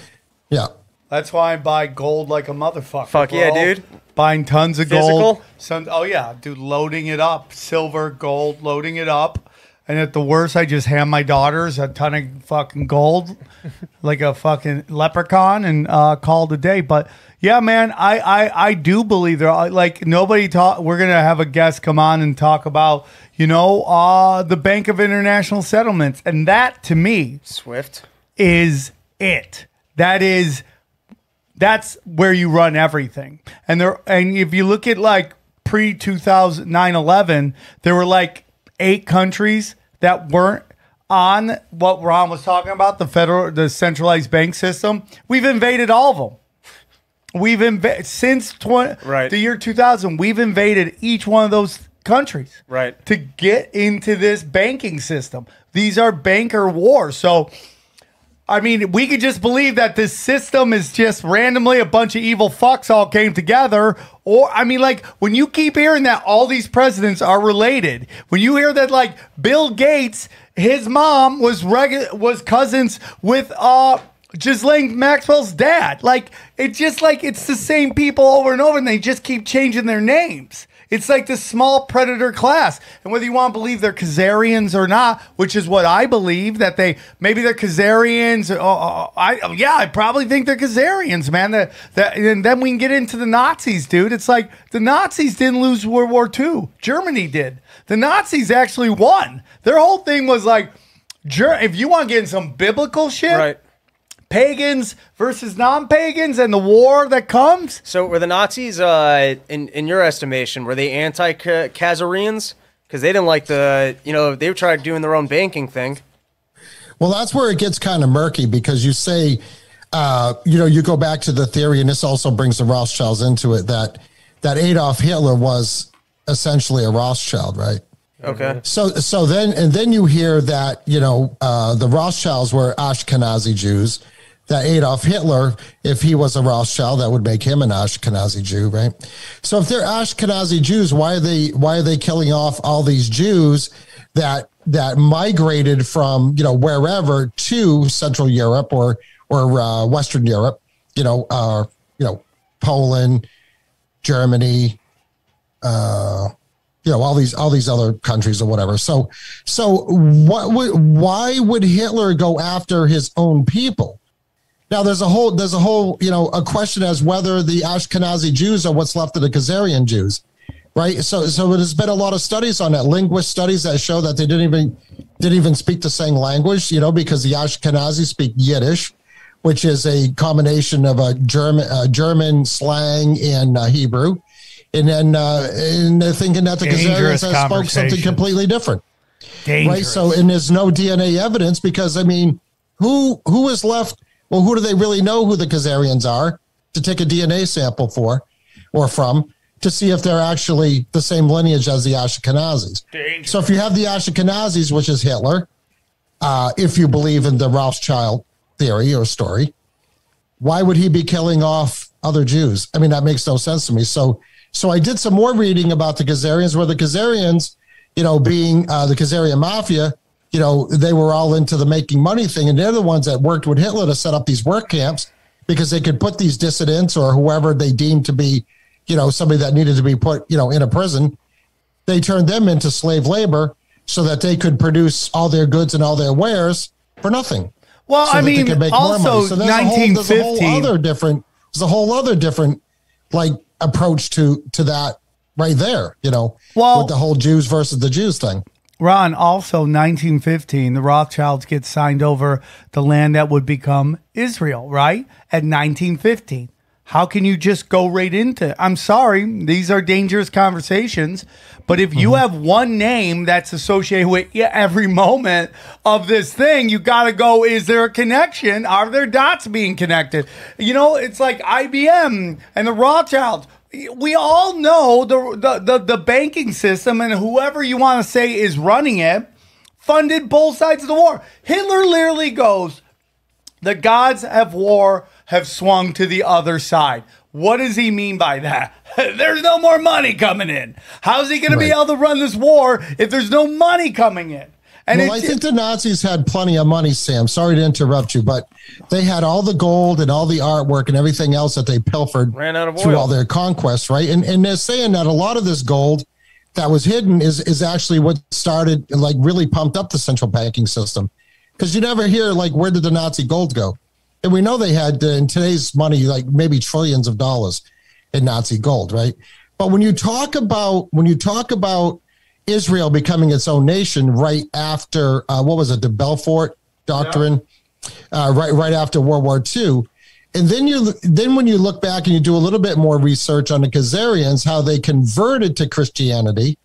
Yeah, that's why I buy gold like a motherfucker. Fuck yeah, dude! Buying tons of Physical? gold. Oh yeah, dude, loading it up, silver, gold, loading it up. And at the worst, I just hand my daughters a ton of fucking gold, like a fucking leprechaun, and call it a day. But yeah, man, I do believe there are, like, nobody talk. We're gonna have a guest come on and talk about, the Bank of International Settlements, and that to me, SWIFT, is it. That's where you run everything. And if you look at like pre-2000 9/11, there were like 8 countries that weren't on what Ron was talking about, the centralized bank system. We've invaded all of them. Since the year 2000, we've invaded each one of those countries to get into this banking system. These are banker wars. So, I mean, we could just believe that this system is just randomly a bunch of evil fucks all came together. Or, I mean, like, when you keep hearing that all these presidents are related, when you hear that, like, Bill Gates, his mom was cousins with Ghislaine Maxwell's dad. Like, it's just like it's the same people over and over, and they just keep changing their names. It's like this small predator class. And whether you want to believe they're Khazarians or not, which is what I believe, that maybe they're Khazarians. I probably think they're Khazarians, man. And then we can get into the Nazis, dude. It's like the Nazis didn't lose World War II. Germany did. The Nazis actually won. Their whole thing was like, if you want to get in some biblical shit, pagans versus non-pagans and the war that comes. So were the Nazis, in your estimation, were they anti-Khazarians? Because they didn't like they were trying doing their own banking thing. Well, that's where it gets kind of murky, because you say, you go back to the theory, and this also brings the Rothschilds into it, that Adolf Hitler was essentially a Rothschild, right? Okay. So then you hear that, the Rothschilds were Ashkenazi Jews, that Adolf Hitler, if he was a Rothschild, that would make him an Ashkenazi Jew, right? So if they're Ashkenazi Jews, why are they killing off all these Jews that migrated from, wherever to Central Europe or Western Europe, Poland, Germany, all these other countries or whatever. So why would Hitler go after his own people? Now there's a whole a question as whether the Ashkenazi Jews are what's left of the Khazarian Jews, right? So there's been a lot of studies on that, linguist studies that show that they didn't even speak the same language, because the Ashkenazi speak Yiddish, which is a combination of a German slang and Hebrew. And then and they're thinking that the Khazarians spoke something completely different. Right? So, and there's no DNA evidence, because, I mean, who is left? Well, who do they really know who the Khazarians are to take a DNA sample for or from to see if they're actually the same lineage as the Ashkenazis? Dangerous. So if you have the Ashkenazis, which is Hitler, if you believe in the Rothschild theory or story, why would he be killing off other Jews? I mean, that makes no sense to me. So I did some more reading about the Khazarians, where the Khazarians, being the Khazarian mafia, they were all into the making money thing. And they're the ones that worked with Hitler to set up these work camps, because they could put these dissidents or whoever they deemed to be, somebody that needed to be put, in a prison. They turned them into slave labor so that they could produce all their goods and all their wares for nothing. Well, so I mean, also so 1950. There's a whole other different like approach to that right there, with the whole Jews versus the Jews thing. Ron, also 1915, the Rothschilds get signed over the land that would become Israel, right? At 1915. How can you just go right into it? I'm sorry, these are dangerous conversations, but if you have one name that's associated with every moment of this thing, you got to go, is there a connection? Are there dots being connected? It's like IBM and the Rothschilds. We all know the banking system, and whoever you want to say is running it funded both sides of the war. Hitler literally goes, The gods of war have swung to the other side. What does he mean by that? There's no more money coming in. How's he going to be able to run this war if there's no money coming in? And I think the Nazis had plenty of money, Sam. Sorry to interrupt you, but they had all the gold and all the artwork and everything else that they pilfered through all their conquests, right? And they're saying that a lot of this gold that was hidden is actually what started, like, really pumped up the central banking system. Because you never hear, like, where did the Nazi gold go? And we know they had, in today's money, like maybe trillions of dollars in Nazi gold, right? But when you talk about Israel becoming its own nation right after, the Balfour Doctrine, right after World War II. And then when you look back and you do a little bit more research on the Khazarians, how they converted to Christianity,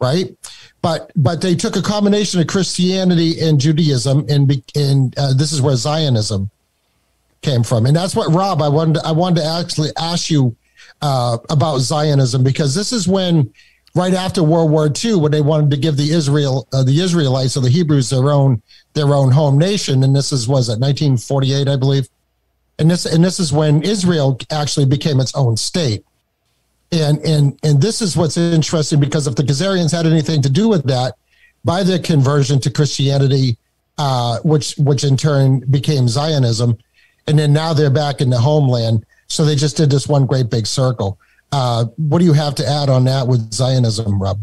right? But they took a combination of Christianity and Judaism, and this is where Zionism came from. And that's what, Rob, I wanted to actually ask you about Zionism, because this is when, right after World War II, when they wanted to give the Israelites or the Hebrews their own home nation, and this is, was it 1948, I believe, and this is when Israel actually became its own state, and this is what's interesting, because if the Khazarians had anything to do with that, by their conversion to Christianity, which in turn became Zionism, and then now they're back in the homeland, so they just did this one great big circle. What do you have to add on that with Zionism, Rob?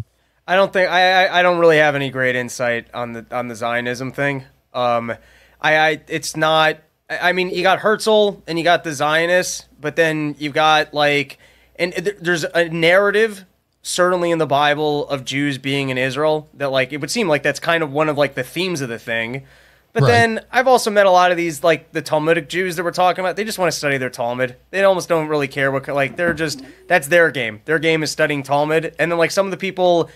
I don't really have any great insight on the Zionism thing. It's not. I mean, you got Herzl and you got the Zionists, but then you've got there's a narrative certainly in the Bible of Jews being in Israel that, like, it would seem like that's kind of one of, like, the themes of the thing. But then I've also met a lot of these, like, the Talmudic Jews that we're talking about. They just want to study their Talmud. They almost don't really care what, like, that's their game. Their game is studying Talmud. And then, like, some of the people,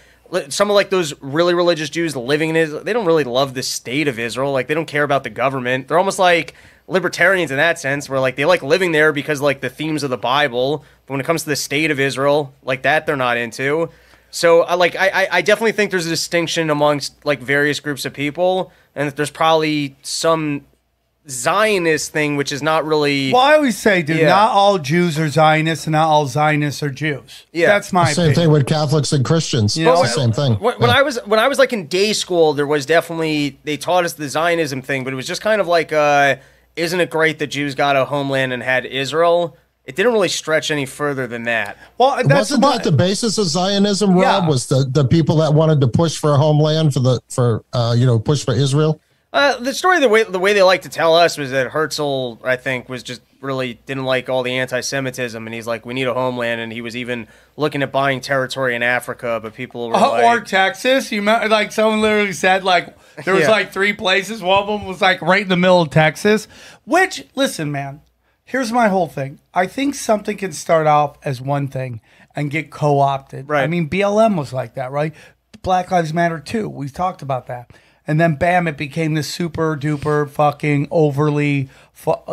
some of, like, those really religious Jews living in Israel, they don't really love the state of Israel. Like, they don't care about the government. They're almost like libertarians in that sense, where, like, they like living there because, like, the themes of the Bible. But when it comes to the state of Israel, like, that they're not into. So, I definitely think there's a distinction amongst, like, various groups of people, and that there's probably some Zionist thing, which is not really... Well, I always say, dude, not all Jews are Zionists, and not all Zionists are Jews. Yeah. That's my opinion. Same thing with Catholics and Christians. You know, it's the same thing. When I was, like, in day school, there was definitely... They taught us the Zionism thing, but it was just kind of like, isn't it great that Jews got a homeland and had Israel? It didn't really stretch any further than that. Well, wasn't that the basis of Zionism, Rob? Was the people that wanted to push for a homeland push for Israel? The story, the way they like to tell us, was that Herzl, I think, was just really didn't like all the anti-Semitism, and he's like, we need a homeland, and he was even looking at buying territory in Africa, but people were like... Or Texas. You remember, like, someone literally said, like, there was, like, 3 places. One of them was, like, right in the middle of Texas. Which, listen, man, here's my whole thing. I think something can start off as one thing and get co-opted. Right. I mean, BLM was like that, right? Black Lives Matter too. We've talked about that. And then, bam, it became this super duper fucking overly,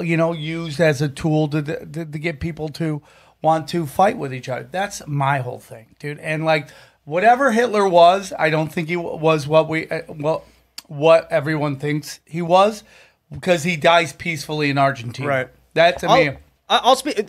used as a tool to get people to want to fight with each other. That's my whole thing, dude. And, like, whatever Hitler was, I don't think he was what everyone thinks he was, because he dies peacefully in Argentina. Right. That, to me... I'll speak...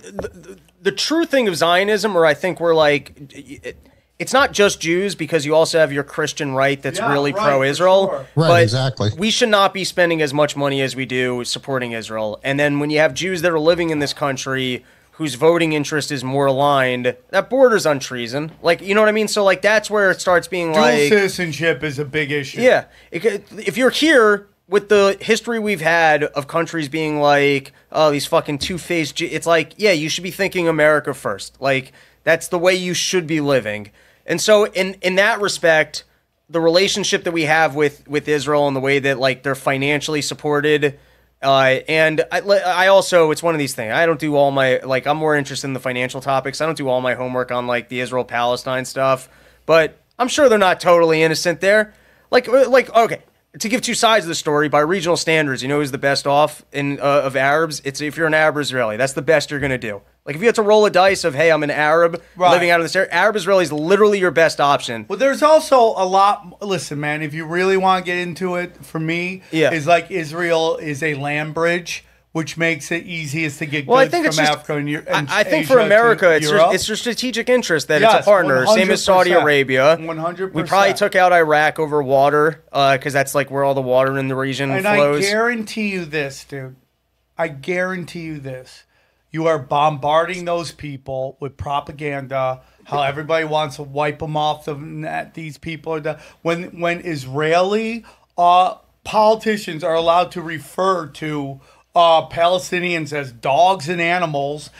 The true thing of Zionism, or I think we're like... It's not just Jews, because you also have your Christian right that's really pro-Israel. Sure. Right, but exactly. We should not be spending as much money as we do supporting Israel. And then when you have Jews that are living in this country whose voting interest is more aligned, that borders on treason. Like, you know what I mean? So, like, that's where it starts being dual like... Dual citizenship is a big issue. Yeah. If you're here... With the history we've had of countries being like, oh, these fucking two-faced... It's like, yeah, you should be thinking America first. Like, that's the way you should be living. And so in that respect, the relationship that we have with Israel and the way that, like, they're financially supported... and I also, it's one of these things. I don't do all my... Like, I'm more interested in the financial topics. I don't do all my homework on, like, the Israel-Palestine stuff. But I'm sure they're not totally innocent there. Like okay... To give 2 sides of the story, by regional standards, you know who's the best off of Arabs? It's if you're an Arab Israeli. That's the best you're going to do. Like if you had to roll a dice of, hey, I'm an Arab Right. living out of this area, Arab Israeli is literally your best option. Well, there's also a lot. Listen, man, if you really want to get into it, for me, Yeah. is like Israel is a land bridge, which makes it easiest to get Well, I goods think from it's just, Africa and I think Asia for America, to it's Europe. your strategic interest that Yes, it's a partner. Same as Saudi 100%. Arabia. 100%. We probably took out Iraq over water because that's like where all the water in the region And flows. I guarantee you this, dude. I guarantee you this. You are bombarding those people with propaganda. How everybody wants to wipe them off the net. These people are when Israeli politicians are allowed to refer to Palestinians as dogs and animals,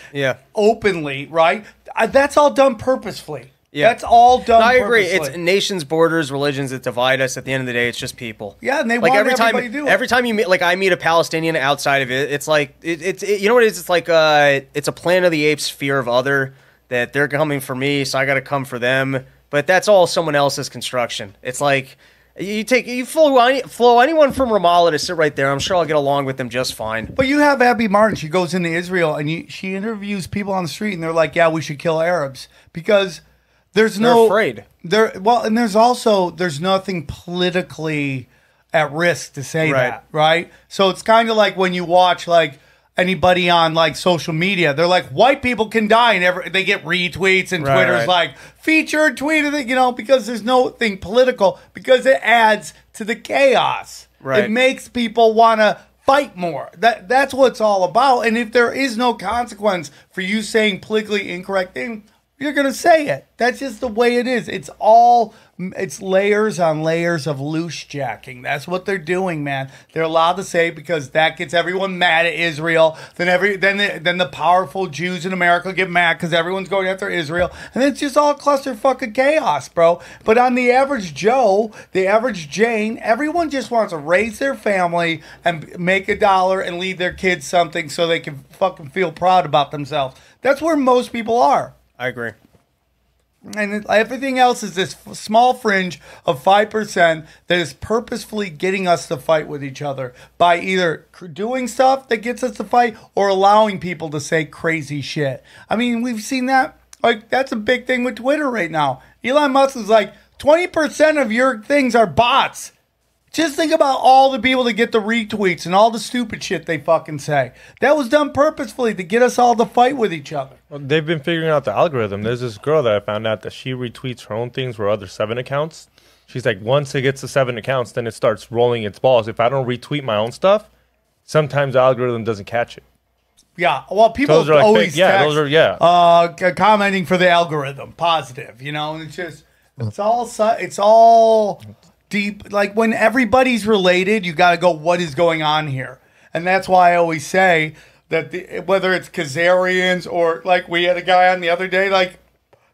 openly, right? That's all done purposefully. Yeah. That's all done. No, I agree. purposely. It's nations, borders, religions that divide us. At the end of the day, it's just people. Yeah, and they like want everybody to do it. Every time you meet, like I meet a Palestinian outside of it, it's like you know what it is? It's like it's a Planet of the Apes fear of other, that they're coming for me, so I got to come for them. But that's all someone else's construction. It's like you flow anyone from Ramallah to sit right there. I'm sure I'll get along with them just fine. But you have Abby Martin. She goes into Israel and she interviews people on the street, and they're like, "Yeah, we should kill Arabs because." They're afraid. And there's nothing politically at risk to say that, right? So it's kind of like when you watch like anybody on like social media, they're like, white people can die, and they get retweets, and Twitter's like featured tweeted, because there's nothing political, because it adds to the chaos. Right. It makes people want to fight more. That's what it's all about. And if there is no consequence for you saying politically incorrect thing, you're going to say it. That's just the way it is. It's layers on layers of loose jacking. That's what they're doing, man. They're allowed to say, because that gets everyone mad at Israel. Then the powerful Jews in America get mad because everyone's going after Israel. And it's just all clusterfuck chaos, bro. But on the average Joe, the average Jane, everyone just wants to raise their family and make $1 and leave their kids something so they can fucking feel proud about themselves. That's where most people are. I agree. And everything else is this small fringe of 5% that is purposefully getting us to fight with each other by either doing stuff that gets us to fight or allowing people to say crazy shit. I mean, we've seen that. Like, that's a big thing with Twitter right now. Elon Musk is like, 20% of your things are bots. Just think about all the people that get the retweets and all the stupid shit they fucking say. That was done purposefully to get us all to fight with each other. Well, they've been figuring out the algorithm. There's this girl that I found out that she retweets her own things for other 7 accounts. She's like, once it gets to 7 accounts, then it starts rolling its balls. If I don't retweet my own stuff, sometimes the algorithm doesn't catch it. Yeah, well, people Those are like always commenting for the algorithm, positive, and it's all deep. Like when everybody's related, you got to go, what is going on here? And that's why I always say that whether it's Khazarians or like we had a guy on the other day, like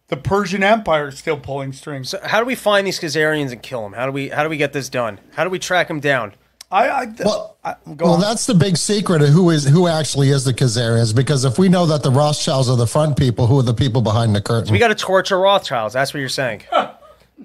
the Persian Empire is still pulling strings. So how do we find these Khazarians and kill them? How do we get this done? How do we track them down? That's the big secret of who actually is the Khazarians, because if we know that the Rothschilds are the front people, who are the people behind the curtain? So we got to torture Rothschilds. That's what you're saying.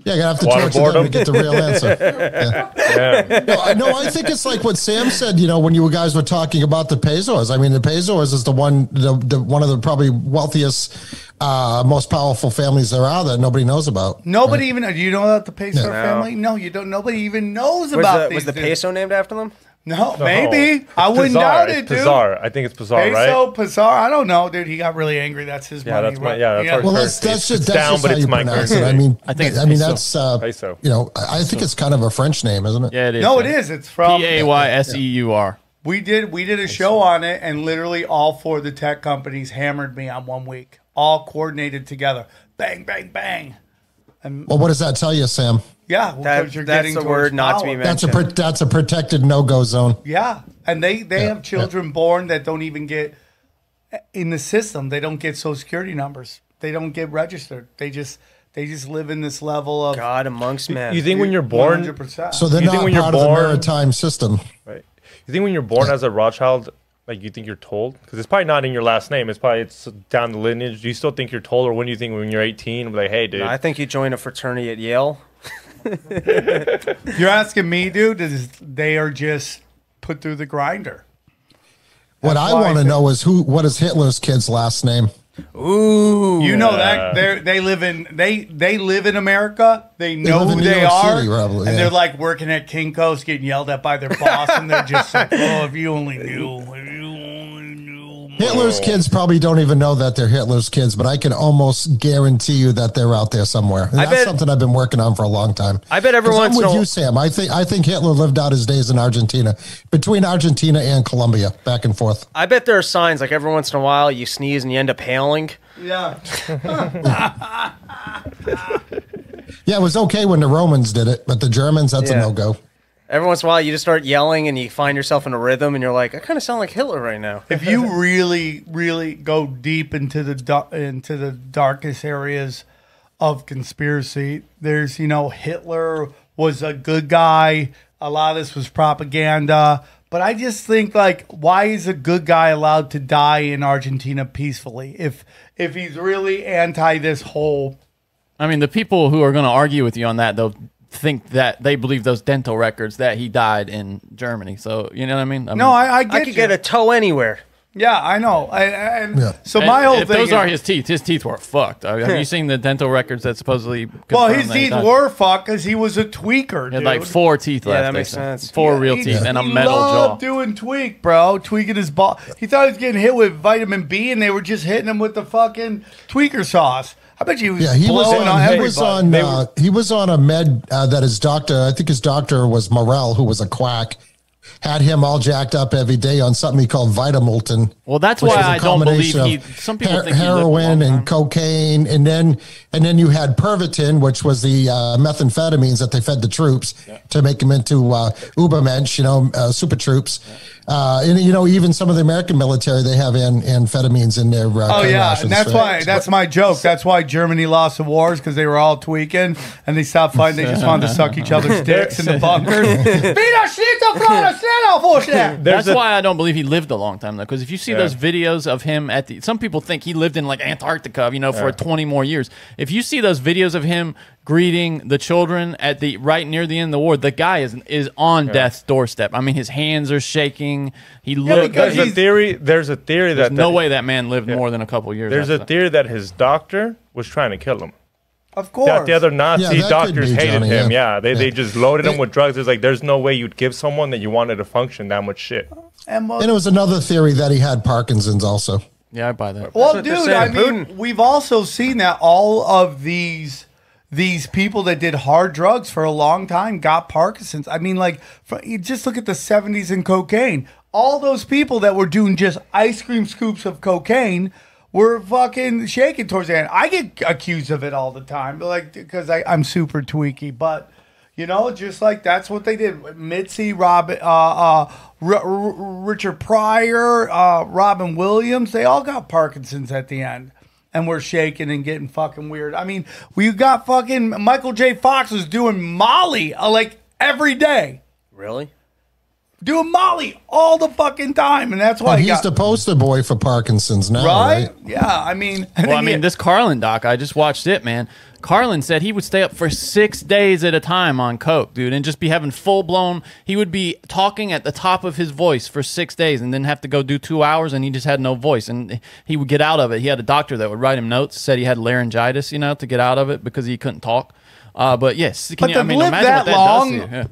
Yeah, you're going to have to torture them to get the real answer. Yeah. No, I think it's like what Sam said, when you guys were talking about the Pezors. I mean, the Pezors is one of the probably wealthiest, most powerful families there are that nobody knows about. Nobody even, do you know about the Pezor family? No, you don't. Nobody even knows about these. Was the peso named after them? No, maybe. I wouldn't doubt it, dude. Pizarre. I think it's Pizarre, right? Pizarre. I don't know, dude. He got really angry. That's his money. That's just how you pronounce it. I think that's peso. I think it's kind of a French name, isn't it? Yeah, it is. No, it is. It's from Payseur. We did a show on it, and literally all 4 of the tech companies hammered me on 1 week, all coordinated together. Bang, bang, bang. And what does that tell you, Sam? Yeah, because you're getting the word not to be mentioned. That's a protected no-go zone. Yeah, and they have children born that don't even get in the system. They don't get Social Security numbers. They don't get registered. They just live in this level of God amongst men. You think when you're born, 100%. So they're not part of the maritime system, right? You think when you're born as a Rothschild, like you think you're told, because it's probably not in your last name. It's down the lineage. Do you still think you're told, or when do you think when you're 18, like, hey, dude? No, I think you join a fraternity at Yale. You're asking me, dude? They are just put through the grinder. What I want to know is what is Hitler's kid's last name? Ooh. You know that they live in America. They know live in who New they York are, City, probably, and yeah. they're like working at Kinko's, getting yelled at by their boss, and they're just like, "Oh, if you only knew, if you only knew." Hitler's kids probably don't even know that they're Hitler's kids, but I can almost guarantee you that they're out there somewhere. And that's something I've been working on for a long time. I bet every once I'm in with a you, Sam. I think Hitler lived out his days in Argentina, between Argentina and Colombia, back and forth. I bet there are signs like every once in a while you sneeze and you end up hailing. Yeah. Yeah, it was okay when the Romans did it, but the Germans, that's a no-go. Every once in a while, you just start yelling and you find yourself in a rhythm, and you're like, I kind of sound like Hitler right now. If you really, really go deep into the darkest areas of conspiracy, there's Hitler was a good guy. A lot of this was propaganda, but I just think like, why is a good guy allowed to die in Argentina peacefully if he's really anti this whole? I mean, the people who are going to argue with you on that, they'll think that they believe those dental records that he died in Germany. So, you know what I mean? I could get a toe anywhere. Yeah, I know. So my whole if thing those are his teeth were fucked. I mean, have you seen the dental records that supposedly? His teeth were fucked because he was a tweaker. He had like 4 teeth left. That makes sense. 4 real teeth and a metal jaw. He loved doing tweak, bro. Tweaking his ball. He thought he was getting hit with vitamin B, and they were just hitting him with the fucking tweaker sauce. I bet you he was blowing on everybody. He was on a med that his doctor, I think his doctor was Morel, who was a quack, had him all jacked up every day on something he called Vitamultin. Well, that's why I don't believe some people think heroin and cocaine, and then you had Pervitin, which was the methamphetamines that they fed the troops to make them into Ubermensch, super troops. And even some of the American military, they have amphetamines in their and that's my joke. That's why Germany lost the wars, because they were all tweaking and they stopped fighting. They just wanted to suck each other's dicks in the bunkers. That's why I don't believe he lived a long time, though, because if you see those videos of him some people think he lived in like Antarctica, for 20 more years. If you see those videos of him greeting the children at right near the end of the war, the guy is on death's doorstep. I mean, his hands are shaking. He looked. There's a theory that no way that man lived more than a couple years. There's a theory that his doctor was trying to kill him. Of course. That the other Nazi doctors hated him. They just loaded him with drugs. It's like there's no way you'd give someone that you wanted to function that much shit. And it was another theory that he had Parkinson's also. Yeah, I buy that. Well, dude, I mean, we've also seen that all of these people that did hard drugs for a long time got Parkinson's. I mean, like, you just look at the 70s and cocaine. All those people that were doing just ice cream scoops of cocaine were fucking shaking towards the end. I get accused of it all the time, like, because I'm super tweaky. But, just like that's what they did. Mitzi, Richard Pryor, Robin Williams, they all got Parkinson's at the end. And we're shaking and getting fucking weird. I mean, we got fucking Michael J. Fox was doing Molly like every day. Really? Doing Molly all the fucking time, and that's why he's the poster boy for Parkinson's now, right? Yeah, I mean, this Carlin doc, I just watched it, man. Carlin said he would stay up for 6 days at a time on coke, dude, and just be having full-blown, he would be talking at the top of his voice for 6 days and then have to go do 2 hours, and he just had no voice, and he would get out of it. He had a doctor that would write him notes, said he had laryngitis, to get out of it because he couldn't talk. But yes, live that long,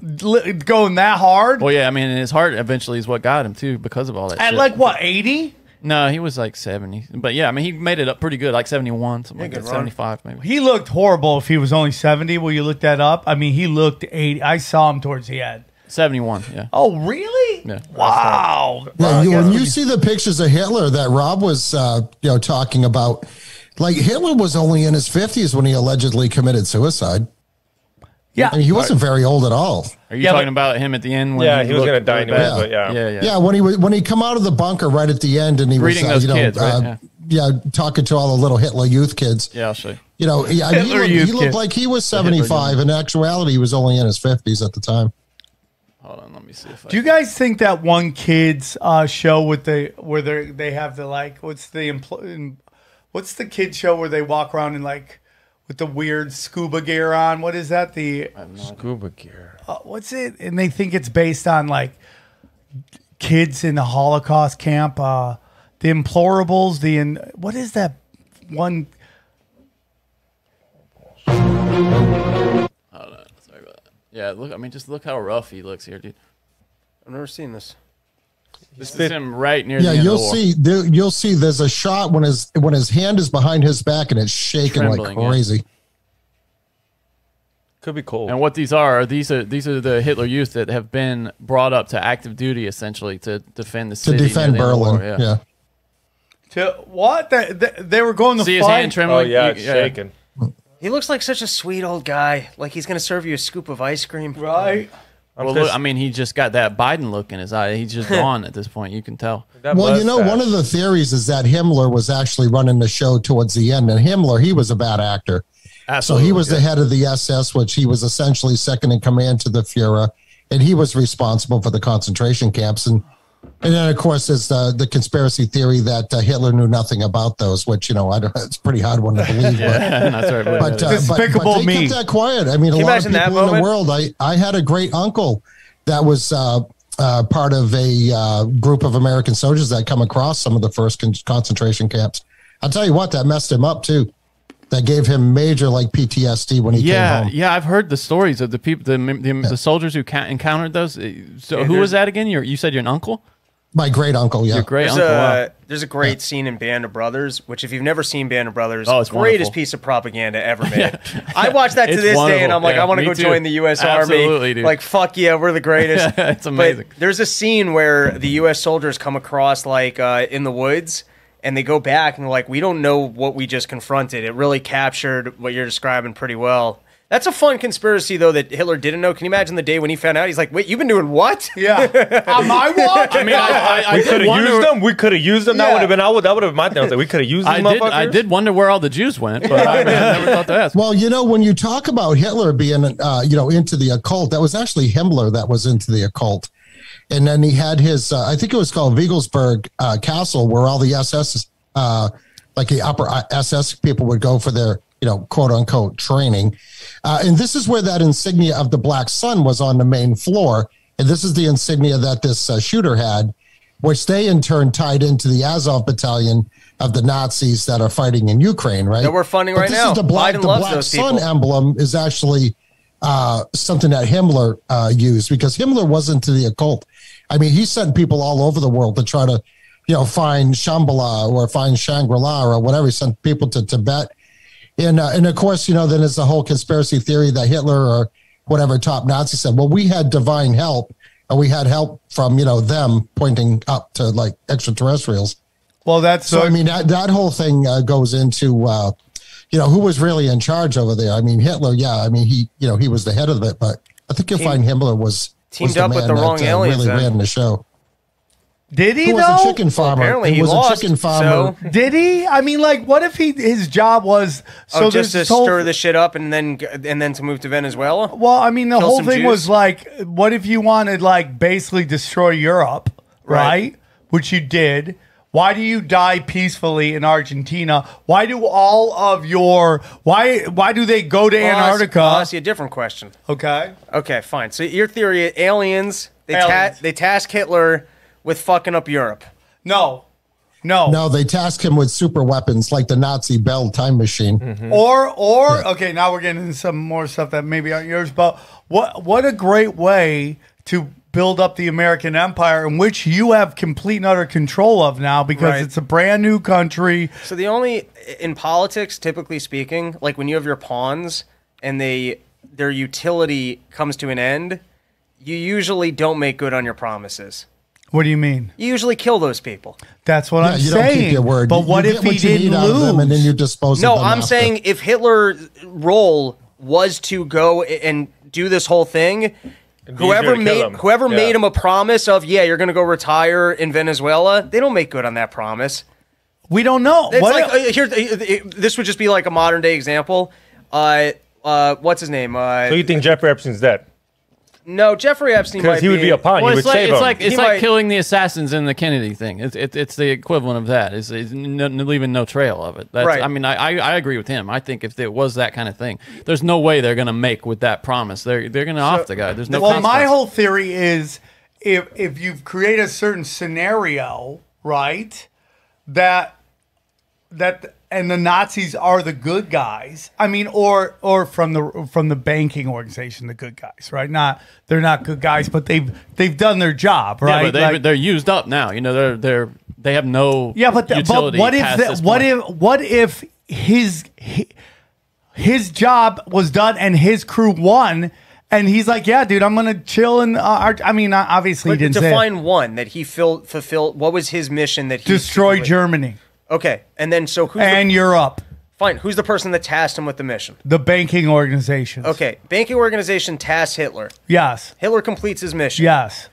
going that hard. Well, yeah, I mean, his heart eventually is what got him too, because of all that. At shit. Like what, 80? No, he was like 70. But yeah, I mean, he made it up pretty good, like 71, something like that, 75 maybe. He looked horrible if he was only 70. Will you look that up? I mean, he looked 80. I saw him towards the end. 71, yeah. Oh, really? Yeah. Wow. When you see the pictures of Hitler that Rob was, talking about, like Hitler was only in his 50s when he allegedly committed suicide. Yeah, I mean, he wasn't very old at all. Are you talking about him at the end? When he was going to die anyway. But yeah. When he come out of the bunker right at the end, and he greeting was, those kids, right? Talking to all the little Hitler youth kids. Yeah, I'll show you. He looked like he was 75. In actuality, he was only in his 50s at the time. Hold on, let me see if Do you guys think that one kids show where they have the like what's the kids show where they walk around in like with the weird scuba gear on? What is that? The scuba gear. What's it? And they think it's based on like kids in the Holocaust camp. The Implorables. What is that one. Oh, no, sorry about that. Yeah, look. I mean, just look how rough he looks here, dude. I've never seen this. This is him right near the Yeah, end you'll of the war. see. You'll see. There's a shot when his hand is behind his back and it's shaking like Trembling, yeah. crazy. Could be cold. And what these are the Hitler Youth that have been brought up to active duty essentially to defend the To city. defend near the end of the Berlin. war, Yeah. To what? They were going to See fight. his hand trembling? Oh yeah, it's shaking. He looks like such a sweet old guy. Like he's gonna serve you a scoop of ice cream. Right. Well, look, I mean, he just got that Biden look in his eye. He's just gone at this point. You can tell. Well, you know, one of the theories is that Himmler was actually running the show towards the end, and Himmler, he was a bad actor. Absolutely, so he was the head of the SS, which he was essentially second in command to the Fuhrer, and he was responsible for the concentration camps. And then, of course, there's the conspiracy theory that Hitler knew nothing about those, which, you know, it's a pretty hard one to believe. But Despicable they Me. kept that quiet. I mean, Can a you lot of imagine people that in the moment? world, I had a great uncle that was part of a group of American soldiers that come across some of the first concentration camps. I'll tell you what, that messed him up, too. That gave him major like PTSD when he came home. Yeah, I've heard the stories of the people, the soldiers who encountered those. So who was that again? You said you're an uncle? My great uncle, yeah. Your great There's uncle. Wow. there's a great scene in Band of Brothers, which if you've never seen Band of Brothers, Oh, it's greatest wonderful. piece of propaganda ever made. I watch that to It's this day, wonderful. and I'm like, Yeah, I want to me go too. join the U.S. Absolutely, Army. dude. Like, fuck yeah, we're the greatest. It's amazing. But there's a scene where the U.S. soldiers come across like in the woods, and they go back and they're like, we don't know what we just confronted. It really captured what you're describing pretty well. That's a fun conspiracy, though, that Hitler didn't know. Can you imagine the day when he found out? He's like, wait, you've been doing what? Yeah. On my watch? I mean, I We could have used them. We could have used them. That Yeah. would have been. That would have been my thing. I was like, we could have used these motherfuckers. I did wonder where all the Jews went, but I never thought to ask. Well, you know, when you talk about Hitler being, into the occult, that was actually Himmler that was into the occult. And then he had his, I think it was called Wigelsberg Castle, where all the SS, like the upper SS people would go for their, quote unquote training. And this is where that insignia of the Black Sun was on the main floor. And this is the insignia that this shooter had, which they in turn tied into the Azov battalion of the Nazis that are fighting in Ukraine, right? That we're funding right now. Is the Black, Biden the loves Black those Sun people. emblem is actually something that Himmler used, because Himmler wasn't to the occult. I mean, he sent people all over the world to try to, find Shambhala or find Shangri-La or whatever. He sent people to Tibet. And of course, then there's the whole conspiracy theory that Hitler or whatever top Nazi said, well, we had divine help, and we had help from, them pointing up to like extraterrestrials. Well, that's so. I mean, that whole thing goes into, who was really in charge over there. I mean, Hitler, yeah. I mean, he was the head of it, but I think you'll find Himmler was teamed the up with man the wrong aliens. Really ran the show. Did he, He was though? a chicken farmer. Apparently he he was lost, a chicken farmer. so- Did he? I mean, like, what if his job was just to this whole- stir the shit up and then to move to Venezuela? Well, I mean, the Kill whole some thing Jews? was like, what if you wanted, like, basically destroy Europe, right? Which you did. Why do you die peacefully in Argentina? Why do all of your why do they go to Antarctica? I'll ask you a different question. Okay. Okay, fine. So your theory, aliens, Aliens. they task Hitler with fucking up Europe. No. No, they tasked him with super weapons like the Nazi Bell time machine. Mm-hmm. Or okay, now we're getting into some more stuff that maybe aren't yours, but what a great way to build up the American empire, in which you have complete and utter control of now, because Right. it's a brand new country. So the only in politics, typically speaking, like when you have your pawns and their utility comes to an end, you usually don't make good on your promises. What do you mean? You usually kill those people. That's what I'm You saying. don't keep your word. But You what get if he what you need didn't out of them, and then lose? you dispose No, of them I'm after. saying if Hitler's role was to go and do this whole thing, whoever made him a promise of, you're going to go retire in Venezuela, they don't make good on that promise. We don't know. It's What like this would just be like a modern day example. What's his name? So you think Jeffrey Epstein's dead? No, Jeffrey Epstein Because might he would be a pawn. Well, You would save him. it's He like might- killing the assassins in the Kennedy thing. It's the equivalent of that. It's leaving no trail of it. That's, Right. I mean, I agree with him. I think if it was that kind of thing, there's no way they're going to make with that promise. They're going to off the guy. There's no. Well, my consequence. whole theory is if you've created a certain scenario, right, that and the Nazis are the good guys. I mean, or from the banking organization, the good guys, right? They're not good guys, but they've done their job, right? Yeah, but they're used up now. You know, they have no utility. But what if his job was done and his crew won? And he's like, yeah, dude, I'm going to chill in I mean, obviously he didn't say define one that he fulfilled. What was his mission that he destroy Germany. Okay. And then Europe. Fine. Who's the person that tasked him with the mission? The banking organizations. Okay. Banking organization tasks Hitler. Yes. Hitler completes his mission. Yes.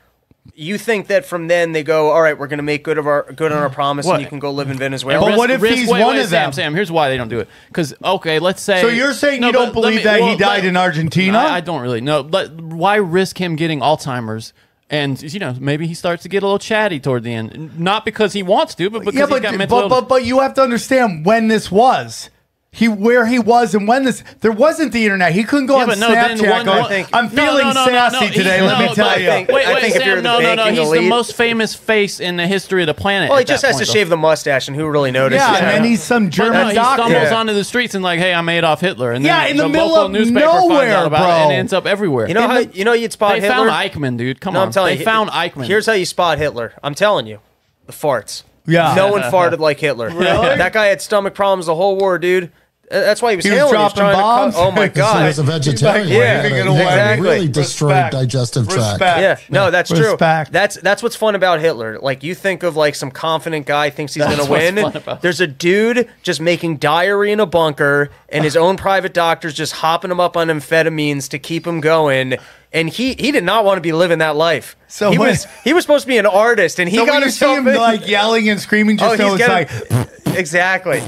You think that from then they go, all right, we're going to make good on our promise, and you can go live in Venezuela. But what if he's one of them? Sam, here's why they don't do it. Because let's say. So you're saying you don't believe that he died in Argentina? I don't really know. But why risk him getting Alzheimer's? And maybe he starts to get a little chatty toward the end, not because he wants to, but because he's got mental illness. But you have to understand when this was. Where he was and when there wasn't the internet. He couldn't go on Snapchat. I'm feeling sassy today. Let me tell you. Wait, Sam, no. He's the most famous face in the history of the planet. Well, he just has to shave the mustache, and who really notices? Yeah, and then he's some German doctor. He stumbles onto the streets and like, hey, I'm Adolf Hitler, and then in the middle local of newspaper nowhere, finds out about bro. it and ends up everywhere. You know how you'd spot Hitler? They found Eichmann, dude. Come on, they found Eichmann. Here's how you spot Hitler. I'm telling you, the farts. Yeah, no one farted like Hitler. Really? That guy had stomach problems the whole war, dude. That's why he was dropping bombs. Oh my god! He was a vegetarian. Exactly. Really destroyed digestive tract. Yeah, no, that's true. Respect. That's what's fun about Hitler. Like, you think of like some confident guy thinks he's gonna win. There's a dude just making diary in a bunker, and his own private doctor's just hopping him up on amphetamines to keep him going. And he did not want to be living that life. So he was supposed to be an artist, and he got himself him like yelling and screaming. Just so it's like exactly.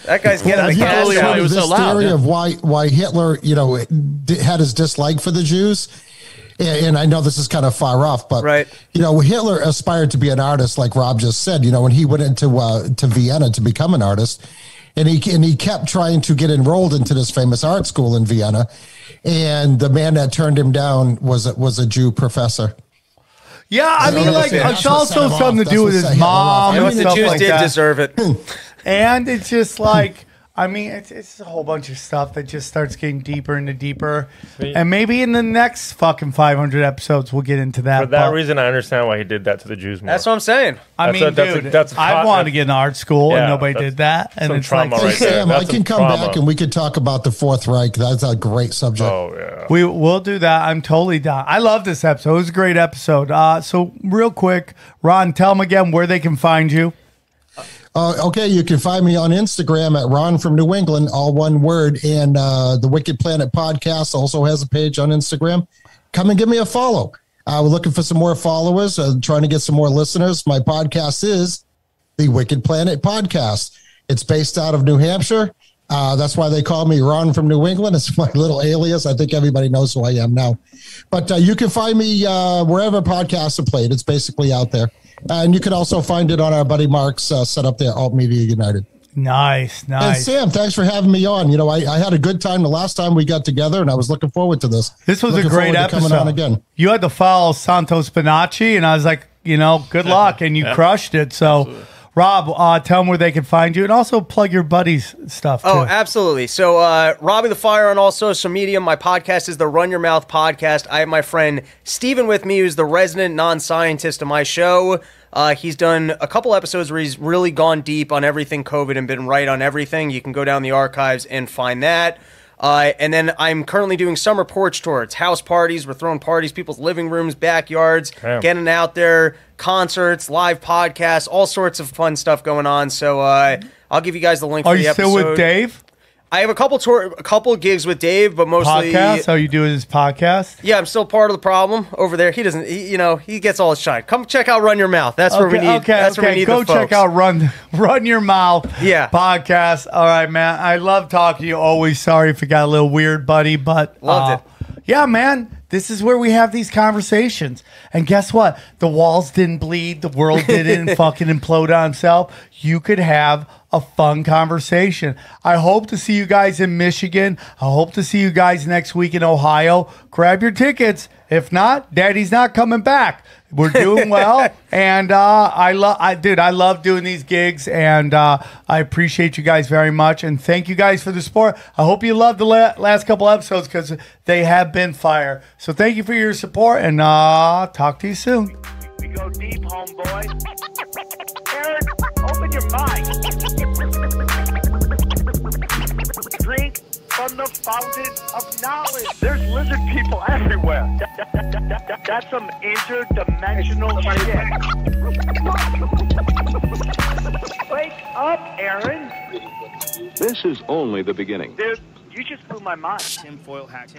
That guy's getting the gas out. This theory of why Hitler, had his dislike for the Jews. And I know this is kind of far off, but Hitler aspired to be an artist, like Rob just said. When he went into to Vienna to become an artist, and he kept trying to get enrolled into this famous art school in Vienna, and the man that turned him down was a Jew professor. Yeah, I mean, like, it's also something to do with his mom. And the Jews did deserve it. And it's just like, I mean, it's a whole bunch of stuff that just starts getting deeper and deeper. And maybe in the next fucking 500 episodes, we'll get into that. For that reason, I understand why he did that to the Jews more. That's what I'm saying. I mean, dude, I wanted to get in art school and nobody did that. And it's like, Sam, I can come back and we could talk about the Fourth Reich. That's a great subject. Oh, yeah. We'll do that. I'm totally down. I love this episode. It was a great episode. So real quick, Ron, tell them again where they can find you. Okay, you can find me on Instagram at Ron from New England, all one word. And the Wicked Planet podcast also has a page on Instagram. Come and give me a follow. We're looking for some more followers, trying to get some more listeners. My podcast is the Wicked Planet podcast. It's based out of New Hampshire. That's why they call me Ron from New England. It's my little alias. I think everybody knows who I am now. But you can find me wherever podcasts are played. It's basically out there. And you can also find it on our buddy Mark's setup there, Alt Media United. Nice. And Sam, thanks for having me on. I had a good time the last time we got together, and I was looking forward to this. This was a great episode. Coming on again. You had to follow Santo Spinacci, and I was like, good luck, and you crushed it. So, absolutely. Rob, tell them where they can find you, and also plug your buddies' stuff, too. Oh, absolutely. So, Robbie the Fire on all social media. My podcast is the Run Your Mouth podcast. I have my friend Steven with me, who's the resident non-scientist of my show. He's done a couple episodes where he's really gone deep on everything COVID and been right on everything. You can go down the archives and find that. And then I'm currently doing summer porch tours, house parties. We're throwing parties, people's living rooms, backyards, getting out there, concerts, live podcasts, all sorts of fun stuff going on. So I'll give you guys the link for the episode. Are you still with Dave? I have a couple gigs with Dave, but mostly podcast. Are you doing his podcast? Yeah, I'm still part of the problem over there. He doesn't. He gets all his shine. Come check out Run Your Mouth. That's where we need. That's where we need Go the folks. check out Run Your Mouth. Podcast. All right, man. I love talking to you. Always sorry if it got a little weird, buddy, but loved it. Yeah, man. This is where we have these conversations. And guess what? The walls didn't bleed. The world didn't fucking implode on itself. you could have a fun conversation. I hope to see you guys in Michigan. I hope to see you guys next week in Ohio. Grab your tickets. If not, Daddy's not coming back. We're doing well, and I love doing these gigs, and I appreciate you guys very much, and thank you guys for the support. I hope you loved the last couple episodes because they have been fire. So thank you for your support, and talk to you soon. We go deep, homeboy. Aaron, open your mind. Drink from the fountain of knowledge. There's lizard people everywhere. That's some interdimensional shit. Wake up, Aaron. This is only the beginning. Dude, you just blew my mind. Tinfoil hat.